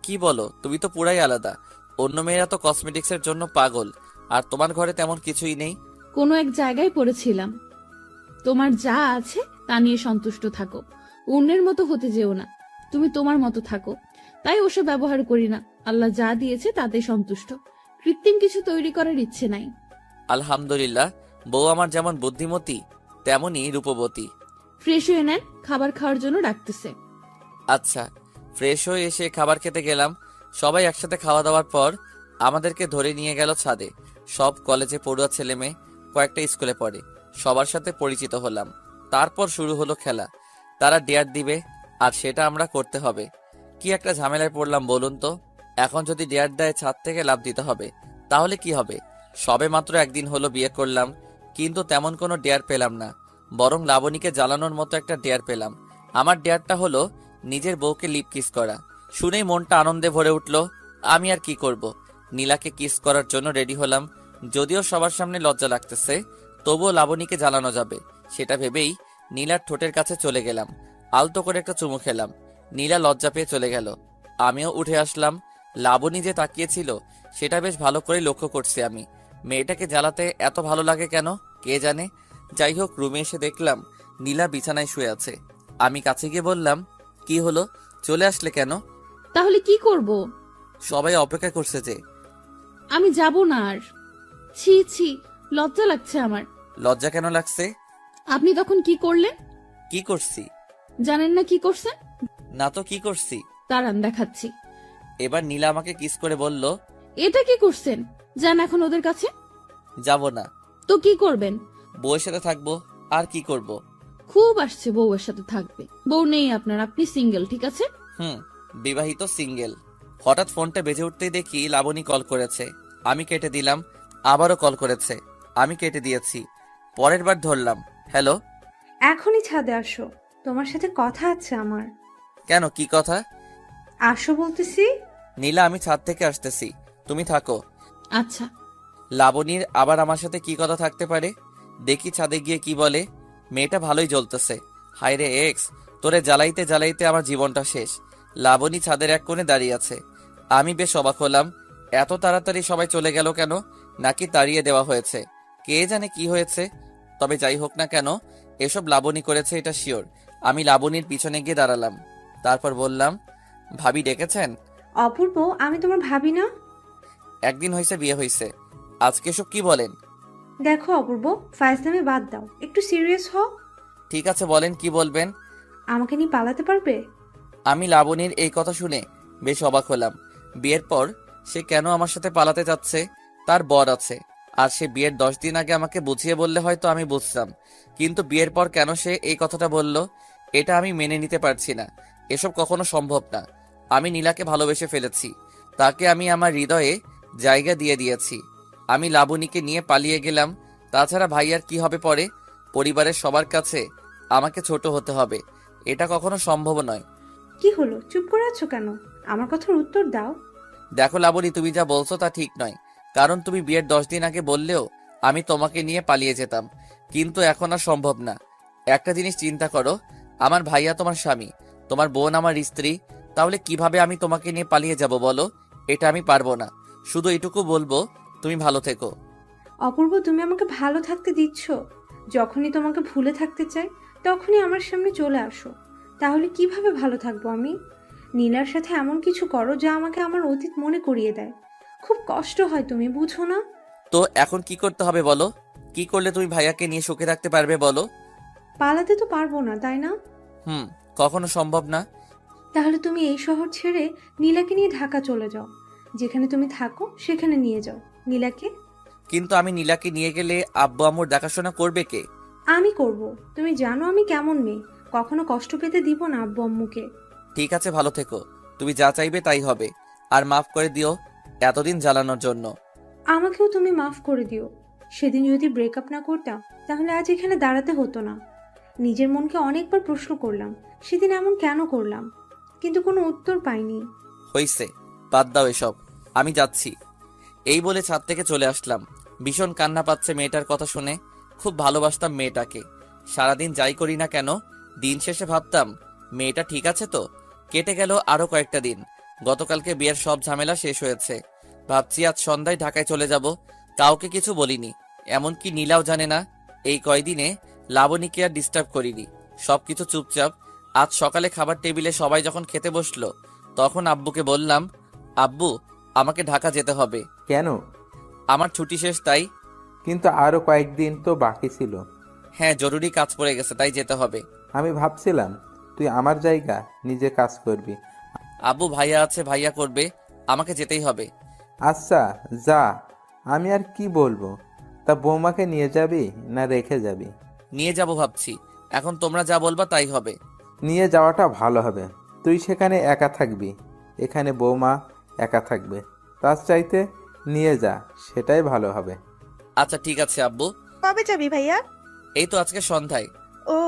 কি বলো, তুমি তো পুরাই আলাদা। অন্য মেয়েরা তো কসমেটিক্সের জন্য পাগল, আর তোমার ঘরে তেমন কিছুই নেই। কোনো এক জায়গায় পড়েছিলাম, তোমার যা আছে তা নিয়ে সন্তুষ্ট থাকো, অন্যের মতো হতে যেও না, তুমি তোমার মতো থাকো। তাই ওসব ব্যবহার করি না, আল্লাহ যা দিয়েছে তাতে সন্তুষ্ট, কৃত্রিম কিছু তৈরি করার ইচ্ছে নাই। আলহামদুলিল্লাহ, বউ আমার যেমন বুদ্ধিমতী তেমনই রূপবতী। ফ্রেশ হয়ে নেন, খাবার খাওয়ার জন্য ডাকতেছে। আচ্ছা। ফ্রেশ হয়ে এসে খাবার খেতে গেলাম। সবাই একসাথে খাওয়া দাওয়ার পর আমাদেরকে ধরে নিয়ে গেল ছাদে। সব কলেজে পড়ুয়া ছেলে মেয়ে, কয়েকটা স্কুলে পড়ে, সবার সাথে পরিচিত হলাম। তারপর শুরু হলো খেলা। তারা ডেয়ার দিবে, আর সেটা আমরা করতে হবে। কি একটা ঝামেলায় পড়লাম বলুন তো। এখন যদি ডেয়ার দেয় ছাদ থেকে লাফ দিতে হবে, তাহলে কি হবে? সবে মাত্র 1 দিন হলো বিয়ে করলাম, কিন্তু তেমন কোনো ডেয়ার পেলাম না। বরং লাবণীকে জ্বালানোর মতো একটা ডেয়ার পেলাম। আমার ডেয়ারটা হলো নিজের বউকে লিপ কিস করা। শুনেই মনটা আনন্দে ভরে উঠল। আমি আর কি করব, নীলাকে কিস করার জন্য রেডি হলাম। যদিও সবার সামনে লজ্জা লাগতেছে, তবুও লাবণীকে জ্বালানো যাবে, সেটা ভেবেই নীলার ঠোঁটের কাছে চলে গেলাম। আলতো করে একটা চুমু খেলাম। নীলা লজ্জা পেয়ে চলে গেল, আমিও উঠে আসলাম। লাবণী যে তাকিয়েছিল সেটা বেশ ভালো করে লক্ষ্য করছি আমি। মেয়েটাকে জ্বালাতে এত ভালো লাগে কেন কে জানে। যাই হোক, রুমে এসে দেখলাম নীলা বিছানায় শুয়ে আছে। আমি কাছে গিয়ে বললাম, কি হলো, চলে আসলে কেন? তাহলে কি করব? সবাই অপেক্ষা করছে যে। আমি যাব না আর। ছি ছি, লজ্জা লাগছে আমার। লজ্জা কেন লাগছে? আপনি তখন কি করলেন? কি করছি? জানেন না কি করছেন? না তো, কি করছি? দাঁড়ান দেখাচ্ছি। এবার নীলা আমাকে কিস করে বলল, এটা কি করছেন? যান এখন ওদের কাছে। যাব না। তো কি করবেন? বউয়ের সাথে থাকবো, আর কি করব? খুব আসছে বউয়ের সাথে থাকবে। বউ নেই আপনার, আপনি সিঙ্গেল, ঠিক আছে? বিবাহিত সিঙ্গেল। হঠাৎ ফোনটা বেজে উঠতেই দেখি লাবণী কল করেছে। আমি কেটে দিলাম। আবারও কল করেছে, আমি কেটে দিয়েছি। পরের বার ধরলাম, হ্যালো। এখনই ছাদে আসো, তোমার সাথে কথা আছে আমার। কেন, কি কথা? আসো বলতেছি। নীলা, আমি ছাদ থেকে আসতেছি, তুমি থাকো। আচ্ছা। লাবণীর আবার আমার সাথে কি কথা থাকতে পারে? দেখি ছাদে গিয়ে কি বলে। মেয়েটা ভালোই জ্বলতেছে। হায়রে এক্স, তোরে জ্বালাইতে জ্বালাইতে আমার জীবনটা শেষ। লাবণী ছাদের এক কোণে দাঁড়িয়ে আছে। আমি বেশ অবাক হলাম, এত তাড়াতাড়ি সবাই চলে গেল কেন? নাকি তাড়িয়ে দেওয়া হয়েছে? কে জানে কি হয়েছে। তবে যাই হোক না কেন, এসব লাবণী করেছে এটা শিওর। আমি লাবণীর পিছনে গিয়ে দাঁড়ালাম। তারপর বললাম, ভাবি ডেকেছেন? অপূর্ব, আমি তোমার ভাবি না। একদিন হয়েছে বিয়ে হয়েছে, আজকে সব কি বলেন? দেখো অপূর্ব, ফাইজলামি বাদ দাও, একটু সিরিয়াস হও। ঠিক আছে, বলেন কি বলবেন। আমাকে নিয়ে পালাতে পারবে? আমি লাবণীর এই কথা শুনে বেশ অবাক হলাম। বিয়ের পর সে কেন আমার সাথে পালাতে চাচ্ছে? তার বর আছে, আর সে বিয়ের 10 দিন আগে আমাকে বুঝিয়ে বললে হয়তো আমি বুঝতাম, কিন্তু বিয়ের পর কেন সে এই কথাটা বলল, এটা আমি মেনে নিতে পারছি না। এসব কখনো সম্ভব না। আমি নীলাকে ভালোবেসে ফেলেছি, তাকে আমি আমার হৃদয়ে জায়গা দিয়ে দিয়েছি। আমি লাবণীকে নিয়ে পালিয়ে গেলাম। তাছাড়া ভাইয়ার কি হবে পরে? পরিবারের সবার কাছে আমাকে ছোট হতে হবে, এটা কখনো সম্ভব নয়। কি হলো, চুপ করে আছো কেন? আমার কথার উত্তর দাও। দেখো লাবণী, তুমি যা বলছো তা ঠিক নয়। কারণ তুমি বিয়ের 10 দিন আগে বললেও আমি তোমাকে নিয়ে পালিয়ে যেতাম, কিন্তু এখন আর সম্ভব না। একটা জিনিস চিন্তা করো, আমার ভাইয়া তোমার স্বামী, তোমার বোন আমার স্ত্রী, তাহলে কিভাবে আমি তোমাকে নিয়ে পালিয়ে যাব বলো? এটা আমি পারবো না। শুধু এটুকু বলবো, তুমি ভালো থেকো। অপূর্ব, তুমি আমাকে ভালো থাকতে দিচ্ছ? যখনই তোমাকে ভুলে থাকতে চাই তখনই আমার সামনে চলে আসো। তাহলে কিভাবে ভালো থাকবো আমি? নীলার সাথে এমন কিছু করো যা আমাকে আমার অতীত মনে করিয়ে দেয়। খুব কষ্ট হয়, তুমি বুঝো না? তো এখন কি করতে হবে বলো? কি করলে তুমি ভাইয়াকে নিয়ে সুখে থাকতে পারবে বলো? পালাতে তো পারবো না, তাই না? কখনো সম্ভব না। তাহলে তুমি এই শহর ছেড়ে নীলাকে নিয়ে ঢাকা চলে যাও। যেখানে তুমি থাকো সেখানে নিয়ে যাও নীলাকে। কিন্তু আমি নীলাকে নিয়ে গেলে আব্বু আম্মুর দেখাশোনা করবে কে? আমি করব। তুমি জানো আমি কেমন মেয়ে, কখনো কষ্ট পেতে দিব না আব্বু আম্মুকে। ঠিক আছে, ভালো থেকো। তুমি যা চাইবে তাই হবে। আর মাফ করে দিও এতদিন জ্বালানোর জন্য। আমাকেও তুমি মাফ করে দিও। সেদিন যদি ব্রেকআপ না করতাম তাহলে আজ এখানে দাঁড়াতে হতো না। নিজের মনকে অনেকবার প্রশ্ন করলাম, সেদিন এমন কেন করলাম, কিন্তু কোনো উত্তর পাইনি। হইছে, বাদ দাও এসব, আমি যাচ্ছি। এই বলে ছাদ থেকে চলে আসলাম। ভীষণ কান্না পাচ্ছে মেয়েটার কথা শুনে। খুব ভালোবাসতাম মেয়েটাকে। সারাদিন যাই করি না কেন, দিন শেষে ভাবতাম মেয়েটা ঠিক আছে তো। কেটে গেল আরো কয়েকটা দিন। গতকালকে বিয়ের সব ঝামেলা শেষ হয়েছে। ভাবছি আজ সন্ধ্যায় ঢাকায় চলে যাব। কাউকে কিছু বলিনি, এমনকি নীলাও জানে না। এই কয়দিনে লাবণীকে আর ডিস্টার্ব করিনি, সবকিছু চুপচাপ। আজ সকালে খাবার টেবিলে সবাই যখন খেতে বসলো, তখন আব্বুকে বললাম, আব্বু আমাকে ঢাকা যেতে হবে। কেন? আমার ছুটি শেষ তাই। কিন্তু আরো কয়েকদিন তো বাকি ছিল। হ্যাঁ, জরুরি কাজ পড়ে গেছে তাই যেতে হবে। আমি ভাবছিলাম তুই আমার জায়গা নিজে কাজ করবি। আব্বু ভাইয়া আছে, ভাইয়া করবে, আমাকে যেতেই হবে। আচ্ছা যা, আমি আর কি বলবো। তা বৌমাকে নিয়ে যাবি না রেখে যাবি? নিয়ে যাব ভাবছি, এখন তোমরা যা বলবা তাই হবে। নিয়ে যাওয়াটা ভালো হবে। তুই সেখানে একা থাকবি, এখানে বৌমা একা থাকবে। তার চাইতে নিয়ে যা, সেটাই ভালো হবে। আচ্ছা ঠিক আছে আব্বু। কবে যাবি ভাইয়া? এই তো আজকে সন্ধ্যায়। ও,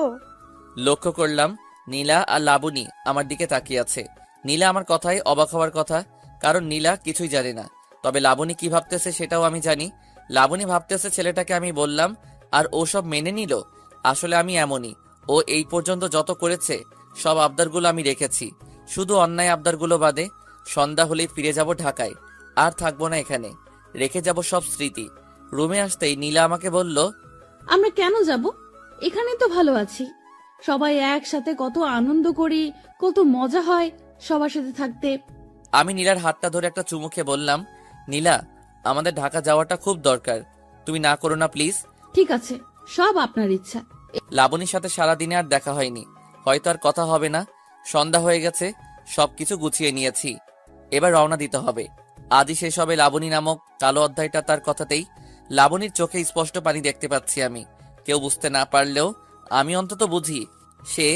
লক্ষ্য করলাম নীলা আর লাবণী আমার দিকে তাকিয়ে আছে। নীলা আমার কথায় অবাক হওয়ার কথা, কারণ নীলা কিছুই জানে না। তবে লাবণী কি ভাবতেছে সেটাও আমি জানি। লাবণী ভাবতেছে ছেলেটাকে আমি বললাম আর ও সব মেনে নিল। আসলে আমি এমনই। ও এই পর্যন্ত যত করেছে সব আবদারগুলো আমি রেখেছি, শুধু অন্যায় আবদারগুলো বাদে। সন্ধ্যা হলেই ফিরে যাব ঢাকায়, আর থাকবো না এখানে, রেখে যাব সব স্মৃতি। রুমে আসতেই নীলা আমাকে বলল, আমরা কেন যাব? এখানে তো ভালো আছি। সবাই একসাথে কত আনন্দ করি, কত মজা হয় সবার সাথে থাকতে। আমি নীলার হাতটা ধরে একটা চুমু খেয়ে বললাম, নীলা আমাদের ঢাকা যাওয়াটা খুব দরকার, তুমি না করো না প্লিজ। ঠিক আছে, সব আপনার ইচ্ছা। লাবণীর সাথে সারাদিনে আর দেখা হয়নি, হয়তো আর কথা হবে না। সন্ধ্যা হয়ে গেছে, সবকিছু গুছিয়ে নিয়েছি, এবার রওনা দিতে হবে। আজই শেষ হবে লাবণী নামক কালো অধ্যায়টা। তার কথাতেই লাবণীর চোখে স্পষ্ট পানি দেখতে পাচ্ছি আমি। কেউ বুঝতে না পারলেও আমি অন্তত বুঝি সে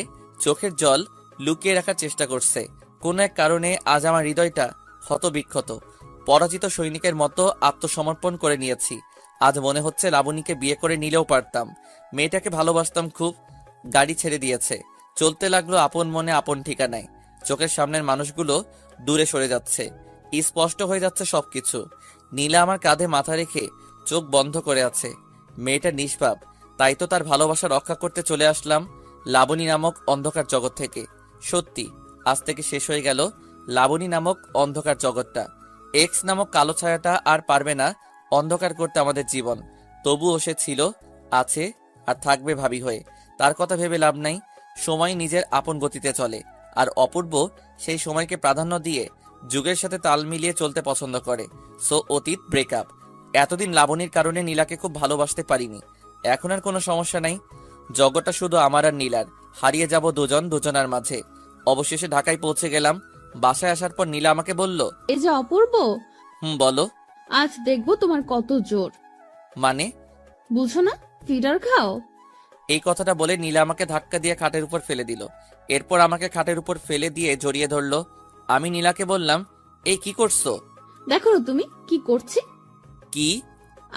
চোখের জল লুকিয়ে রাখার চেষ্টা করছে। কোনো এক কারণে আজ আমার হৃদয়টা ক্ষতবিক্ষত, পরাজিত সৈনিকের মতো আত্মসমর্পণ করে নিয়েছি। আজ মনে হচ্ছে লাবণীকে বিয়ে করে নিলেও পারতাম। মেয়েটাকে ভালোবাসতাম খুব। গাড়ি ছেড়ে দিয়েছে, চলতে লাগলো আপন মনে আপন ঠিকানায়। চোখের সামনের মানুষগুলো দূরে সরে যাচ্ছে, স্পষ্ট হয়ে যাচ্ছে সবকিছু। নীলা আমার কাঁধে মাথা রেখে চোখ বন্ধ করে আছে। মেয়েটা নিষ্পাপ, তাই তো তার ভালোবাসা রক্ষা করতে চলে আসলাম লাবণী নামক অন্ধকার জগৎ থেকে। সত্যি আজ থেকে শেষ হয়ে গেল লাবণী নামক অন্ধকার জগৎটা। এক্স নামক কালো ছায়াটা আর পারবে না অন্ধকার করতে আমাদের জীবন। তবুও সে ছিল, আছে আর থাকবে ভাবি হয়ে। তার কথা ভেবে লাভ নাই। সময় নিজের আপন গতিতে চলে, আর অপূর্ব সেই সময়কে প্রাধান্য দিয়ে যুগের সাথে তাল মিলিয়ে চলতে পছন্দ করে। সো অতীত ব্রেকআপ। এতদিন লাবণীর কারণে নীলাকে খুব ভালোবাসতে পারিনি। এখন আর কোনো সমস্যা নাই। জগৎটা শুধু আমার আর নীলার। হারিয়ে যাব দুজন দুজনার মাঝে। অবশেষে ঢাকায় পৌঁছে গেলাম। বাসায় আসার পর নীলা আমাকে বলল, এই যে অপূর্ব, বলো। আজ দেখবো তোমার কত জোর। মানে? বুঝো না, ফিডার খাও। এই কথাটা বলে নীলা আমাকে ধাক্কা দিয়ে খাটের উপর ফেলে দিল। এরপর আমাকে খাটের উপর ফেলে দিয়ে জড়িয়ে ধরলো। আমি নীলাকে বললাম, এই কি করছো? দেখো না তুমি কি করছি। কি?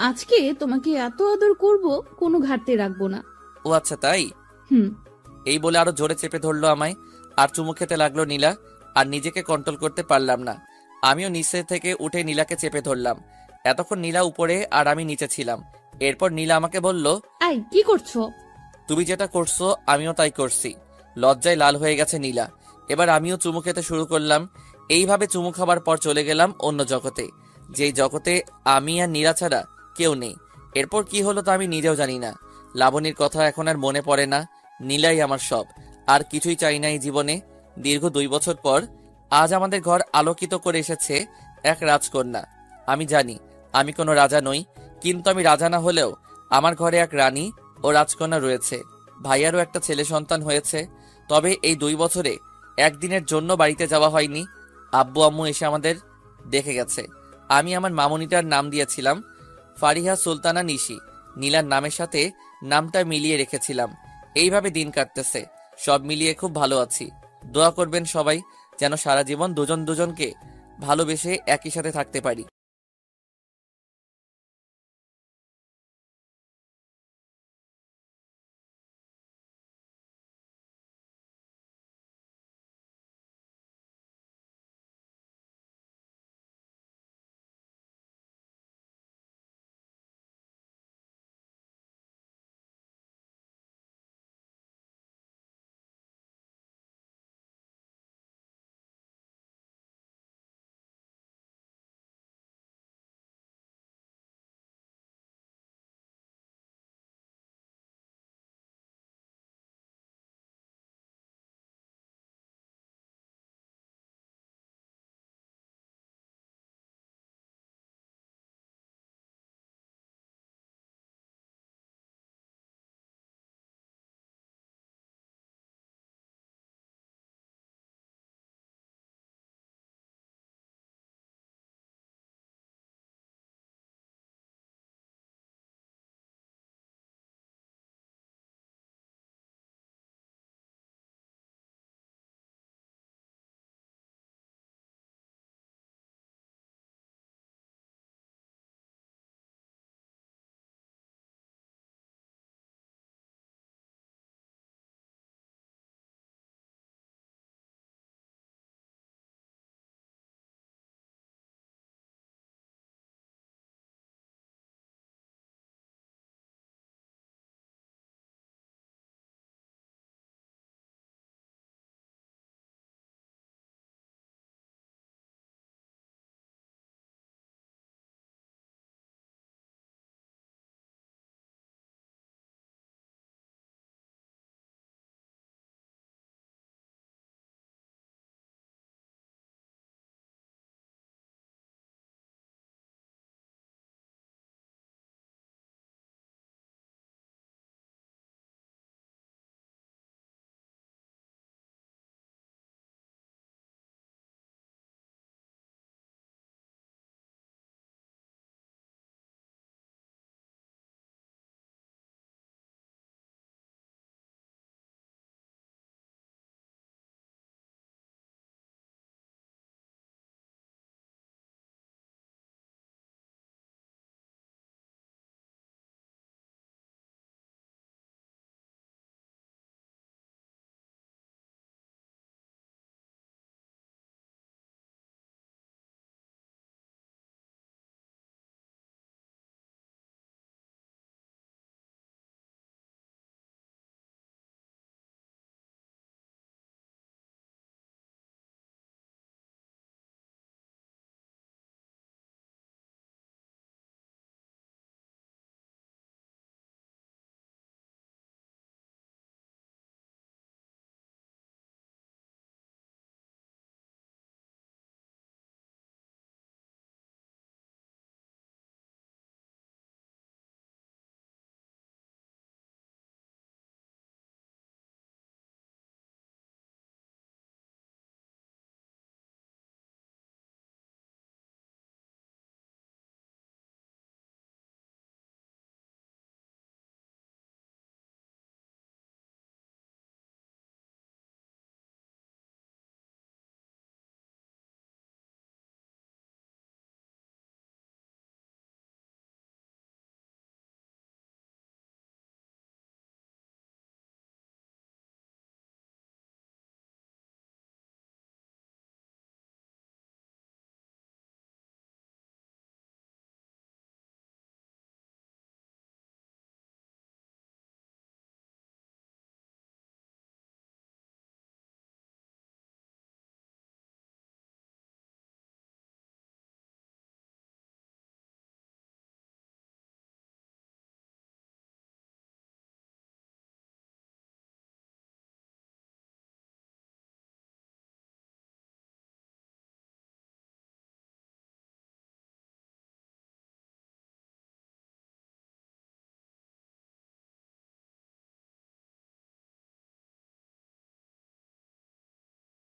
আজকে তোমাকে এত আদর করব, কোনো ঘাটতি রাখবো না। ও আচ্ছা তাই? হুম। এই বলে আরো জোরে চেপে ধরলো আমায়, আর চুমু খেতে লাগলো নীলা। আর নিজেকে কন্ট্রোল করতে পারলাম না। আমিও নিচে থেকে উঠে নীলাকে চেপে ধরলাম। এতক্ষণ নীলা উপরে আর আমি নিচে ছিলাম। এরপর নীলা আমাকে বলল, এই কি করছো? তুমি যেটা করছো আমিও তাই করছি। লজ্জায় লাল হয়ে গেছে নীলা। এবার আমিও চুমু খেতে শুরু করলাম। এইভাবে চুমু খাবার পর চলে গেলাম অন্য জগতে, যেই জগতে আমি আর নীলা ছাড়া কেউ নেই। এরপর কি হলো তা আমি নিজেও জানি না। লাবণীর কথা এখন আর মনে পড়ে না। নীলাই আমার সব, আর কিছুই চাই না এই জীবনে। দীর্ঘ 2 বছর পর আজ আমাদের ঘর আলোকিত করে এসেছে এক রাজকন্যা। আমি জানি আমি কোনো রাজা নই, কিন্তু আমি রাজা না হলেও আমার ঘরে এক রানী ও রাজকন্যা রয়েছে। ভাইয়ারও একটা ছেলে সন্তান হয়েছে। তবে এই 2 বছরে একদিনের জন্য বাড়িতে যাওয়া হয়নি। আব্বু আম্মু এসে আমাদের দেখে গেছে। আমি আমার মামুনিটার নাম দিয়েছিলাম ফারিহা সুলতানা নিশি। নীলার নামের সাথে নামটা মিলিয়ে রেখেছিলাম। এইভাবে দিন কাটতেছে। সব মিলিয়ে খুব ভালো আছি। দোয়া করবেন সবাই যেন সারা জীবন দুজন দুজনকে ভালোবেসে একই সাথে থাকতে পারি।